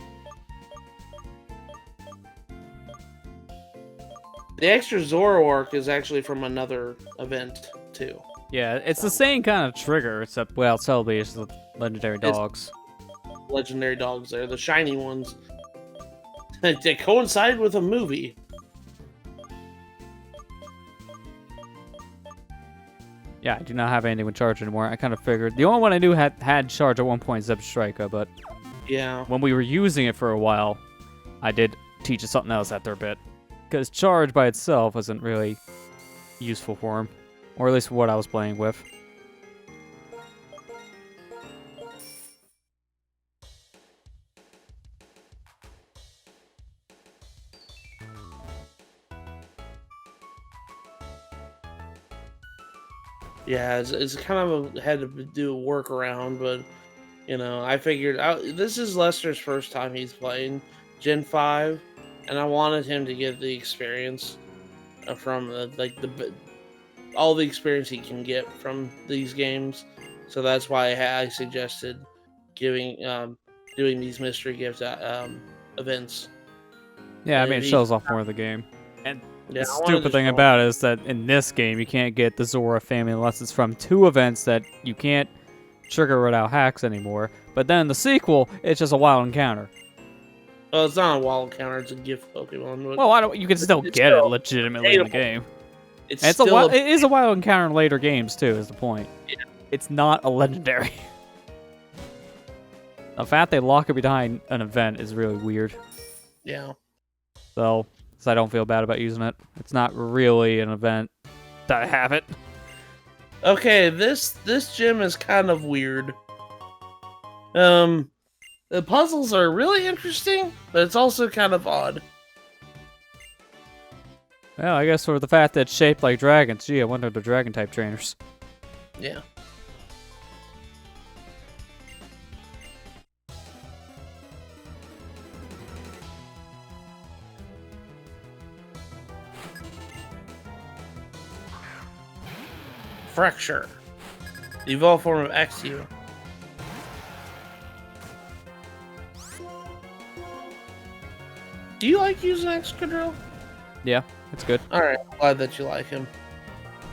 The extra Zoroark is actually from another event too.
Yeah, it's the same kind of trigger, except, well, Celebi is the legendary dogs.
Legendary dogs there, the shiny ones. They coincide with a movie.
Yeah, I do not have anything with charge anymore. I kind of figured. The only one I knew had charge at one point is Zebstrika, but
Yeah.
when we were using it for a while, I did teach it something else after a bit. Because charge by itself wasn't really useful for him. Or at least what I was playing with.
Yeah, it's kind of had to do a workaround, but you know, I figured out this is Lester's first time he's playing Gen 5, and I wanted him to get the experience from all the experience he can get from these games. So that's why I suggested giving doing these mystery gift events.
Yeah, I
And
mean,
if
it
he-
shows off more of the game. And
Yeah,
the
I wanted
stupid
to
thing
show-
about it is that in this game, you can't get the Zora family unless it's from 2 events that you can't trigger without hacks anymore. But then the sequel, it's just a wild encounter.
Well, it's not a wild encounter; it's a gift Pokemon. But
Well, you can still
It's
get it
still
legitimately in the
attainable.
game.
it's
And
still
it is a wild encounter in later games too. Is the point?
Yeah.
It's not a legendary. The fact they lock it behind an event is really weird.
yeah.
So I don't feel bad about using it. It's not really an event that I have it.
Okay, this gym is kind of weird. The puzzles are really interesting, but it's also kind of odd.
Well, I guess for the fact that it's shaped like dragons. Gee, I wonder the dragon type trainers.
Yeah. Fracture. The evolved form of Axew. Do you like using Excadrill?
Yeah, it's good.
Alright, glad that you like him.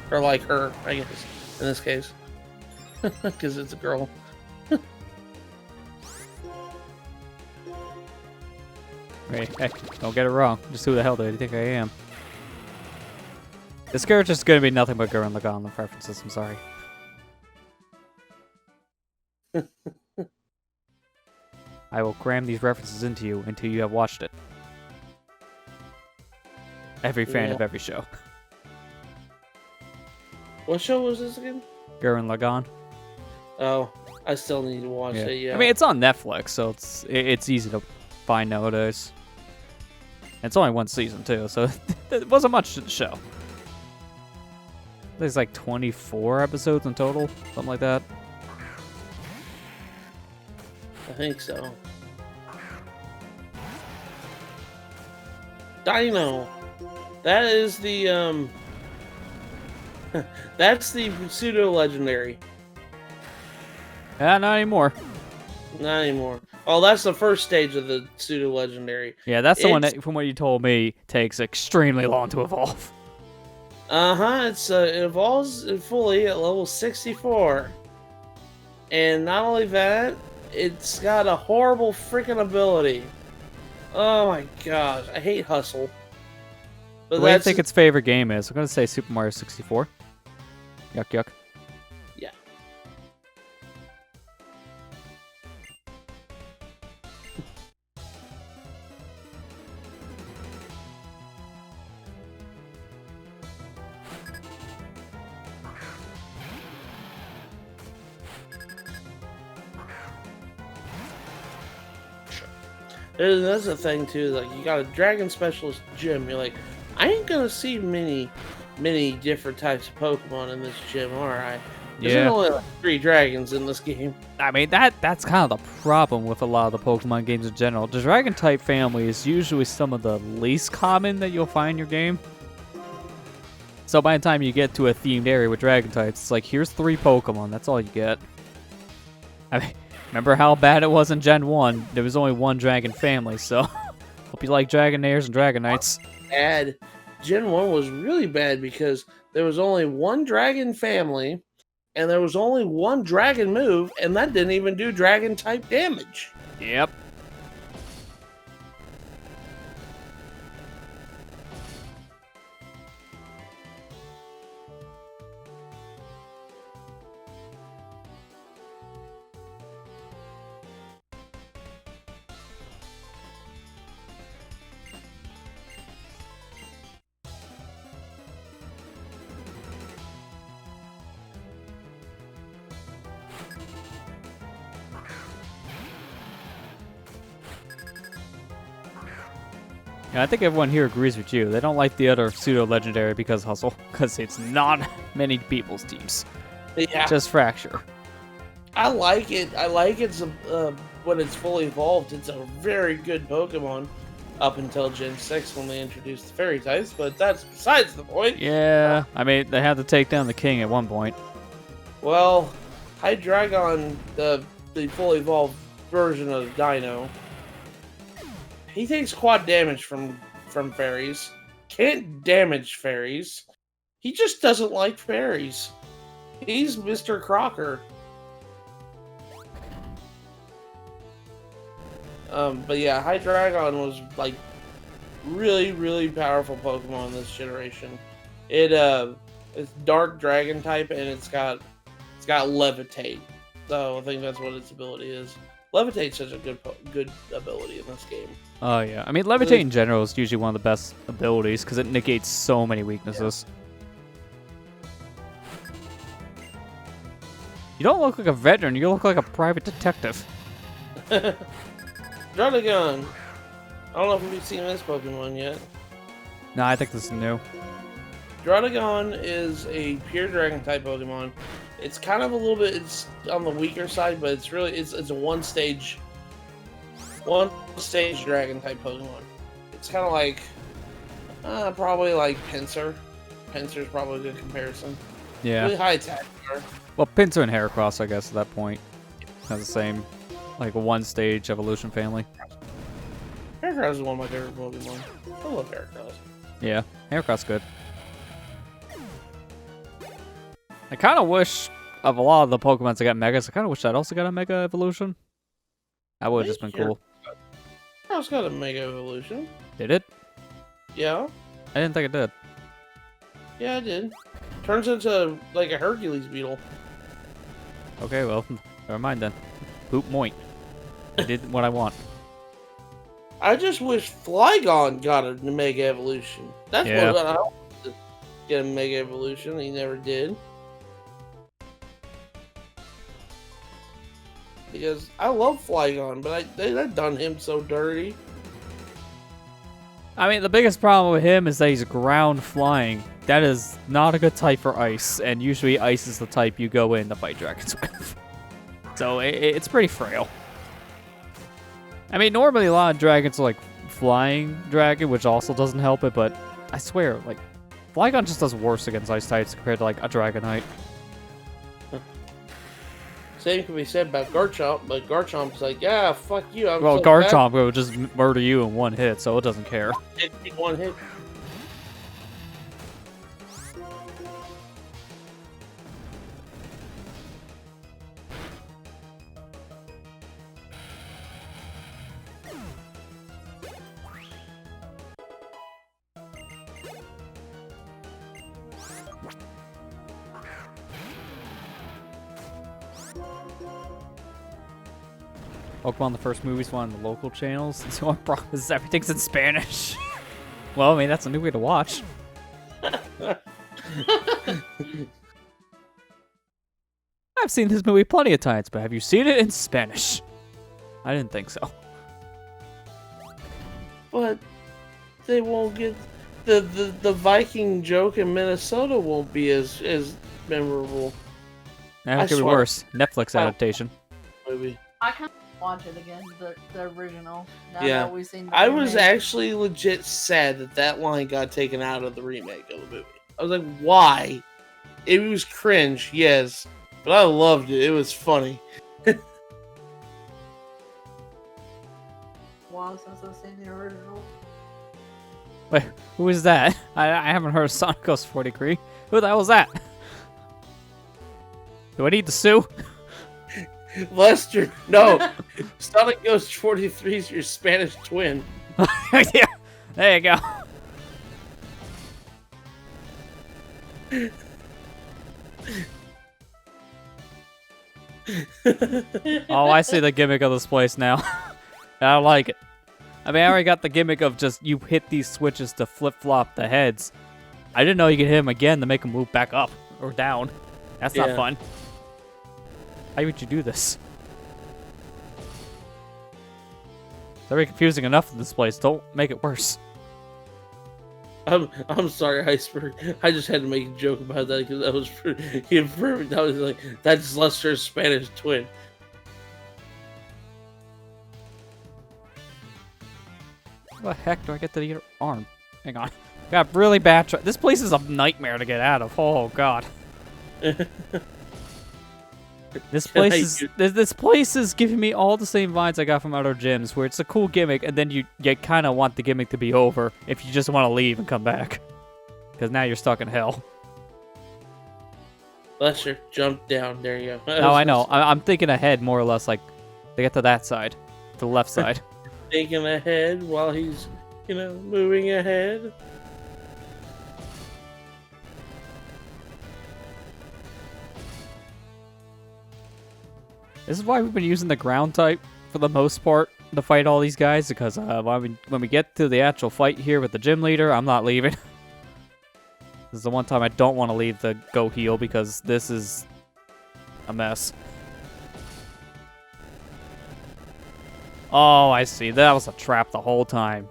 Or like her, I guess, in this case. Because it's a girl.
Hey, don't get it wrong. Just who the hell do you think I am? This character's gonna be nothing but Gurren Lagann references, I'm sorry. I will cram these references into you until you have watched it. Every fan
Yeah.
of every show.
What show was this again?
Gurren Lagann.
Oh, I still need to watch
Yeah.
it, yeah.
I mean, it's on Netflix, so it's easy to find nowadays. It's only 1 season too, so it wasn't much to the show. There's like 24 episodes in total, something like that.
I think so. Dino. That is the that's the pseudo legendary.
Yeah, not anymore.
Not anymore. Oh, that's the first stage of the pseudo legendary.
Yeah, that's the one
It's-
that, from what you told me, takes extremely long to evolve.
It evolves fully at level 64. And not only that, it's got a horrible freaking ability. Oh my gosh, I hate Hustle. But
What do you
that's
think its favorite game is? I'm gonna say Super Mario 64. Yuck, yuck.
yeah. That's the thing too. Like you got a dragon specialist gym. You're like, I ain't gonna see many different types of Pokemon in this gym, are I? There's
Yeah.
only like 3 dragons in this game.
I mean, that's kind of the problem with a lot of the Pokemon games in general. The Dragon type family is usually some of the least common that you'll find in your game. So by the time you get to a themed area with Dragon types, it's like, here's 3 Pokemon, that's all you get. I mean, remember how bad it was in Gen 1? There was only 1 Dragon family, so hope you like Dragonairs and Dragonites.
Bad. Gen 1 was really bad because there was only one dragon family, and there was only one dragon move, and that didn't even do dragon type damage.
Yep. Yeah, I think everyone here agrees with you. They don't like the other pseudo-legendary because hustle, because it's not many people's teams.
Yeah,
Just Fracture.
I like it. I like it when it's fully evolved. It's a very good Pokemon up until Gen 6 when they introduced the fairy types, but that's besides the point.
Yeah, I mean, they had to take down the king at one point.
Well, Hydreigon, the fully evolved version of Dino, he takes quad damage from fairies. Can't damage fairies. He just doesn't like fairies. He's Mr. Crocker. But yeah, Hydreigon was like really, really powerful Pokemon this generation. It's dark dragon type and it's got levitate. So I think that's what its ability is. Levitate's such a good ability in this game.
Oh, yeah. I mean, Levitate in general is usually one of the best abilities because it negates so many weaknesses. Yeah. You don't look like a veteran. You look like a private detective.
Druddigon. I don't know if we've seen this Pokemon yet.
No, I think this is new.
Druddigon is a pure dragon type Pokemon. It's kind of a little bit, it's on the weaker side, but it's really, it's a one stage dragon type Pokemon. It's kind of like, probably like Pinsir. Pinsir's probably a good comparison.
Yeah.
Really high attack power.
Well, Pinsir and Heracross, I guess, at that point. Have the same, like, one-stage evolution family.
Heracross is one of my favorite Pokemon. I love Heracross.
Yeah, Heracross good. I kind of wish, of a lot of the Pokemon that got Megas, I kind of wish I'd also got a Mega Evolution. That would have just been cool.
Heracross got a Mega Evolution.
Did it?
Yeah.
I didn't think it did.
Yeah, it did. Turns into, like, a Hercules beetle.
Okay, well, never mind then. Poop moink. I did what I want.
I just wish Flygon got a Mega Evolution. That's
Yeah.
what I wanted to get a Mega Evolution. He never did. Because I love Flygon, but they've done him so dirty.
I mean, the biggest problem with him is that he's ground flying. That is not a good type for ice, and usually ice is the type you go in to fight dragons with. So it's pretty frail. I mean, normally a lot of dragons are like flying dragon, which also doesn't help it, but I swear, like, Flygon just does worse against ice types compared to like a Dragonite.
Same can be said about Garchomp, but Garchomp's like, yeah, fuck you.
Well,
so
Garchomp will just murder you in one hit, so it doesn't care.
bad. One hit.
Pokemon, the first movie's one on the local channels, and so on promises everything's in Spanish. Well, I mean, that's a new way to watch. I've seen this movie plenty of times, but have you seen it in Spanish? I didn't think so.
But they won't get the Viking joke in Minnesota won't be as memorable.
That could be
swear.
worse. Netflix adaptation.
Movie.
I kind of watch it again, the original. Now
Yeah.
that we've seen the
I was
remake.
actually legit sad that line got taken out of the remake of the movie. I was like, why? It was cringe, yes, but I loved it. It was funny.
Wow, since I've seen the original.
Wait, who is that? I haven't heard of SonicGhost 4 degree. Who the hell is that? Do I need to sue?
Lester, no. SonicGhost 43 is your Spanish twin.
Yeah, there you go. Oh, I see the gimmick of this place now. I like it. I mean, I already got the gimmick of just you hit these switches to flip-flop the heads. I didn't know you could hit them again to make them move back up or down. That's not fun. How would you do this? It's already confusing enough in this place. Don't make it worse.
I'm sorry, Iceberg. I just had to make a joke about that because that was pretty perfect. I was like, that's Lester's Spanish twin.
How the heck do I get to the arm? Hang on. Got really bad. This place is a nightmare to get out of. Oh god. This place is giving me all the same vibes I got from other gyms, where it's a cool gimmick, and then you kind of want the gimmick to be over if you just want to leave and come back, because now you're stuck in hell.
Lester, jump down. There you go.
No, I know. I'm thinking ahead, more or less, like to get to that side, to the left side.
Thinking ahead while he's, moving ahead.
This is why we've been using the ground type for the most part to fight all these guys, because when we get to the actual fight here with the gym leader, I'm not leaving. This is the one time I don't want to leave the go heal, because this is a mess. Oh, I see. That was a trap the whole time.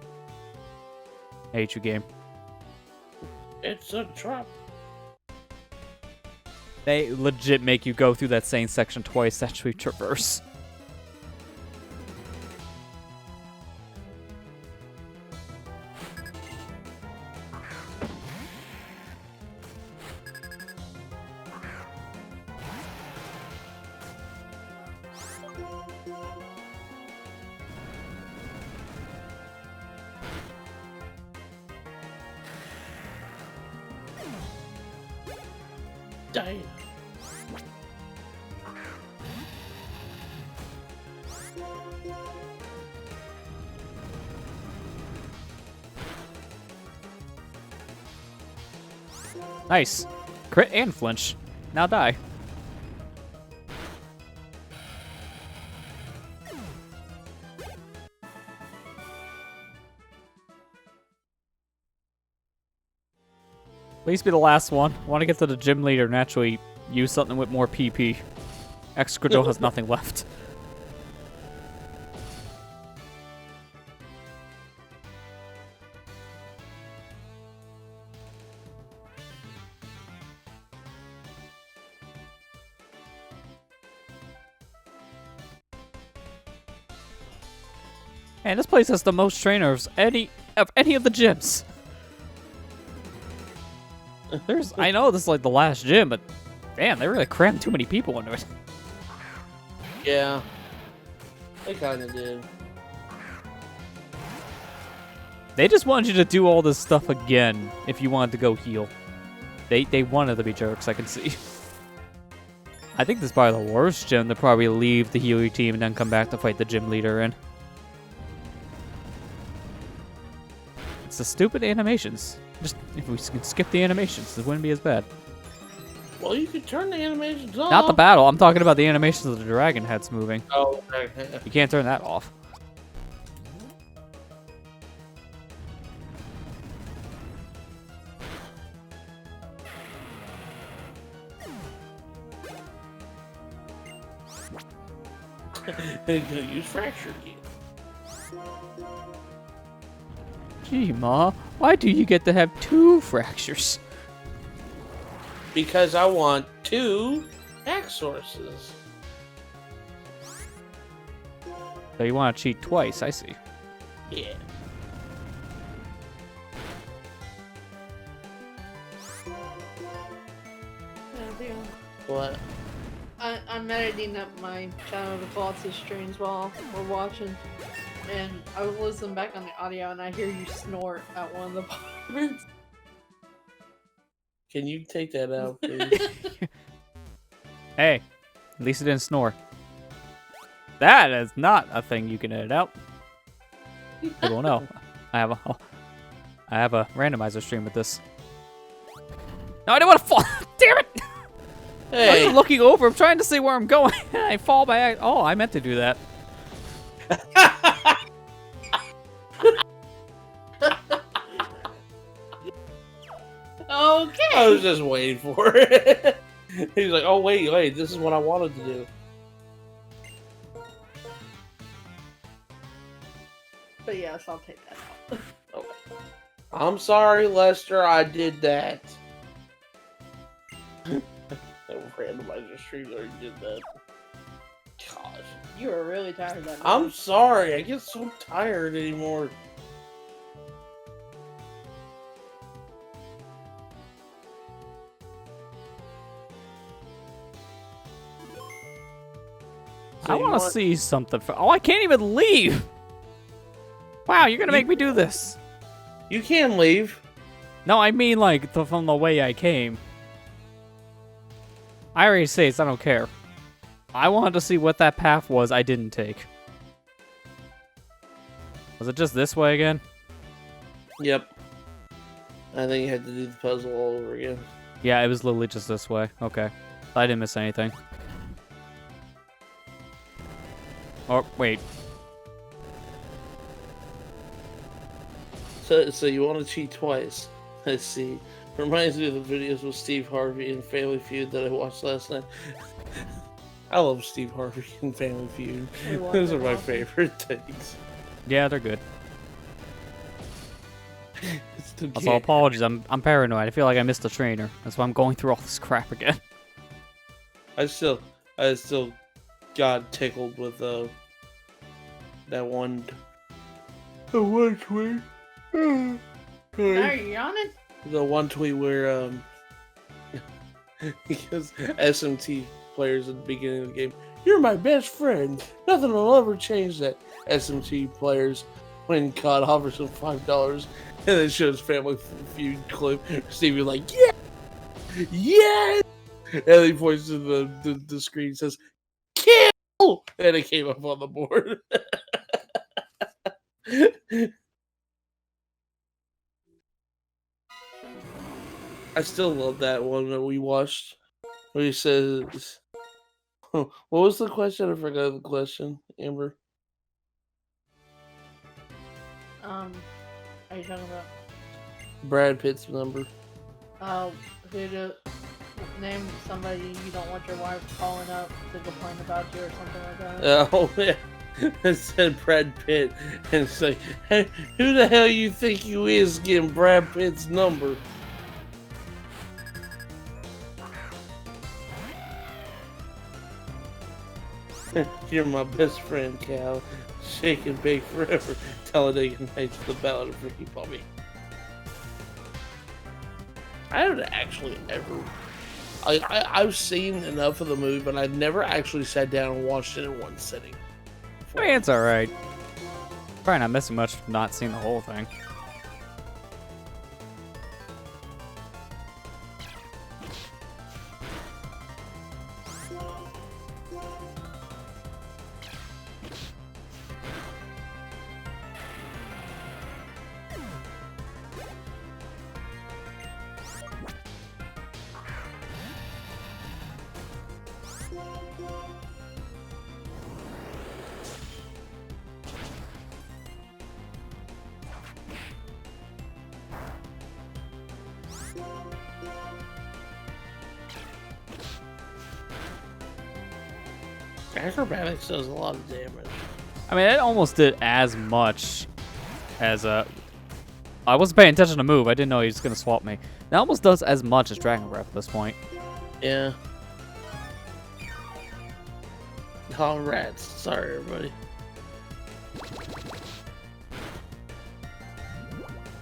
I hate you, game.
It's a trap.
They legit make you go through that same section twice after we traverse.
Dying.
Nice. Crit and flinch. Now die. Please be the last one. I want to get to the gym leader and actually use something with more PP. Excredo has nothing left. Man, this place has the most trainers of any of the gyms. I know this is like the last gym, but damn, they really crammed too many people into it.
Yeah, they kind of did.
They just wanted you to do all this stuff again if you wanted to go heal. They wanted to be jerks, I can see. I think this is probably the worst gym to probably leave the healer team and then come back to fight the gym leader in. It's the stupid animations. Just, if we could skip the animations, it wouldn't be as bad.
Well, you could turn the animations off.
Not the battle. I'm talking about the animations of the dragon heads moving.
Oh, okay.
You can't turn that off.
Use fracture key.
Gee, Ma, why do you get to have 2 fractures?
Because I want 2 axe sources.
So you want to cheat twice, I see.
Yeah. What?
I'm editing up my channel to Fox's streams while we're watching. and I was listening back on the audio, and I hear you snort at one of the parts.
Can you take that out, please?
Hey, at least it didn't snore. That is not a thing you can edit out. People will know. I have a randomizer stream with this. No, I didn't want to fall. Damn it!
Hey,
I'm looking over. I'm trying to see where I'm going. I fall by. Oh, I meant to do that.
Okay.
I was just waiting for it. He's like, oh wait, this is what I wanted to do.
But yes, I'll take that out.
Okay. I'm sorry, Lester, I did that. That randomizer stream already did that. Gosh.
You were really tired of that.
I'm sorry, I get so tired anymore.
I want to see something. Oh, I can't even leave. Wow, you're gonna make me do this.
You can leave.
No, I mean like from the way I came. I already say I don't care. I wanted to see what that path was I didn't take. Was it just this way again?
Yep. I think you had to do the puzzle all over again.
Yeah, it was literally just this way. Okay. I didn't miss anything. Oh, wait.
So you want to cheat twice? Let's see. Reminds me of the videos with Steve Harvey and Family Feud that I watched last night. I love Steve Harvey and Family Feud. Those are my favorite things.
Yeah, they're good. Also, apologies. I'm paranoid. I feel like I missed the trainer. That's why I'm going through all this crap again.
I still got tickled with that one. The one tweet.
Are you yawning?
The one tweet where because SMT players at the beginning of the game, you're my best friend. Nothing will ever change that. SMT players when COD offers them $5 and then shows Family Feud clip. Stevie like, yeah, yes, and then he points to the screen and says, kill, and it came up on the board. I still love that one that we watched where he says, what was the question? I forgot the question, Amber.
Are you talking about?
Brad Pitt's number.
Who to name somebody you don't want your wife calling up to complain about you or something like that?
Oh, yeah. It said Brad Pitt. And it's like, hey, who the hell you think you is getting Brad Pitt's number? You're my best friend, Cal. Shake and bake forever. Talladega Nights, the Ballad of Ricky Bobby. I haven't actually ever... I've seen enough of the movie, but I've never actually sat down and watched it in one sitting.
I mean, it's alright. Probably not missing much from not seeing the whole thing.
Acrobatics does a lot of damage.
I mean, it almost did as much as I wasn't paying attention to move. I didn't know he was gonna swap me. It almost does as much as Dragon Breath at this point.
Yeah. Oh, rats. Sorry, everybody.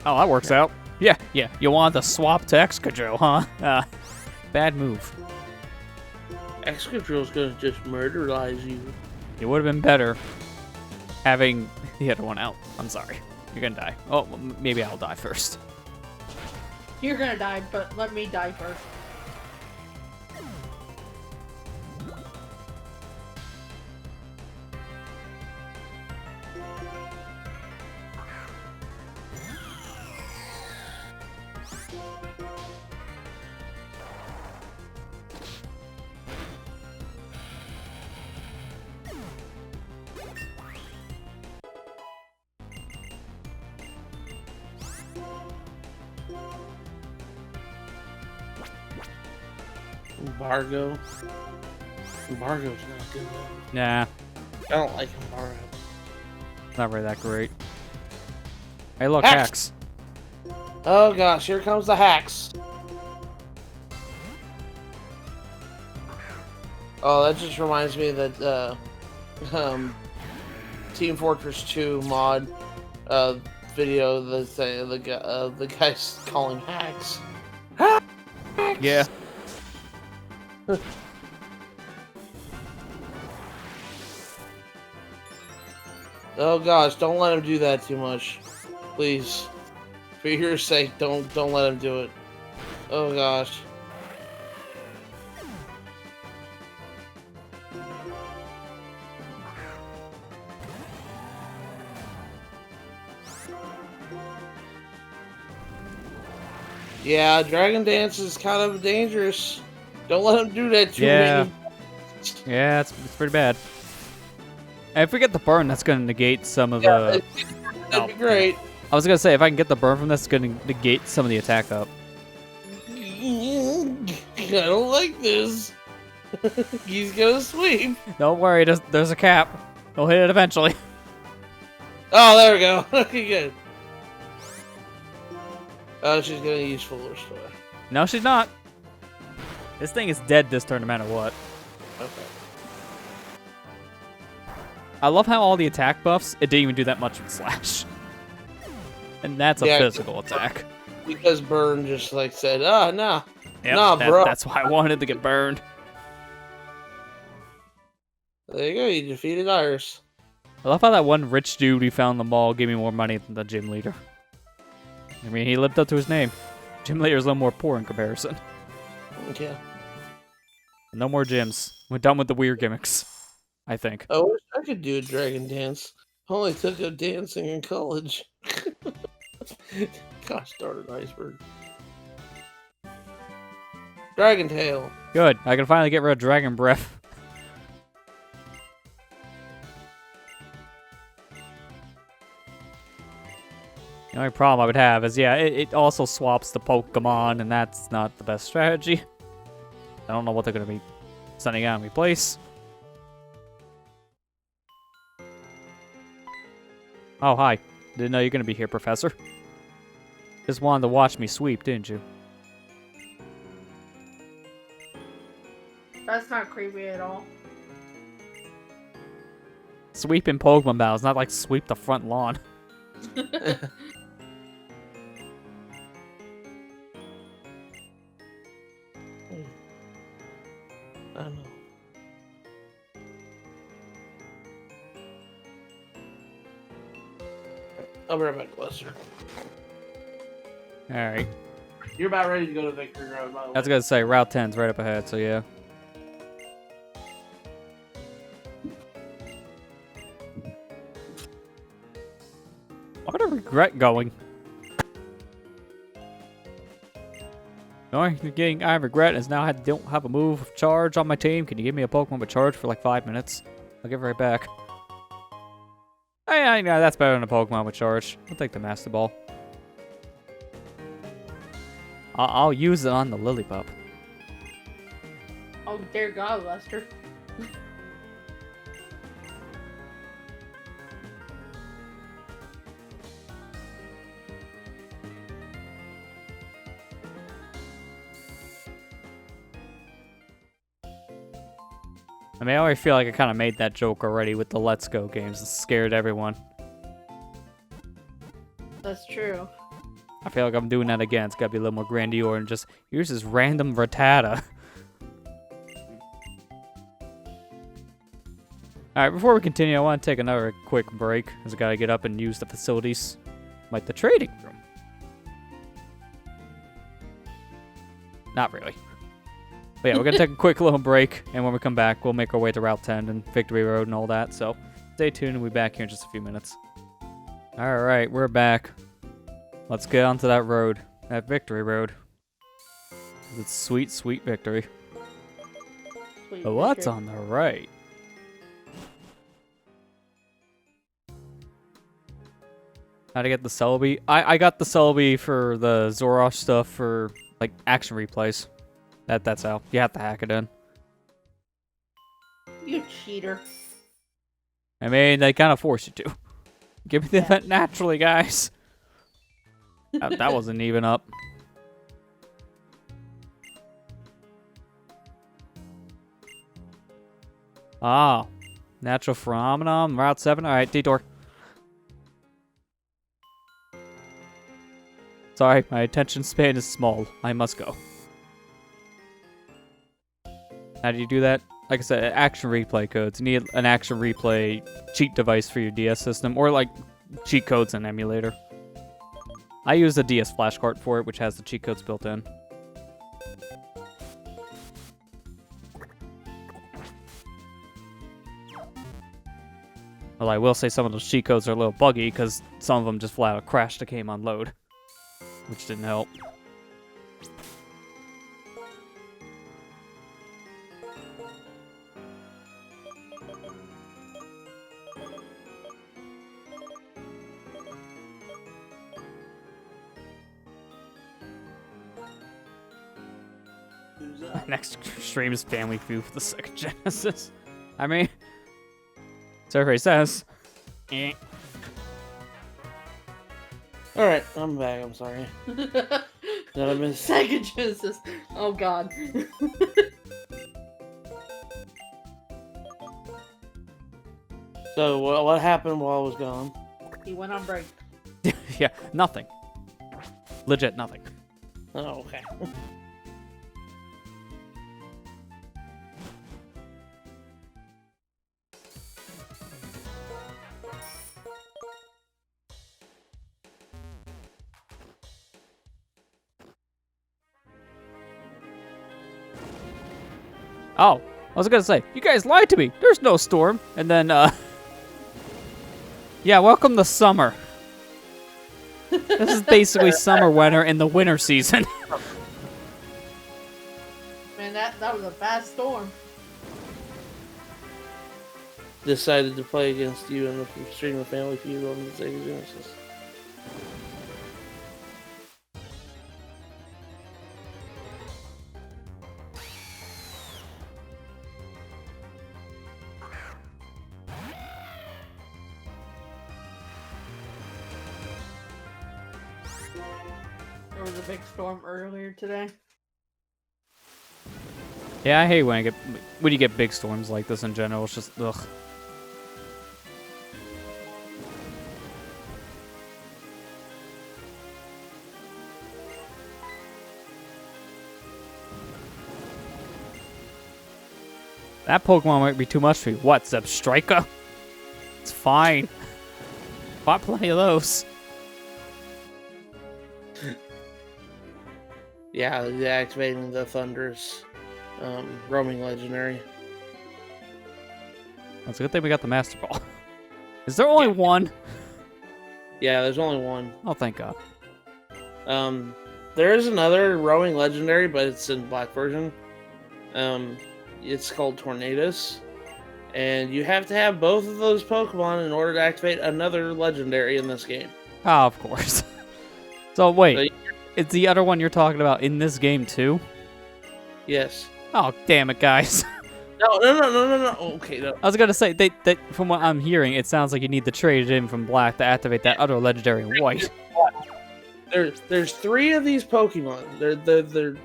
Oh, that works out. Yeah. You want the swap to Excadrill, huh? Bad move.
Excadrill's gonna just murderize you.
It would have been better having the other one out. I'm sorry. You're gonna die. Oh, well, maybe I'll die first.
You're gonna die, but let me die first.
Embargo. Embargo's not good.
Nah,
I don't like embargo.
not really that great. Hey, look,
Hacks!
hacks.
Oh gosh, here comes the hacks. Oh, that just reminds me that Team Fortress 2 mod video, the guy's calling hacks. Hacks!
Yeah.
Oh gosh, don't let him do that too much. Please. For your sake, don't let him do it. Oh gosh. Yeah, Dragon Dance is kind of dangerous. Don't let him do that too many.
Yeah, it's pretty bad. And if we get the burn, that's gonna negate some of
Yeah,
the.
that'd be great.
I was gonna say if I can get the burn from this, it's gonna negate some of the attack up.
I don't like this. He's gonna sweep.
Don't worry, there's a cap. We'll hit it eventually.
Oh, there we go. Okay, good. Oh, she's gonna use Full Restore.
No, she's not. This thing is dead this turn no matter what.
Okay.
I love how all the attack buffs, it didn't even do that much with Slash. And that's a
Yeah,
physical attack.
Because Burn just like said, "Ah, nah,
Yep,
nah, bro."
That's why I wanted to get burned.
There you go. You defeated Iris.
I love how that one rich dude we found in the mall gave me more money than the gym leader. I mean, he lived up to his name. Gym leader's a little more poor in comparison.
Yeah.
No more gyms. We're done with the weird gimmicks, I think.
I wish I could do a Dragon Dance. I only took up dancing in college. Gosh darn it, Iceberg. Dragon Tail.
Good. I can finally get rid of Dragon Breath. The only problem I would have is, yeah, it also swaps the Pokemon, and that's not the best strategy. I don't know what they're going to be sending out in replace. Oh, hi. Didn't know you're going to be here, Professor. Just wanted to watch me sweep, didn't you?
That's not creepy at all.
Sweeping Pokemon battles, not like sweep the front lawn.
I don't know. I'll be right back, Lester.
Alright.
You're about ready to go to Victory Road, by the way.
I was going to say, Route 10's right up ahead, so yeah. Where did regret going? The only thing I regret is now I don't have a move charge on my team. Can you give me a Pokemon with charge for like 5 minutes? I'll give it right back. Hey, yeah, that's better than a Pokemon with charge. I'll take the Master Ball. I'll use it on the Lillipup.
Oh dear God, Lester.
I mean, I already feel like I kind of made that joke already with the Let's Go games. It scared everyone.
That's true.
I feel like I'm doing that again. It's gotta be a little more grandeur and just, here's this random Rattata. Alright, before we continue, I want to take another quick break, as I gotta get up and use the facilities, like the trading room. Not really. But yeah, we're gonna take a quick little break, and when we come back, we'll make our way to Route 10 and Victory Road and all that, so stay tuned, and we'll be back here in just a few minutes. Alright, we're back. Let's get onto that road, that Victory Road. It's sweet, sweet victory.
Sweet
But what's
victory.
on the right? How to get the Celebi? I got the Celebi for the Zoroark stuff for, like, action replays. That's how. You have to hack it in.
You cheater.
I mean, they kind of force you to. Give me the
Yeah.
event naturally, guys. That wasn't even up. Ah, natural phenomenon, Route 7. Alright, detour. Sorry, my attention span is small. I must go. How do you do that? Like I said, action replay codes. You need an action replay cheat device for your DS system, or like cheat codes in emulator. I use the DS flashcard for it, which has the cheat codes built in. Well, I will say some of those cheat codes are a little buggy, because some of them just flat out crashed the game on load, which didn't help. Next stream is Family Feud for the Sega Genesis. I mean, survey says. Eh.
Alright, I'm back. I'm sorry. Did I miss?
Sega Genesis. Oh god.
So, what happened while I was gone?
He went on break.
Yeah, nothing. Legit nothing.
Oh, okay.
Oh, I was gonna say, you guys lied to me. There's no storm. And then, yeah, welcome to summer. This is basically summer weather in the winter season.
Man, that was a fast storm.
Decided to play against you in the stream of Family Feud on the Sega Genesis.
There was a big storm earlier today.
Yeah, I hate when you get big storms like this in general. It's just ugh. That Pokemon might be too much for you. What, Zebstrika? It's fine. Bought plenty of those.
Yeah, activating the Thunderous roaming legendary.
That's a good thing we got the Master Ball. Is there only one?
Yeah, there's only one.
Oh, thank God.
There is another roaming legendary, but it's in black version. It's called Tornadus, and you have to have both of those Pokemon in order to activate another legendary in this game.
Oh, of course. So wait,
So,
is the other one you're talking about in this game too?
yes.
Oh, damn it, guys.
No. Okay, no.
I was gonna say, they from what I'm hearing, it sounds like you need to trade it in from black to activate that other legendary in white.
There's three of these Pokemon. They're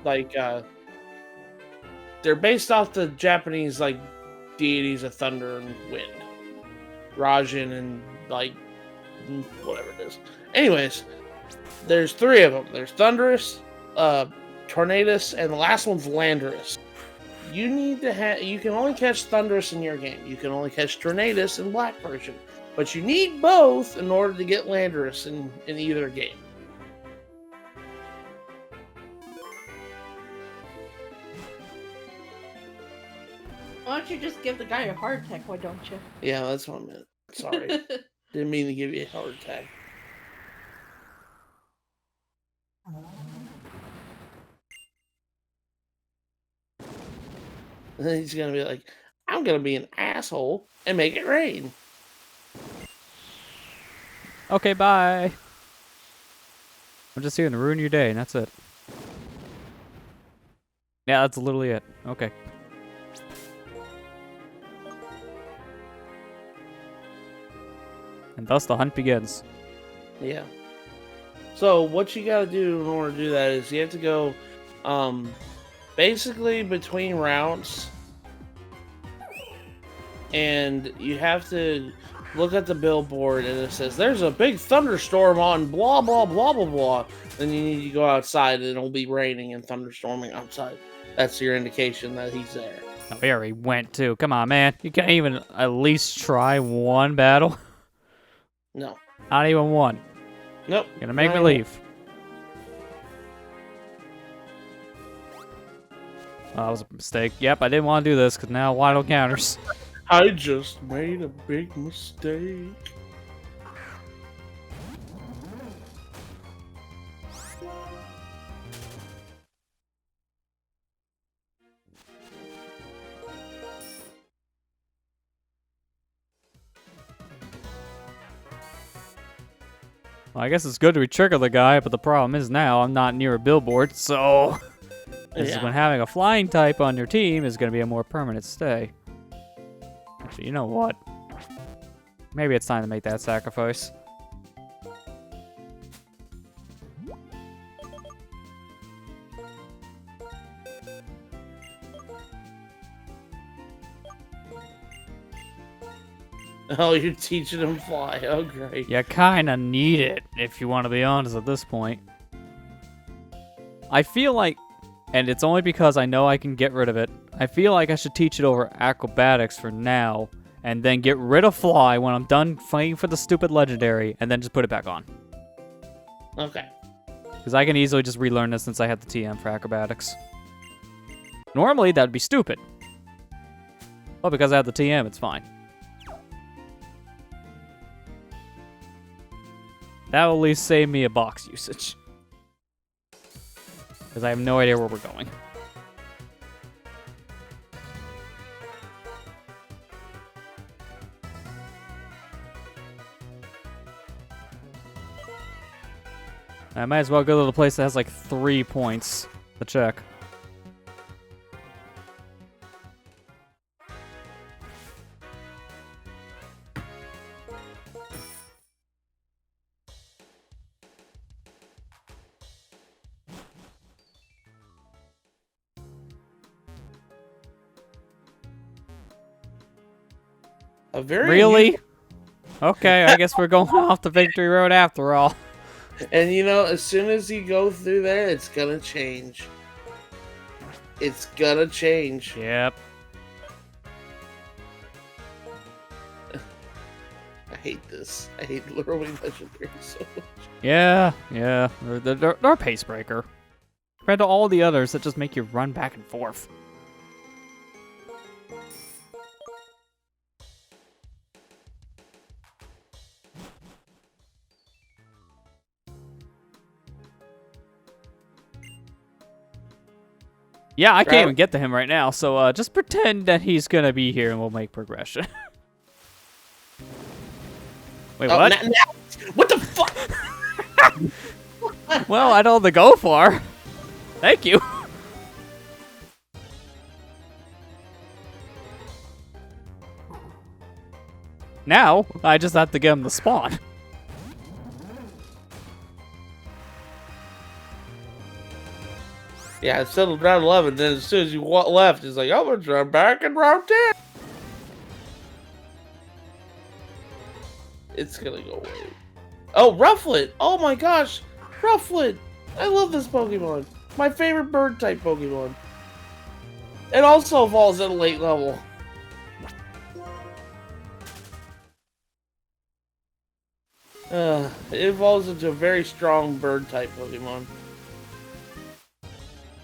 like they're based off the Japanese like deities of thunder and wind, Raijin and like whatever it is. Anyways, there's three of them. There's Thunderous, Tornadus, and the last one's Landorus. you need to have. You can only catch Thundurus in your game. You can only catch Tornadus in Black version, but you need both in order to get Landorus in either game.
Why don't you just give the guy a heart attack? Why don't you?
Yeah, that's what I meant. Sorry, didn't mean to give you a heart attack. And then he's gonna be like, I'm gonna be an asshole and make it rain.
Okay, bye. I'm just here to ruin your day, and that's it. Yeah, that's literally it. Okay. And thus the hunt begins.
Yeah. So what you gotta do in order to do that is you have to go basically between routes, and you have to look at the billboard and it says there's a big thunderstorm on blah blah blah blah blah. Then you need to go outside and it'll be raining and thunderstorming outside. That's your indication that he's there.
Oh, he already went too. Come on, man. You can't even at least try one battle.
No.
Not even one.
Nope.
You're gonna make me
Not
leave. Oh, that was a mistake. Yep, I didn't want to do this because now Waddle counters.
I just made a big mistake.
Well, I guess it's good to re-trigger the guy, but the problem is now I'm not near a billboard, so this is when having a flying type on your team is going to be a more permanent stay. Actually, you know what? Maybe it's time to make that sacrifice.
Oh, you're teaching him fly. Oh, great.
You kinda need it, if you want to be honest at this point. I feel like, and it's only because I know I can get rid of it, I feel like I should teach it over acrobatics for now, and then get rid of fly when I'm done fighting for the stupid legendary, and then just put it back on.
Okay.
Because I can easily just relearn this since I have the TM for acrobatics. Normally, that would be stupid. But because I have the TM, it's fine. That will at least save me a box usage. Because I have no idea where we're going. I might as well go to the place that has like 3 points to check.
A very
Really? Okay, I guess we're going off the victory road after all.
And you know, as soon as you go through there, it's gonna change. It's gonna change.
Yep.
I hate this. I hate literally legendary so much.
Yeah. They're a pace breaker. Compared to all the others that just make you run back and forth. Yeah, I can't even get to him right now, so just pretend that he's gonna be here and we'll make progression. Wait, what?
What the fuck?
Well, I don't have to go far. Thank you. Now, I just have to get him to spawn.
Yeah, it settled round 11, then as soon as you left, it's like, I'm gonna try back in round 10. It's gonna go away. Oh, Rufflet! Oh my gosh! Rufflet! I love this Pokemon. My favorite bird type Pokemon. It also evolves at a late level. It evolves into a very strong bird type Pokemon.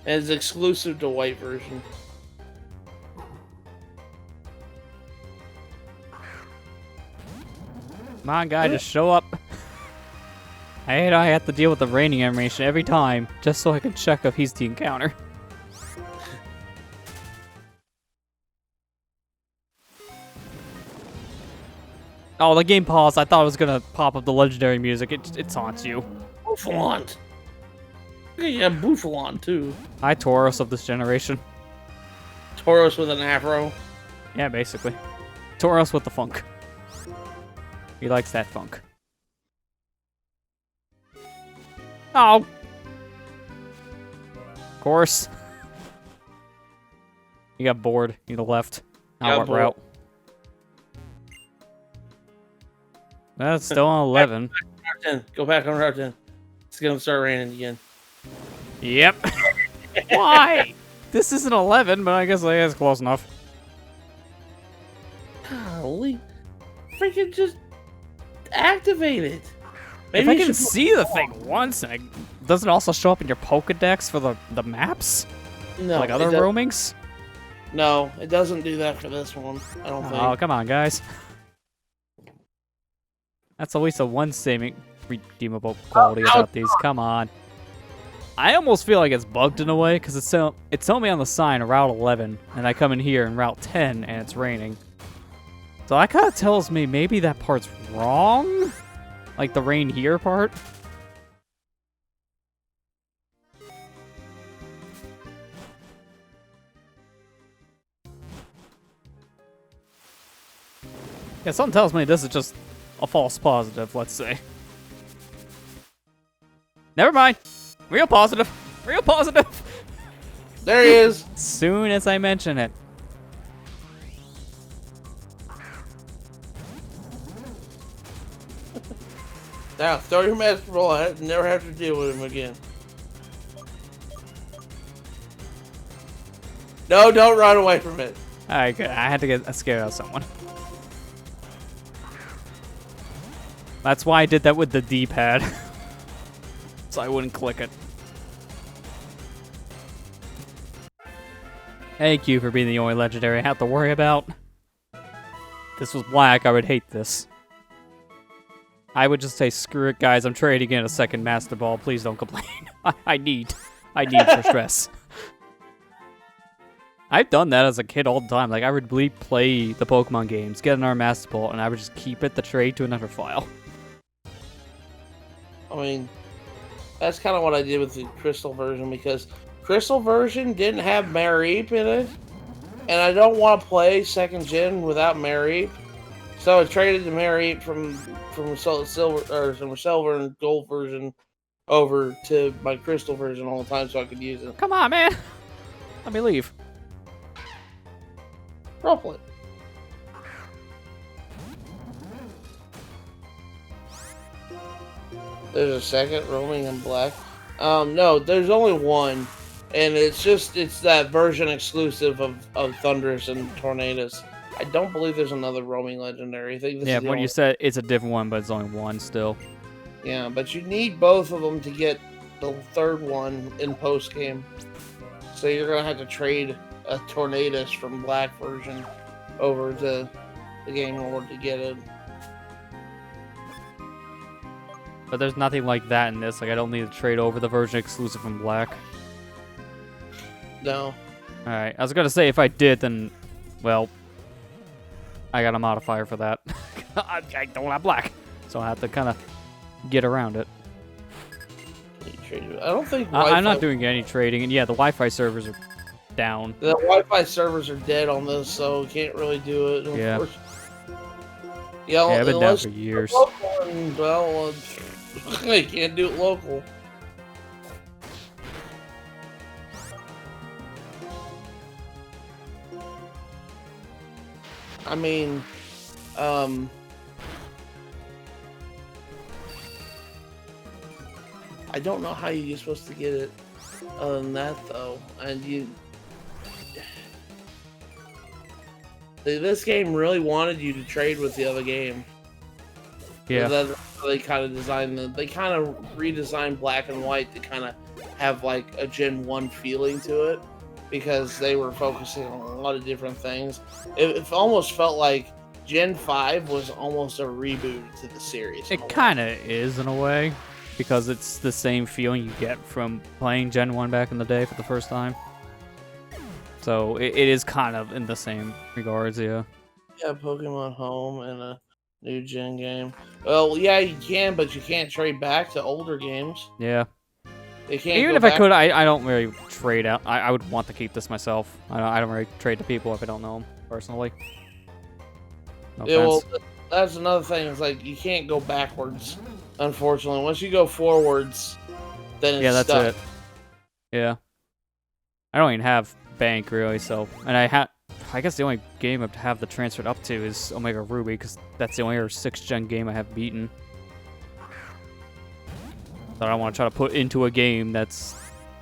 And it's exclusive to white version.
Come on, guy, just show up. I hate I have to deal with the raining animation every time, just so I can check if he's the encounter. Oh, the game paused. I thought it was gonna pop up the legendary music. It taunts you.
Bouffalon. Yeah, Bouffalon too.
Hi, Tauros of this generation.
Tauros with an afro.
Yeah, basically. Tauros with the funk. He likes that funk. Oh! Of course. You got bored. You left. Now what route? That's still on 11.
Go back on Route 10. It's gonna start raining again.
Yep. Why? This isn't 11, but I guess it's close enough.
Holy. Freaking just activate it.
Maybe if I can see the thing once, and does it also show up in your Pokedex for the maps?
No.
Like other roamings?
No, it doesn't do that for this one. I don't think.
Oh, come on, guys. That's at least a one saving redeemable quality about these. Come on. I almost feel like it's bugged in a way, because it's telling me on the sign Route 11, and I come in here in Route 10, and it's raining. So that kind of tells me maybe that part's wrong? Like the rain here part? Yeah, something tells me this is just a false positive, let's say. Never mind. Real positive. Real positive.
There he is.
Soon as I mention it.
Now, throw your Master Ball at it and never have to deal with him again. No, don't run away from it.
Alright, good. I had to get scared of someone. That's why I did that with the D-pad. So I wouldn't click it. Thank you for being the only legendary I have to worry about. If this was black, I would hate this. I would just say, screw it, guys. I'm trading in a second Master Ball. Please don't complain. I need for stress. I've done that as a kid all the time. Like, I would play the Pokemon games, get another Master Ball, and I would just keep it the trade to another file.
I mean, that's kind of what I did with the Crystal version, because Crystal version didn't have Mareep in it, and I don't want to play second gen without Mareep, so I traded the Mareep from silver and gold version over to my Crystal version all the time so I could use it.
Come on, man. Let me leave.
Roleplay. There's a second roaming in black. No, there's only one, and it's that version exclusive of Thundurus and Tornadus. I don't believe there's another roaming legendary. I think this is
when you said it's a different one, but it's only one still.
Yeah, but you need both of them to get the third one in post game. So you're gonna have to trade a Tornadus from black version over to the game in order to get it.
But there's nothing like that in this. Like, I don't need to trade over the version exclusive from black.
No.
Alright, I was gonna say if I did, then, well, I got a modifier for that. I don't have black, so I have to kind of get around it.
I don't think
I'm not doing any trading, and yeah, the Wi-Fi servers are down.
The Wi-Fi servers are dead on this, so can't really do it.
Yeah.
Yeah,
I've been down for years.
Well, I can't do it local. I mean, I don't know how you're supposed to get it other than that, though. And This game really wanted you to trade with the other game.
Yeah.
They kind of they kind of redesigned Black and White to kind of have like a Gen 1 feeling to it because they were focusing on a lot of different things. It almost felt like Gen 5 was almost a reboot to the series.
It kind of is in a way because it's the same feeling you get from playing Gen 1 back in the day for the first time. So it is kind of in the same regards, yeah.
Yeah, Pokemon Home and a new gen game. Well, yeah, you can, but you can't trade back to older games.
Yeah.
They can't.
Even
go
if I
back-
could, I don't really trade out. I would want to keep this myself. I don't really trade to people if I don't know them personally. No
Yeah, well,
offense.
that's another thing. It's like you can't go backwards. Unfortunately, once you go forwards, then it's
Yeah, that's
stuck.
it. Yeah. I don't even have bank really, so I guess the only game I have the transferred up to is Omega Ruby because that's the only other 6th gen game I have beaten. So I don't want to try to put into a game that's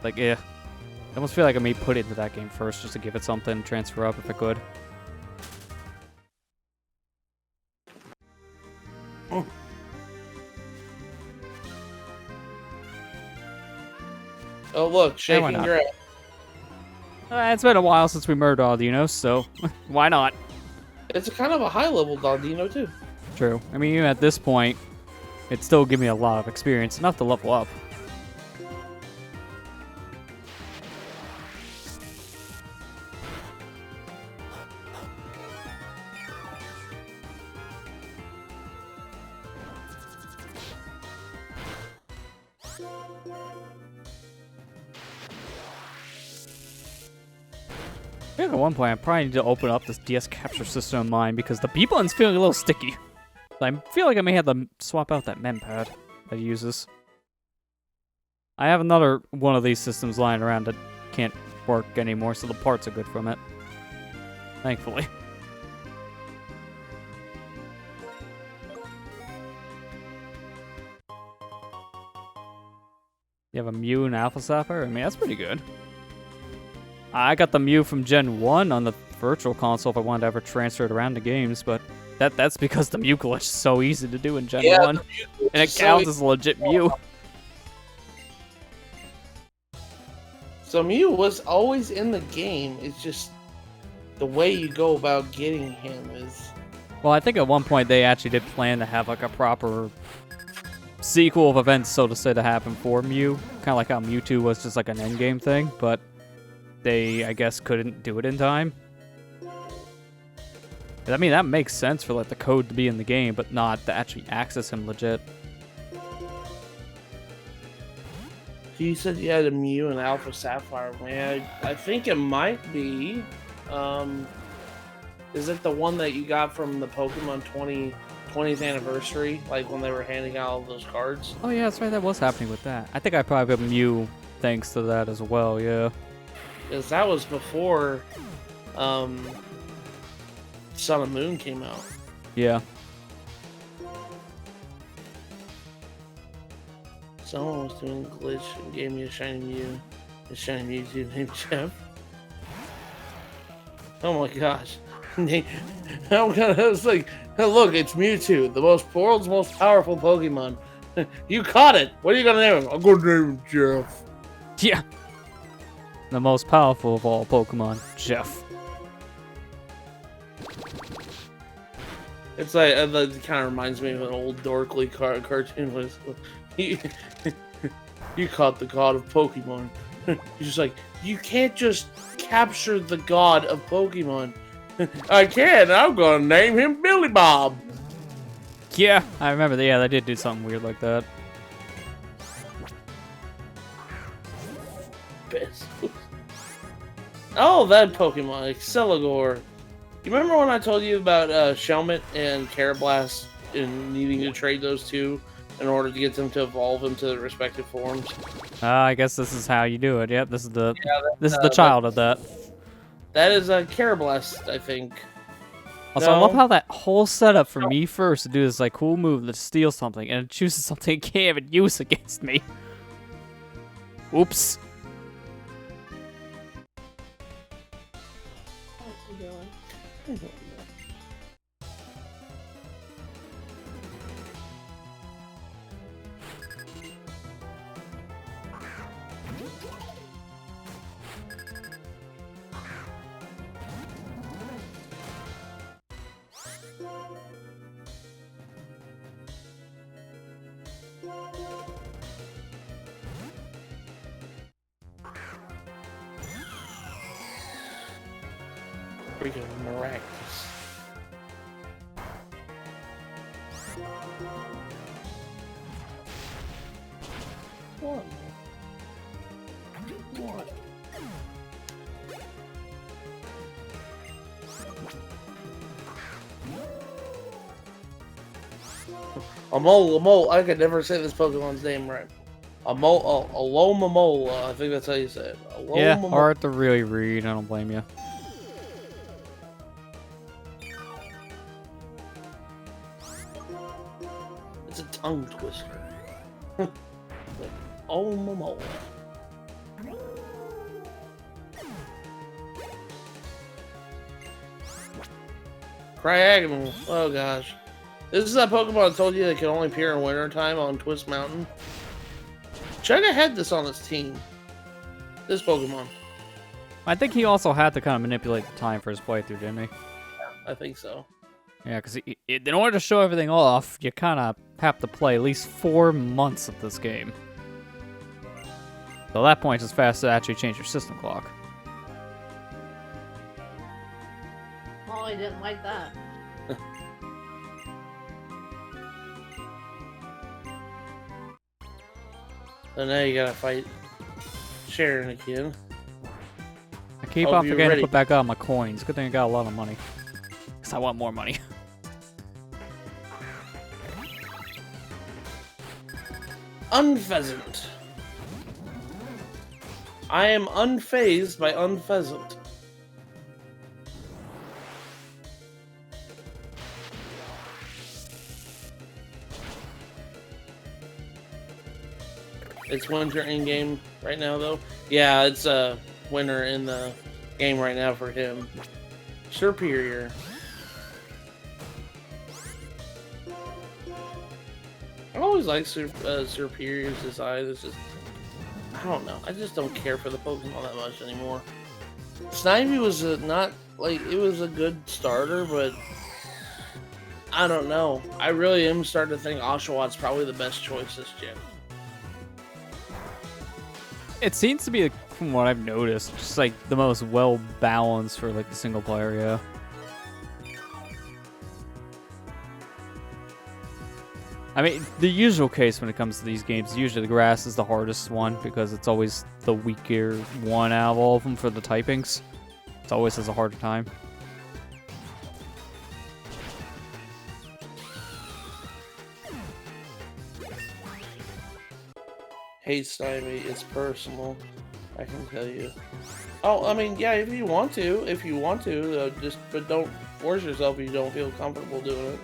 like, I almost feel like I may put it into that game first just to give it something, transfer up if I could.
Oh, look,
why
shaking
not?
grass.
It's been a while since we murdered Aldino, so why not?
It's a kind of a high level Daldino too.
True. I mean, even at this point, it still give me a lot of experience, enough to level up. I think at one point I probably need to open up this DS capture system of mine because the B-button's feeling a little sticky. I feel like I may have to swap out that mempad that it uses. I have another one of these systems lying around that can't work anymore, so the parts are good from it. Thankfully. You have a Mew and Alpha Sapphire? I mean, that's pretty good. I got the Mew from Gen 1 on the Virtual Console if I wanted to ever transfer it around to games, but that's because the Mew glitch is so easy to do in Gen 1. And it counts as a legit Mew.
So Mew was always in the game. It's just the way you go about getting him is.
Well, I think at one point they actually did plan to have like a proper sequel of events, so to say, to happen for Mew. Kind of like how Mewtwo was just like an endgame thing, but they, I guess, couldn't do it in time. I mean, that makes sense for like the code to be in the game, but not to actually access him legit.
You said you had a Mew and Alpha Sapphire, man. I think it might be. Is it the one that you got from the Pokemon 20th anniversary? Like when they were handing out all those cards?
Oh yeah, that's right, that was happening with that. I think I probably got Mew thanks to that as well, yeah.
Because that was before Sun and Moon came out.
Yeah.
Someone was doing a glitch and gave me a shiny Mew. A shiny Mewtwo named Jeff. Oh my gosh. I was like, look, it's Mewtwo, the world's most powerful Pokemon. You caught it! What are you gonna name him? I'm gonna name him Jeff.
Yeah. The most powerful of all Pokemon, Jeff.
It's like, it kind of reminds me of an old dorkly cartoon. Was you caught the god of Pokemon. He's just like, you can't just capture the god of Pokemon. I can. I'm gonna name him Billy Bob.
Yeah, I remember that. Yeah, they did do something weird like that.
Oh, that Pokemon, Exceligor. You remember when I told you about Shelmet and Carablast and needing to trade those two in order to get them to evolve into their respective forms?
I guess this is how you do it. Yep, this is the child of that.
That is a Carablast, I think.
Also, I love how that whole setup for me first to do this like cool move to steal something, and it chooses something it can't even use against me. Oops.
What's he doing?
Freaking miraculous. What? What? A mole. I could never say this Pokemon's name right. Alomomola. I think that's how you say it.
Yeah,
Alomomola.
hard to really read. I don't blame you.
It's a tongue twister. Alomomola. Cryagonal. Oh gosh. This is that Pokemon I told you that can only appear in wintertime on Twist Mountain. Chugga had this on his team. This Pokemon.
I think he also had to kind of manipulate the time for his playthrough, didn't he?
I think so.
Yeah, because in order to show everything off, you kind of have to play at least 4 months of this game. So at that point, it's fast to actually change your system clock.
Oh, I didn't like that.
So now you gotta fight Sharon again.
I keep
Hope
on
you're
forgetting
ready.
to put back out my coins. Good thing I got a lot of money. Because I want more money.
Unpheasant. I am unfazed by Unpheasant. It's winter in game right now, though. Yeah, it's winter in the game right now for him. Superior. I always like Superior's design. It's just, I don't know. I just don't care for the Pokemon that much anymore. Snivy was not like it was a good starter, but I don't know. I really am starting to think Oshawott probably the best choice this gen.
It seems to be, from what I've noticed, just like the most well-balanced for like the single player, yeah. I mean, the usual case when it comes to these games, usually the grass is the hardest one because it's always the weaker one out of all of them for the typings. It always has a harder time.
Hate Snivy, it's personal. I can tell you. Oh, I mean, yeah, if you want to, just but don't force yourself if you don't feel comfortable doing it.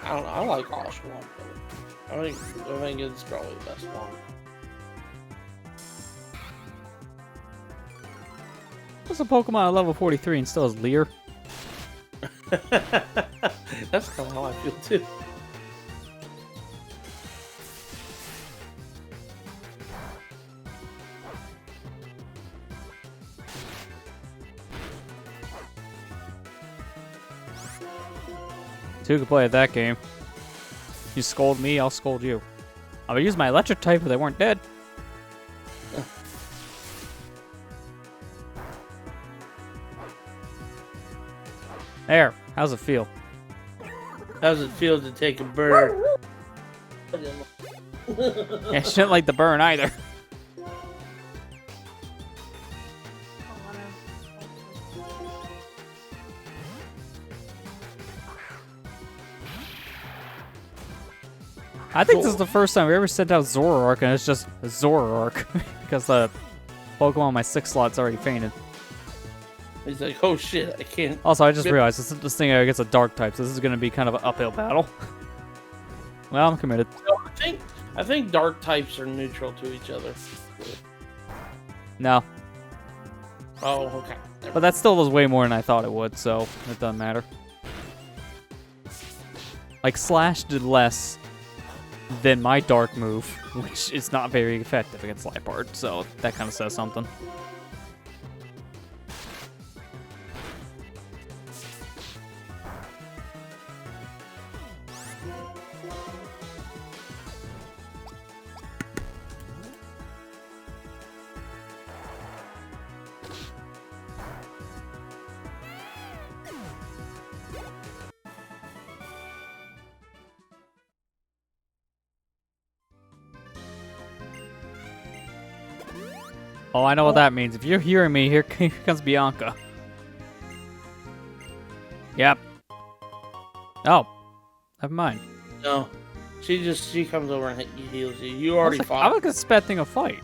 I don't know. I like Oshawott, but I think it's probably the best one.
What's a Pokemon at level 43 and still has Leer?
That's kind of how I feel too.
Two could play at that game. You scold me, I'll scold you. I would use my electric type if they weren't dead. There. How's it feel?
How's it feel to take a bird?
Yeah, she didn't like the burn either. I think this is the first time we ever sent out Zoroark, and it's just Zoroark. Because the Pokemon on my 6 slot's already fainted.
He's like, oh shit, I can't.
Also, I just realized this thing against a dark type, so this is going to be kind of an uphill battle. Well, I'm committed.
So I think dark types are neutral to each other.
No.
Oh, okay.
But that still does way more than I thought it would, so it doesn't matter. Like, Slash did less than my dark move, which is not very effective against Liepard, so that kind of says something. Oh, I know what that means. If you're hearing me, here comes Bianca. Yep. Oh, never mind.
No, she comes over and heals you. You already
I
fought.
was expecting a fight.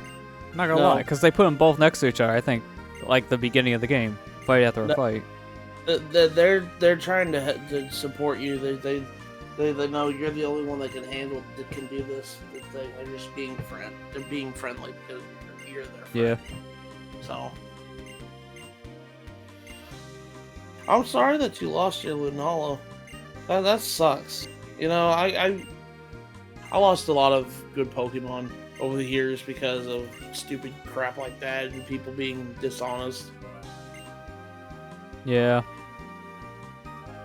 I'm not gonna
No.
lie, because they put them both next to each other. I think, like the beginning of the game, fight after a fight.
They're trying to support you. They know you're the only one that can do this thing. They're just being friendly because you're their friend.
Yeah.
So I'm sorry that you lost your Lunala. That sucks. You know, I lost a lot of good Pokemon over the years because of stupid crap like that and people being dishonest.
Yeah.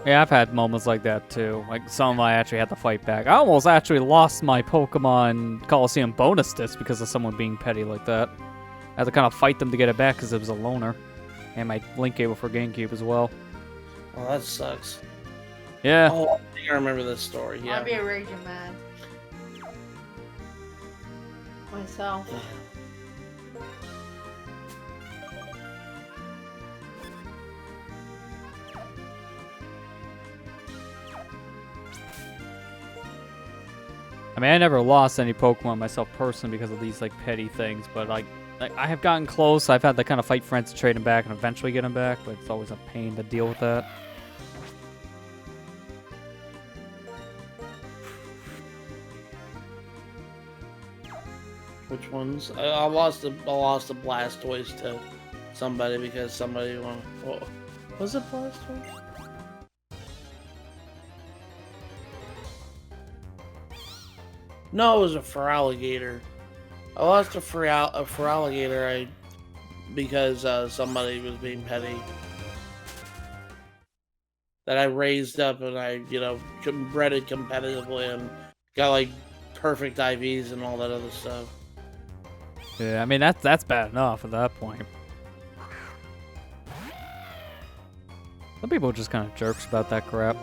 Yeah, I've had moments like that too. Like some I actually had to fight back. I almost actually lost my Pokemon Coliseum bonus disc because of someone being petty like that. I had to kind of fight them to get it back because it was a loner. And my link cable for GameCube as well.
Oh, that sucks.
Yeah.
Oh, I think I remember this story. Yeah.
I'd be a raging man. Myself.
I mean, I never lost any Pokemon myself personally because of these like petty things, but like I have gotten close. I've had to kind of fight friends to trade them back and eventually get them back, but it's always a pain to deal with that.
Which ones? I lost a Blastoise to somebody because somebody wanted. What was it, Blastoise? No, it was a Feraligatr. I lost a Feraligatr because somebody was being petty. That I raised up and I, bred it competitively and got like perfect IVs and all that other stuff.
Yeah, I mean that's bad enough at that point. Some people are just kind of jerks about that crap.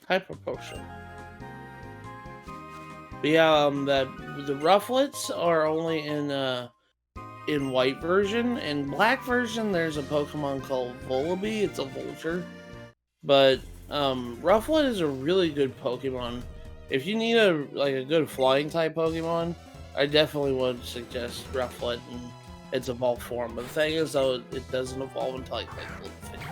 Hyper Potion. But yeah, the Rufflets are only in white version. In black version, there's a Pokemon called Volibee. It's a vulture. But Rufflet is a really good Pokemon. If you need a good flying type Pokemon, I definitely would suggest Rufflet in its evolved form. But the thing is, though, it doesn't evolve until like level 54.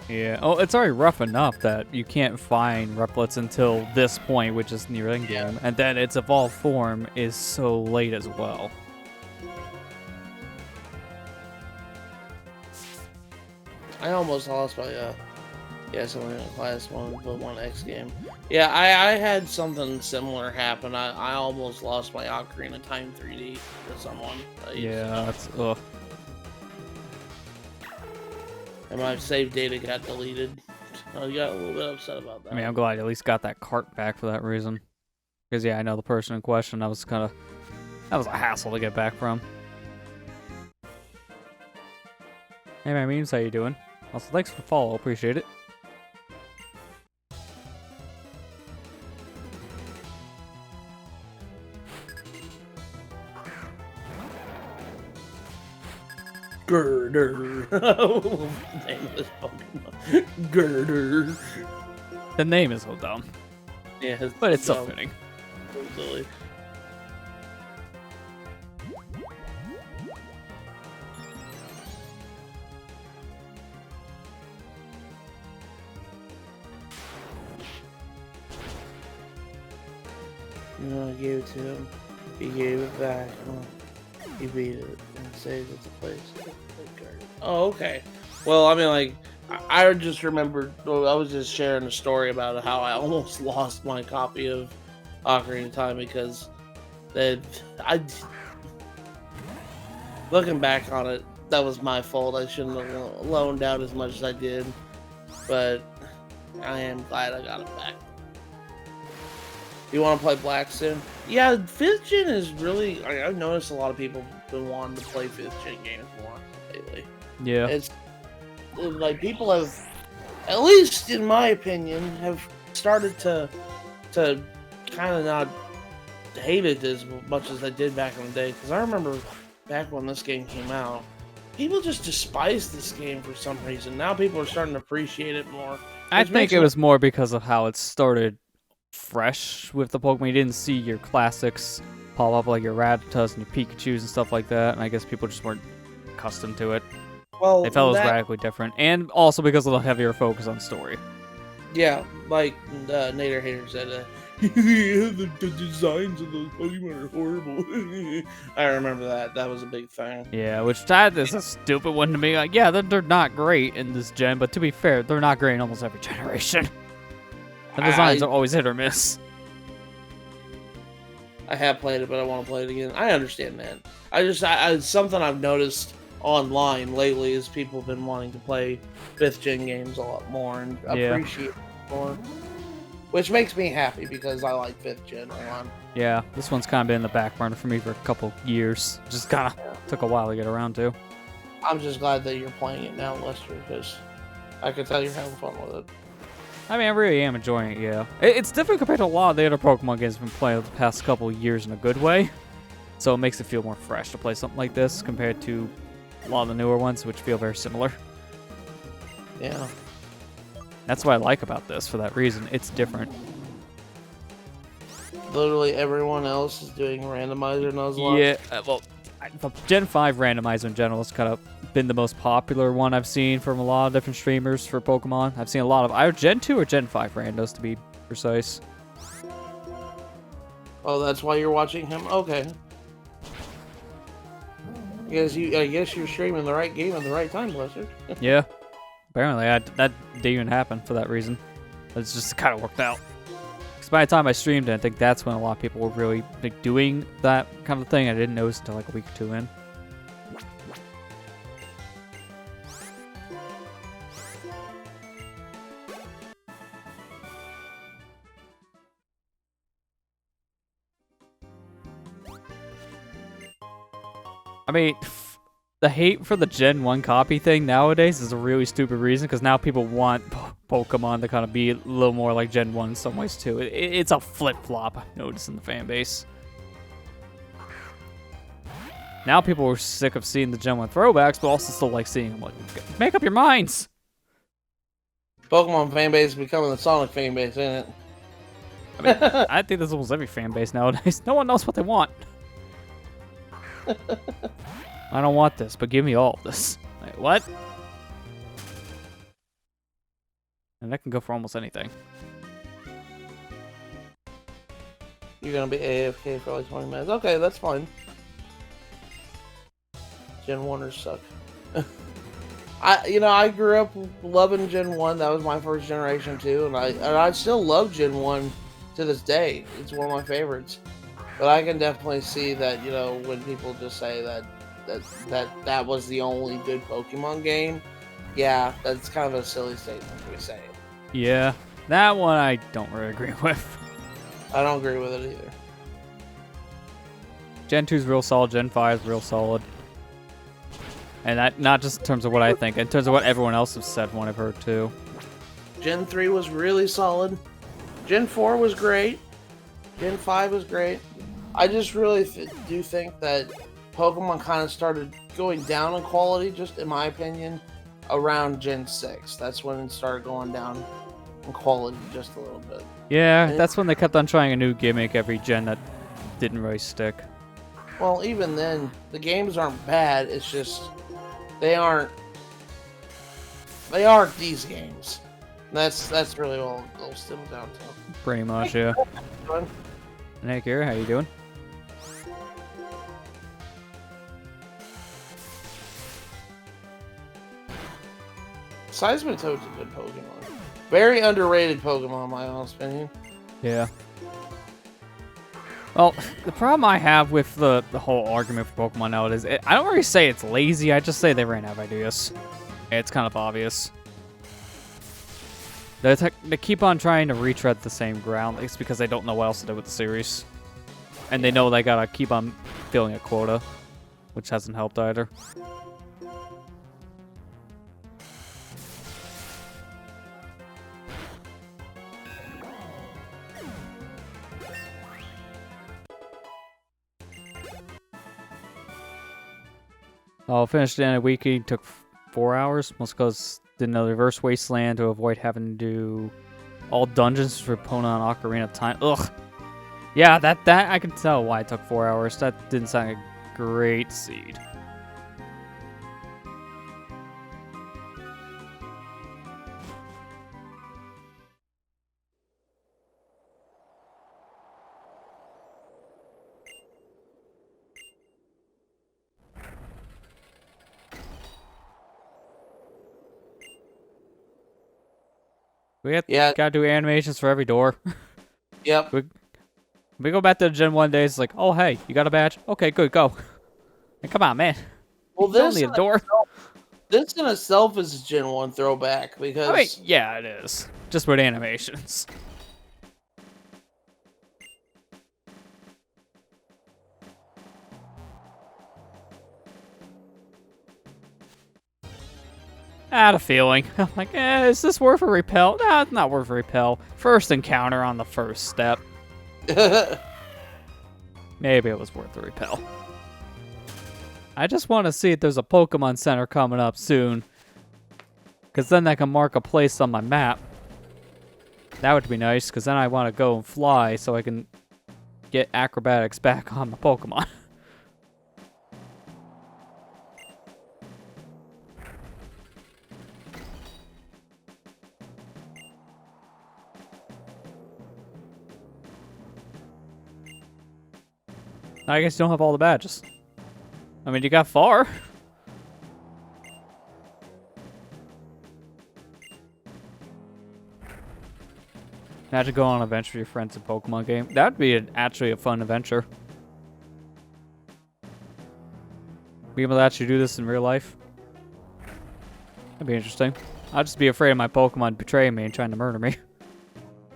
Yeah. Oh, it's already rough enough that you can't find Rufflets until this point, which is near end game, and then its evolved form is so late as well.
I almost lost my someone in the class one X game. Yeah, I had something similar happen. I almost lost my Ocarina of Time 3D to someone.
Yeah, that's ugh.
And my save data got deleted. I got a little bit upset about that.
I mean, I'm glad I at least got that cart back for that reason. Because yeah, I know the person in question. That was a hassle to get back from. Hey, my memes, how you doing? Also, thanks for the follow. Appreciate it.
Girder. Name of this Pokemon. Girder.
The name is so dumb.
Yeah,
But it's so fitting.
So silly. No, I gave it to him. He gave it back. He beat it and saved its place. Oh, okay. Well, I mean, like, I just remembered. I was just sharing a story about how I almost lost my copy of Ocarina of Time because looking back on it, that was my fault. I shouldn't have loaned out as much as I did. But I am glad I got it back. You want to play Black soon? Yeah, 5th gen is really... I've noticed a lot of people have been wanting to play 5th gen games more lately.
Yeah.
It's like people have, at least in my opinion, have started to kind of not hate it as much as they did back in the day. Because I remember back when this game came out, people just despised this game for some reason. Now people are starting to appreciate it more.
I think it was more because of how it started fresh with the Pokemon. You didn't see your classics pop up like your Rattatas and your Pikachus and stuff like that, and I guess people just weren't accustomed to it.
Well,
They felt it was radically different, and also because of the heavier focus on story.
Yeah, like Nader Hater said, the designs of those Pokemon are horrible. I remember that. That was a big thing.
Yeah, which that is a stupid one to me. Like, yeah, they're not great in this gen, but to be fair, they're not great in almost every generation. The designs are always hit or miss.
I have played it, but I want to play it again. I understand that. It's something I've noticed online lately is people have been wanting to play 5th gen games a lot more and appreciate it more. Which makes me happy because I like 5th gen a lot.
Yeah, this one's kind of been in the back burner for me for a couple years. Just kind of took a while to get around to.
I'm just glad that you're playing it now, Lester, because I can tell you're having fun with it.
I mean, I really am enjoying it, yeah. It's different compared to a lot of the other Pokemon games I've been playing the past couple years in a good way. So it makes it feel more fresh to play something like this compared to a lot of the newer ones, which feel very similar.
Yeah.
That's what I like about this, for that reason. It's different.
Literally everyone else is doing randomizer Nuzlocke.
Yeah, well, the Gen 5 randomizer in general has kind of been the most popular one I've seen from a lot of different streamers for Pokemon. I've seen a lot of either Gen 2 or Gen 5 randos, to be precise.
Oh, that's why you're watching him? Okay. I guess you're streaming the right game at the right time, Blizzard.
Yeah. Apparently, that didn't even happen for that reason. It's just kind of worked out. Because by the time I streamed it, I think that's when a lot of people were really doing that kind of thing. I didn't notice until like a week or two in. I mean, the hate for the Gen 1 copy thing nowadays is a really stupid reason, because now people want Pokemon to kind of be a little more like Gen 1 in some ways, too. It's a flip-flop, I've noticed, in the fan base. Now people are sick of seeing the Gen 1 throwbacks, but also still like seeing them. Like, make up your minds!
Pokemon fan base is becoming the Sonic fan base, ain't it?
I mean, I think there's almost every fan base nowadays. No one knows what they want. I don't want this, but give me all of this. Like, what? And that can go for almost anything.
You're gonna be AFK for like 20 minutes. Okay, that's fine. Gen 1ers suck. I grew up loving Gen 1. That was my first generation too, and I still love Gen 1 to this day. It's one of my favorites. But I can definitely see that, when people just say that was the only good Pokemon game, yeah, that's kind of a silly statement to say.
Yeah, that one I don't really agree with.
I don't agree with it either.
Gen 2 is real solid, Gen 5 is real solid. And that not just in terms of what I think, in terms of what everyone else has said from what I've heard too.
Gen 3 was really solid. Gen 4 was great. Gen 5 was great. I just really do think that Pokemon kind of started going down in quality, just in my opinion, around Gen 6. That's when it started going down in quality just a little bit.
Yeah, that's when they kept on trying a new gimmick every gen that didn't really stick.
Well, even then, the games aren't bad. It's just they aren't these games. That's really all it stems down to.
Pretty much, yeah. Nick here, how you doing?
Seismitoad's a good Pokemon. Very underrated Pokemon, in my honest opinion.
Yeah. Well, the problem I have with the whole argument for Pokemon nowadays, I don't really say it's lazy, I just say they ran out of ideas. It's kind of obvious. They keep on trying to retread the same ground. It's because they don't know what else to do with the series. And they know they gotta keep on filling a quota, which hasn't helped either. I'll finish the end of the wiki. Took 4 hours, mostly because did another reverse wasteland to avoid having to do all dungeons for Pokemon Ocarina of Time. Ugh. Yeah, that I can tell why it took 4 hours. That didn't sound like a great seed. Gotta do animations for every door.
Yep.
We go back to the Gen 1 days, it's like, oh hey, you got a badge? Okay, good, go. And come on, man.
Well,
It's only a door.
This in itself is a Gen 1 throwback because...
I mean, yeah, it is. Just with animations. I had a feeling. I'm like, is this worth a repel? Nah, it's not worth a repel. First encounter on the first step. Maybe it was worth a repel. I just want to see if there's a Pokemon Center coming up soon. Because then I can mark a place on my map. That would be nice, because then I want to go and fly so I can get acrobatics back on my Pokemon. I guess you don't have all the badges. I mean, you got far. Imagine going on an adventure with your friends in a Pokemon game. That would be actually a fun adventure. Be able to actually do this in real life. That'd be interesting. I'll just be afraid of my Pokemon betraying me and trying to murder me.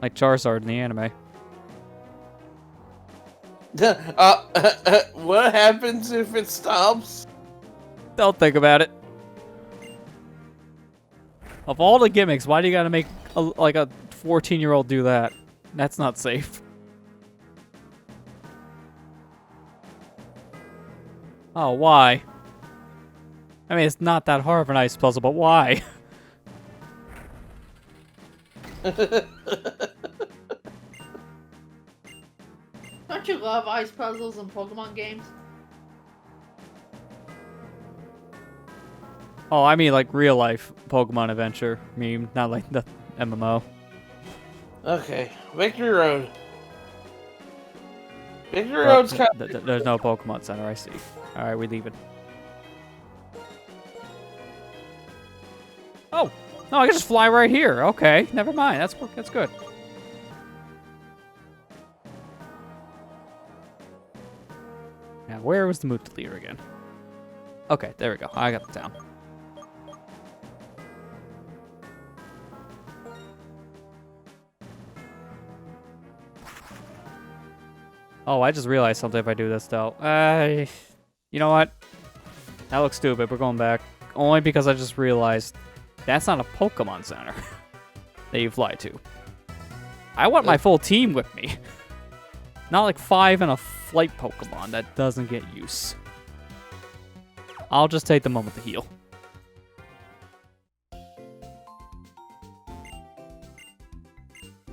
Like Charizard in the anime.
What happens if it stops?
Don't think about it. Of all the gimmicks, why do you gotta make like a 14-year-old do that? That's not safe. Oh, why? I mean, it's not that hard of an ice puzzle, but why?
Don't you love ice puzzles in Pokemon games?
Oh, I mean like real life Pokemon adventure meme, not like the MMO.
Okay, Victory Road. Victory Road's kind of...
There's no Pokemon Center, I see. Alright, we leave it. Oh! No, I can just fly right here. Okay, never mind. That's good. Now, where was the move to leader again? Okay, there we go. I got the town. Oh, I just realized something if I do this, though. You know what? That looks stupid. We're going back. Only because I just realized that's not a Pokemon Center that you fly to. I want my full team with me. Not like 5 and a flight Pokemon that doesn't get use. I'll just take the moment to heal.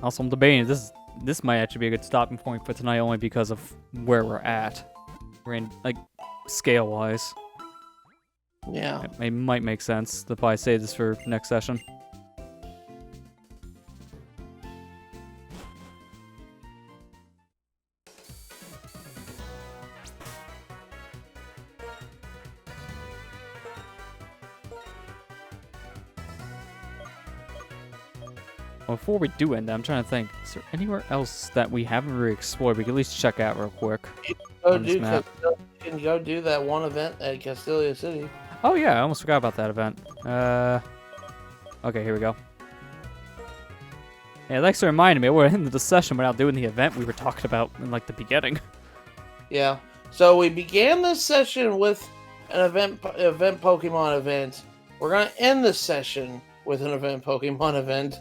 Also, I'm debating this might actually be a good stopping point for tonight, only because of where we're at. We're in, like, scale-wise.
Yeah.
It might make sense to probably save this for next session. Before we do end, I'm trying to think, is there anywhere else that we haven't really explored we can at least check out real quick?
You can go do that one event at Castelia City.
Oh yeah, I almost forgot about that event. Okay, here we go. Yeah, thanks for reminding me. We're in the session without doing the event we were talking about in like the beginning.
Yeah. So we began this session with an event Pokemon event. We're gonna end this session with an event Pokemon event.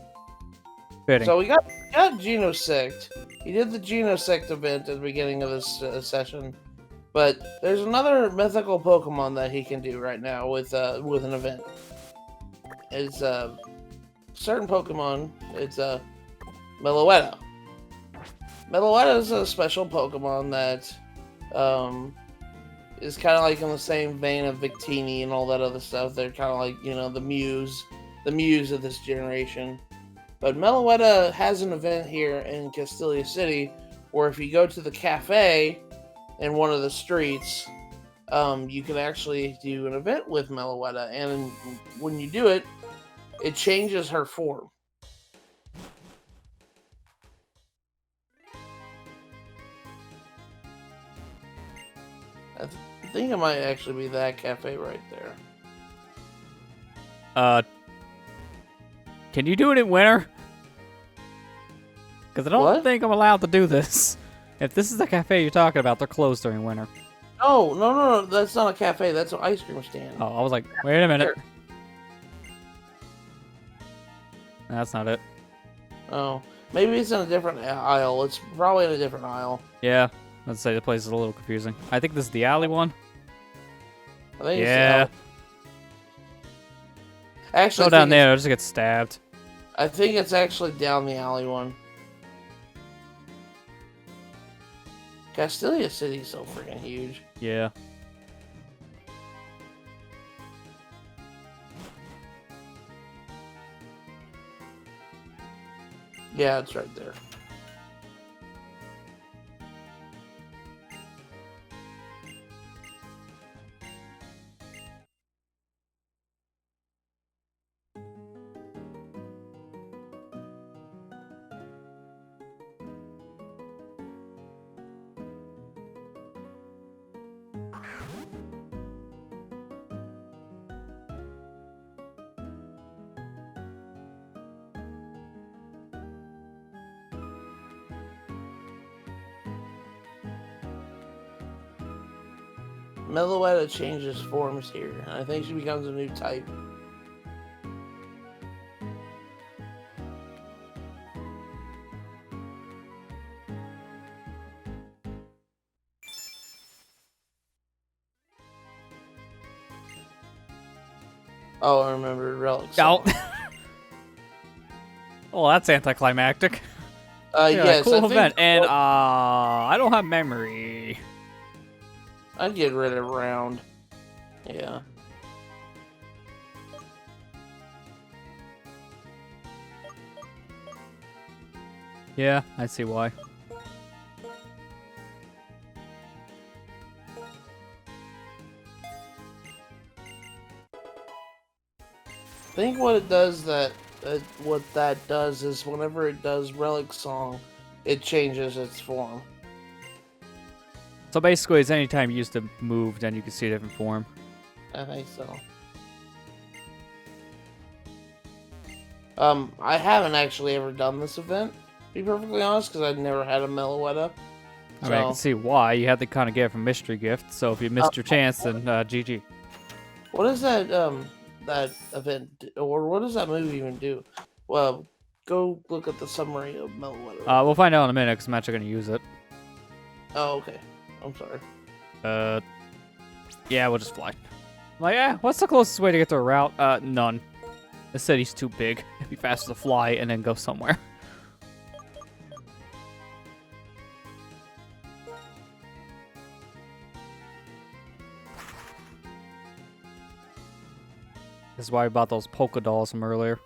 Fitting.
So we got Genosect. He did the Genosect event at the beginning of this session, but there's another mythical Pokemon that he can do right now with an event. It's a certain Pokemon. It's a Meloetta. Meloetta is a special Pokemon that is kind of like in the same vein of Victini and all that other stuff. They're kind of like, you know, the muse of this generation. But Meloetta has an event here in Castelia City where if you go to the cafe in one of the streets, you can actually do an event with Meloetta. And when you do it, it changes her form. I think it might actually be that cafe right there.
Can you do it in winter? Because I don't
What?
think I'm allowed to do this. If this is the cafe you're talking about, they're closed during winter.
No, that's not a cafe. That's an ice cream stand.
Oh, I was like, wait a minute. That's not it.
Oh, maybe it's in a different aisle. It's probably in a different aisle.
Yeah, let's say the place is a little confusing. I think this is the alley one.
I think
Yeah.
it's actually
Go down there, I'll just get stabbed.
I think it's actually down the alley one. Castelia City is so freaking huge.
Yeah.
Yeah, it's right there. Meloetta changes forms here. I think she becomes a new type. Oh, I remember Relic.
Oh. Oh, that's anticlimactic. Yeah,
Yes,
cool
I think
event. And I don't have memory.
I'd get rid of Round. Yeah.
Yeah, I see why.
I think what it does what that does is whenever it does Relic Song, it changes its form.
So basically, it's anytime you use the move, then you can see a different form.
I think so. I haven't actually ever done this event, to be perfectly honest, because I've never had a Meloetta.
I mean, I can see why. You had to kind of get it from mystery gift, so if you missed your chance, then GG.
What is that that event, or what does that move even do? Well, go look at the summary of Meloetta.
We'll find out in a minute, because I'm actually going to use it.
Oh, okay. I'm sorry.
Yeah, we'll just fly. I'm like, what's the closest way to get to a route? None. The city's too big. It'd be faster to fly and then go somewhere. This is why I bought those polka dolls from earlier.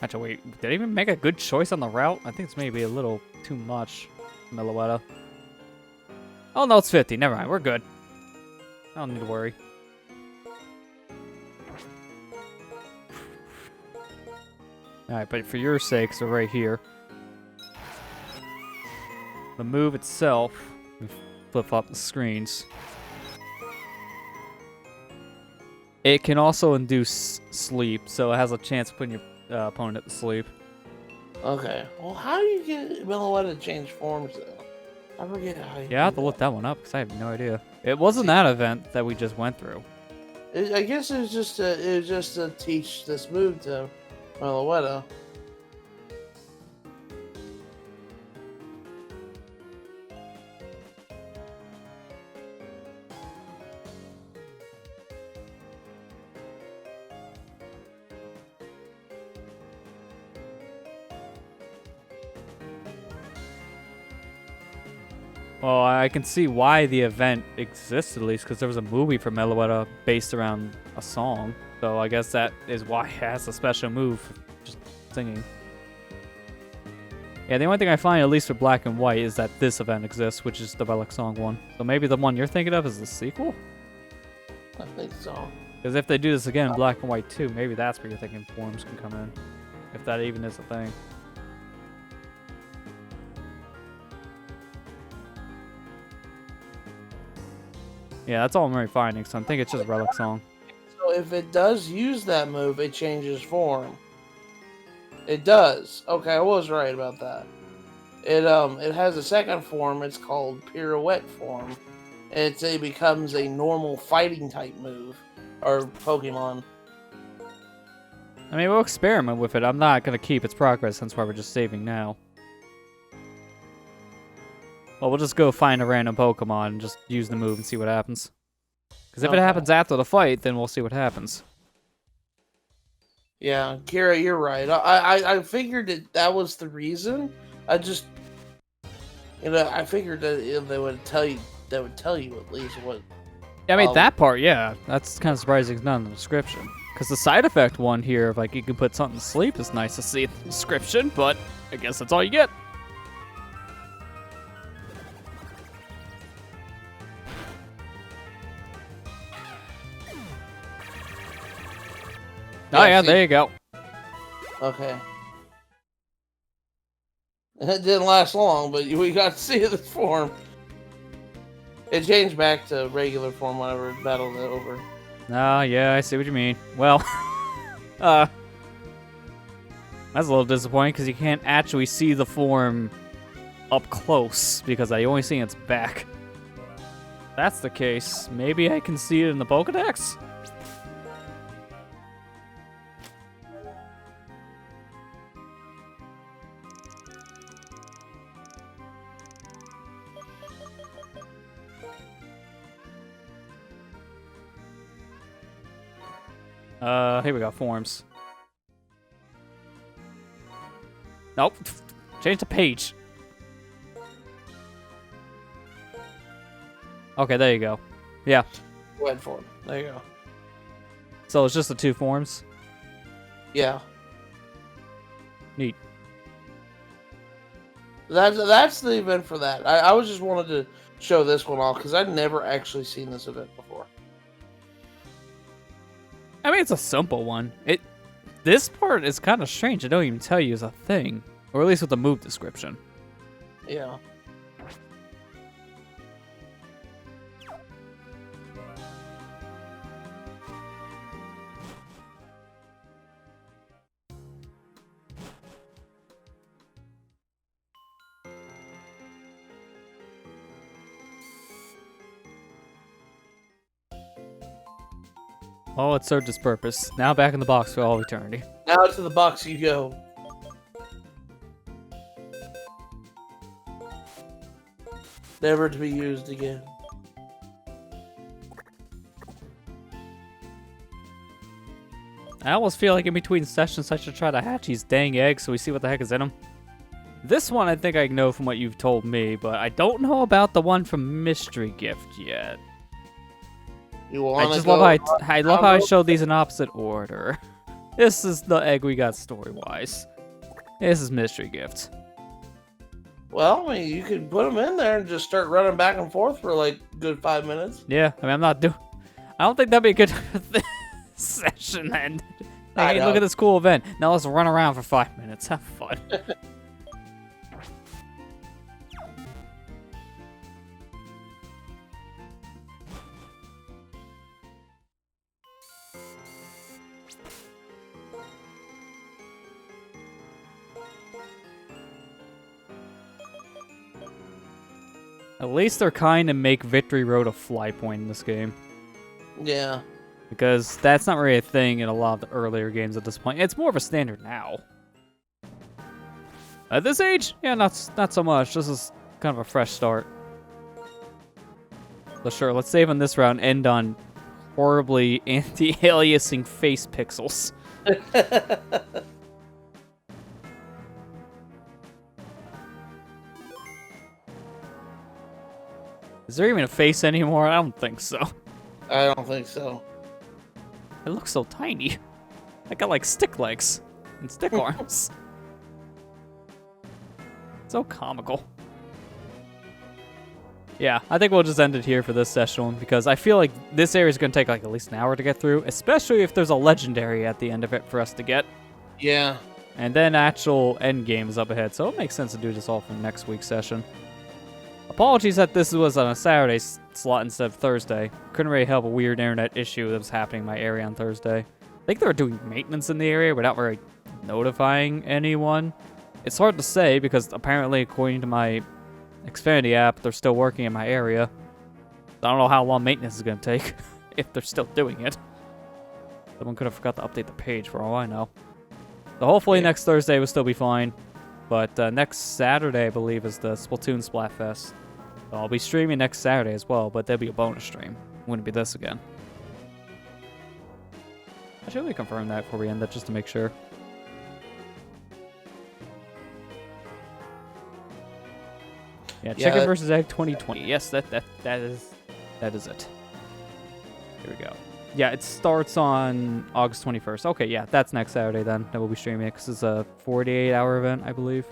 Actually, wait, did I even make a good choice on the route? I think it's maybe a little too much. Meloetta. Oh, no, it's 50. Never mind. We're good. I don't need to worry. Alright, but for your sakes, they're right here. The move itself, flip up the screens. It can also induce sleep, so it has a chance of putting your opponent to sleep.
Okay. Well, how do you get Meloetta to change forms though? I forget how you.
Yeah, I have to look that one up because I have no idea. It wasn't that event that we just went through.
I guess it was just to teach this move to Meloetta.
Well, I can see why the event exists at least because there was a movie for Meloetta based around a song. So I guess that is why it has a special move for just singing. Yeah, the only thing I find, at least for Black and White, is that this event exists, which is the Relic Song one. So maybe the one you're thinking of is the sequel?
I think so.
Because if they do this again in Black and White 2, maybe that's where you're thinking forms can come in. If that even is a thing. Yeah, that's all I'm really finding, so I think it's just Relic Song.
So if it does use that move, it changes form. It does. Okay, I was right about that. It has a second form. It's called Pirouette form. It becomes a normal fighting type move or Pokemon.
I mean, we'll experiment with it. I'm not going to keep its progress, since why we're just saving now. Well, we'll just go find a random Pokemon and just use the move and see what happens. Because if it happens after the fight, then we'll see what happens.
Yeah, Kira, you're right. I figured that was the reason. I just, I figured that they would tell you at least what.
I mean, that part, yeah. That's kind of surprising it's not in the description. Because the side effect one here, of like you can put something to sleep, is nice to see in the description, but I guess that's all you get. Oh yeah, there you go.
Okay. It didn't last long, but we got to see this form. It changed back to regular form whenever it battled it over.
Oh yeah, I see what you mean. Well, that's a little disappointing because you can't actually see the form up close because I only see its back. If that's the case, maybe I can see it in the Pokedex? Here we go, forms. Nope. Change the page. Okay, there you go. Yeah.
Wet form. There you go.
So it's just the two forms?
Yeah.
Neat.
That's the event for that. I was just wanted to show this one off because I'd never actually seen this event before.
I mean, it's a simple one. This part is kind of strange. I don't even tell you is a thing. Or at least with the move description.
Yeah.
Oh, it served its purpose. Now back in the box for all eternity.
Now to the box you go. Never to be used again.
I almost feel like in between sessions I should try to hatch these dang eggs so we see what the heck is in them. This one I think I know from what you've told me, but I don't know about the one from Mystery Gift yet. I just love how I showed these in opposite order. This is the egg we got story-wise. This is Mystery Gift.
Well, I mean, you could put them in there and just start running back and forth for like a good 5 minutes.
Yeah, I mean, I don't think that'd be a good session then. Hey, look at this cool event. Now let's run around for 5 minutes. Have fun. At least they're kind to make Victory Road a fly point in this game.
Yeah.
Because that's not really a thing in a lot of the earlier games at this point. It's more of a standard now. At this age, yeah, not so much. This is kind of a fresh start. So sure, let's save on this round, end on horribly anti-aliasing face pixels. Is there even a face anymore? I don't think so.
I don't think so.
It looks so tiny. I got like stick legs and stick arms. So comical. Yeah, I think we'll just end it here for this session because I feel like this area is going to take like at least an hour to get through, especially if there's a legendary at the end of it for us to get.
Yeah.
And then actual end game is up ahead, so it makes sense to do this all for next week's session. Apologies that this was on a Saturday slot instead of Thursday. Couldn't really help a weird internet issue that was happening in my area on Thursday. I think they were doing maintenance in the area without really notifying anyone. It's hard to say because apparently, according to my Xfinity app, they're still working in my area. I don't know how long maintenance is going to take if they're still doing it. Someone could have forgot to update the page for all I know. So hopefully next Thursday will still be fine. But next Saturday, I believe, is the Splatoon Splatfest. So I'll be streaming next Saturday as well, but there'll be a bonus stream. Wouldn't be this again. I should really confirm that before we end that, just to make sure. Yeah, Chicken vs. Egg 2020. Yes, that is it. Here we go. Yeah, it starts on August 21st. Okay, yeah, that's next Saturday then that we'll be streaming it because it's a 48-hour event, I believe.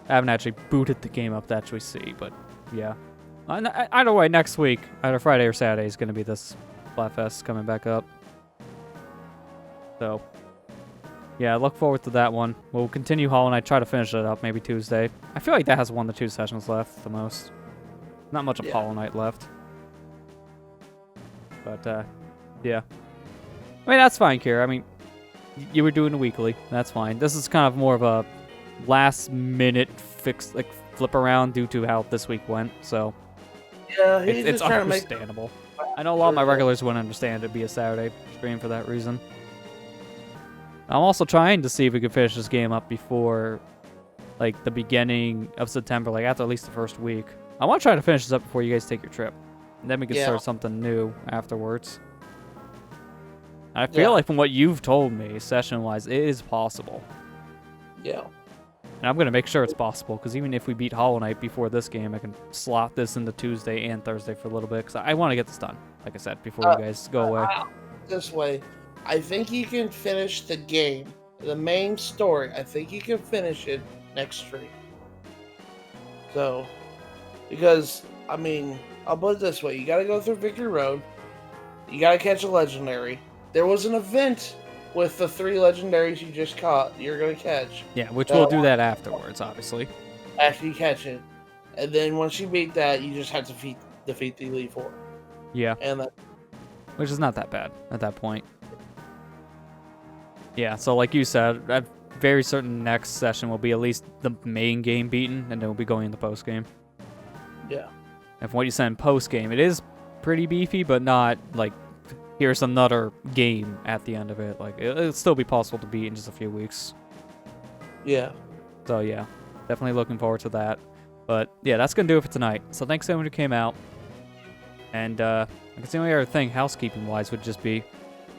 I haven't actually booted the game up to actually see, but yeah. Either way, next week, either Friday or Saturday, is going to be this Splatfest coming back up. So, yeah, look forward to that one. We'll continue Hollow Knight, try to finish it up maybe Tuesday. I feel like that has 1 to 2 sessions left the most. Not much of Hollow Knight left. But, yeah. I mean, that's fine, Kira. I mean, you were doing a weekly. That's fine. This is kind of more of a last-minute fix, like, flip around due to how this week went, so...
Yeah,
it's understandable. I know a lot of my regulars wouldn't understand it'd be a Saturday stream for that reason. I'm also trying to see if we can finish this game up before, like, the beginning of September, like, after at least the first week. I want to try to finish this up before you guys take your trip. And then we can start something new afterwards. I feel like from what you've told me, session-wise, it is possible.
Yeah.
And I'm going to make sure it's possible, because even if we beat Hollow Knight before this game, I can slot this into Tuesday and Thursday for a little bit, because I want to get this done, like I said, before you guys go away.
This way, I think you can finish the game, the main story. I think you can finish it next stream. So, because, I mean, I'll put it this way. You got to go through Victory Road. You got to catch a legendary. There was an event with the 3 legendaries you just caught, you're going to catch.
Yeah, which we'll do that afterwards, obviously.
After you catch it. And then once you beat that, you just have to defeat the Elite Four.
Yeah.
And that,
which is not that bad at that point. Yeah, so like you said, I'm very certain next session will be at least the main game beaten, and then we'll be going into post-game.
Yeah.
And from what you said in post-game, it is pretty beefy, but not, like, here's another game at the end of it. Like, it'll still be possible to beat in just a few weeks.
Yeah.
So, yeah, definitely looking forward to that. But, yeah, that's going to do it for tonight. So, thanks to everyone who came out. And, I guess the only other thing, housekeeping-wise, would just be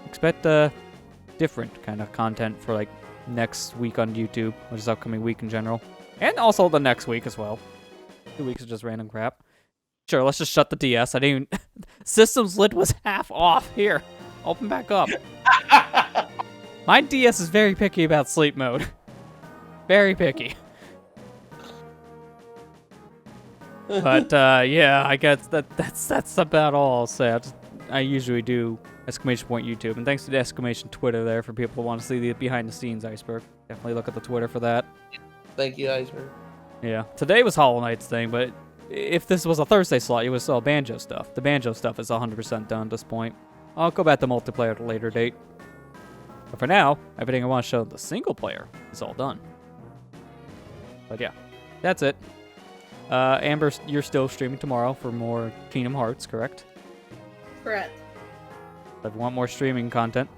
expect different kind of content for, like, next week on YouTube, which is upcoming week in general. And also the next week as well. 2 weeks of just random crap. Sure, let's just shut the DS. I didn't even... System's lid was half off. Here, open back up. My DS is very picky about sleep mode. Very picky. But, yeah, I guess that's about all I'll say. I usually do exclamation point YouTube. And thanks to the exclamation Twitter there for people who want to see the behind-the-scenes Iceberg. Definitely look at the Twitter for that.
Thank you, Iceberg.
Yeah. Today was Hollow Knight's thing, but... If this was a Thursday slot, you would sell Banjo stuff. The Banjo stuff is 100% done at this point. I'll go back to multiplayer at a later date. But for now, everything I want to show the single player is all done. But yeah, that's it. Amber, you're still streaming tomorrow for more Kingdom Hearts, correct?
Correct.
If you want more streaming content,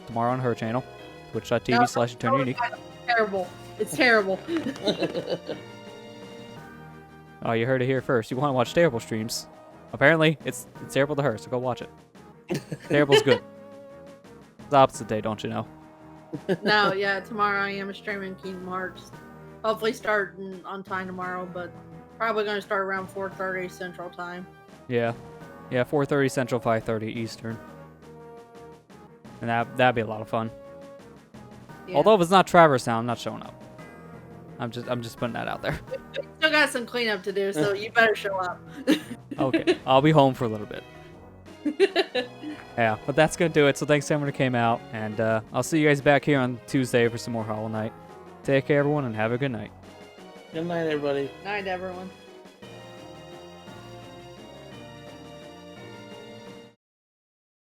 tomorrow on her channel, twitch.tv/eternunique.
Terrible. It's terrible.
Oh, you heard it here first. You want to watch terrible streams. Apparently, it's terrible to her, so go watch it. Terrible's good. It's the opposite day, don't you know?
No, yeah, tomorrow I am streaming Kingdom Hearts. Hopefully starting on time tomorrow, but probably going to start around 4:30 Central Time.
Yeah. Yeah, 4:30 Central, 5:30 Eastern. And that'd be a lot of fun.
Yeah.
Although if it's not Traverse Town, I'm not showing up. I'm just putting that out there.
Still got some cleanup to do, so you better show up.
Okay, I'll be home for a little bit. Yeah, but that's gonna do it. So thanks to everyone who came out, and I'll see you guys back here on Tuesday for some more Hollow Knight. Take care, everyone, and have a good night.
Good night, everybody.
Night, everyone.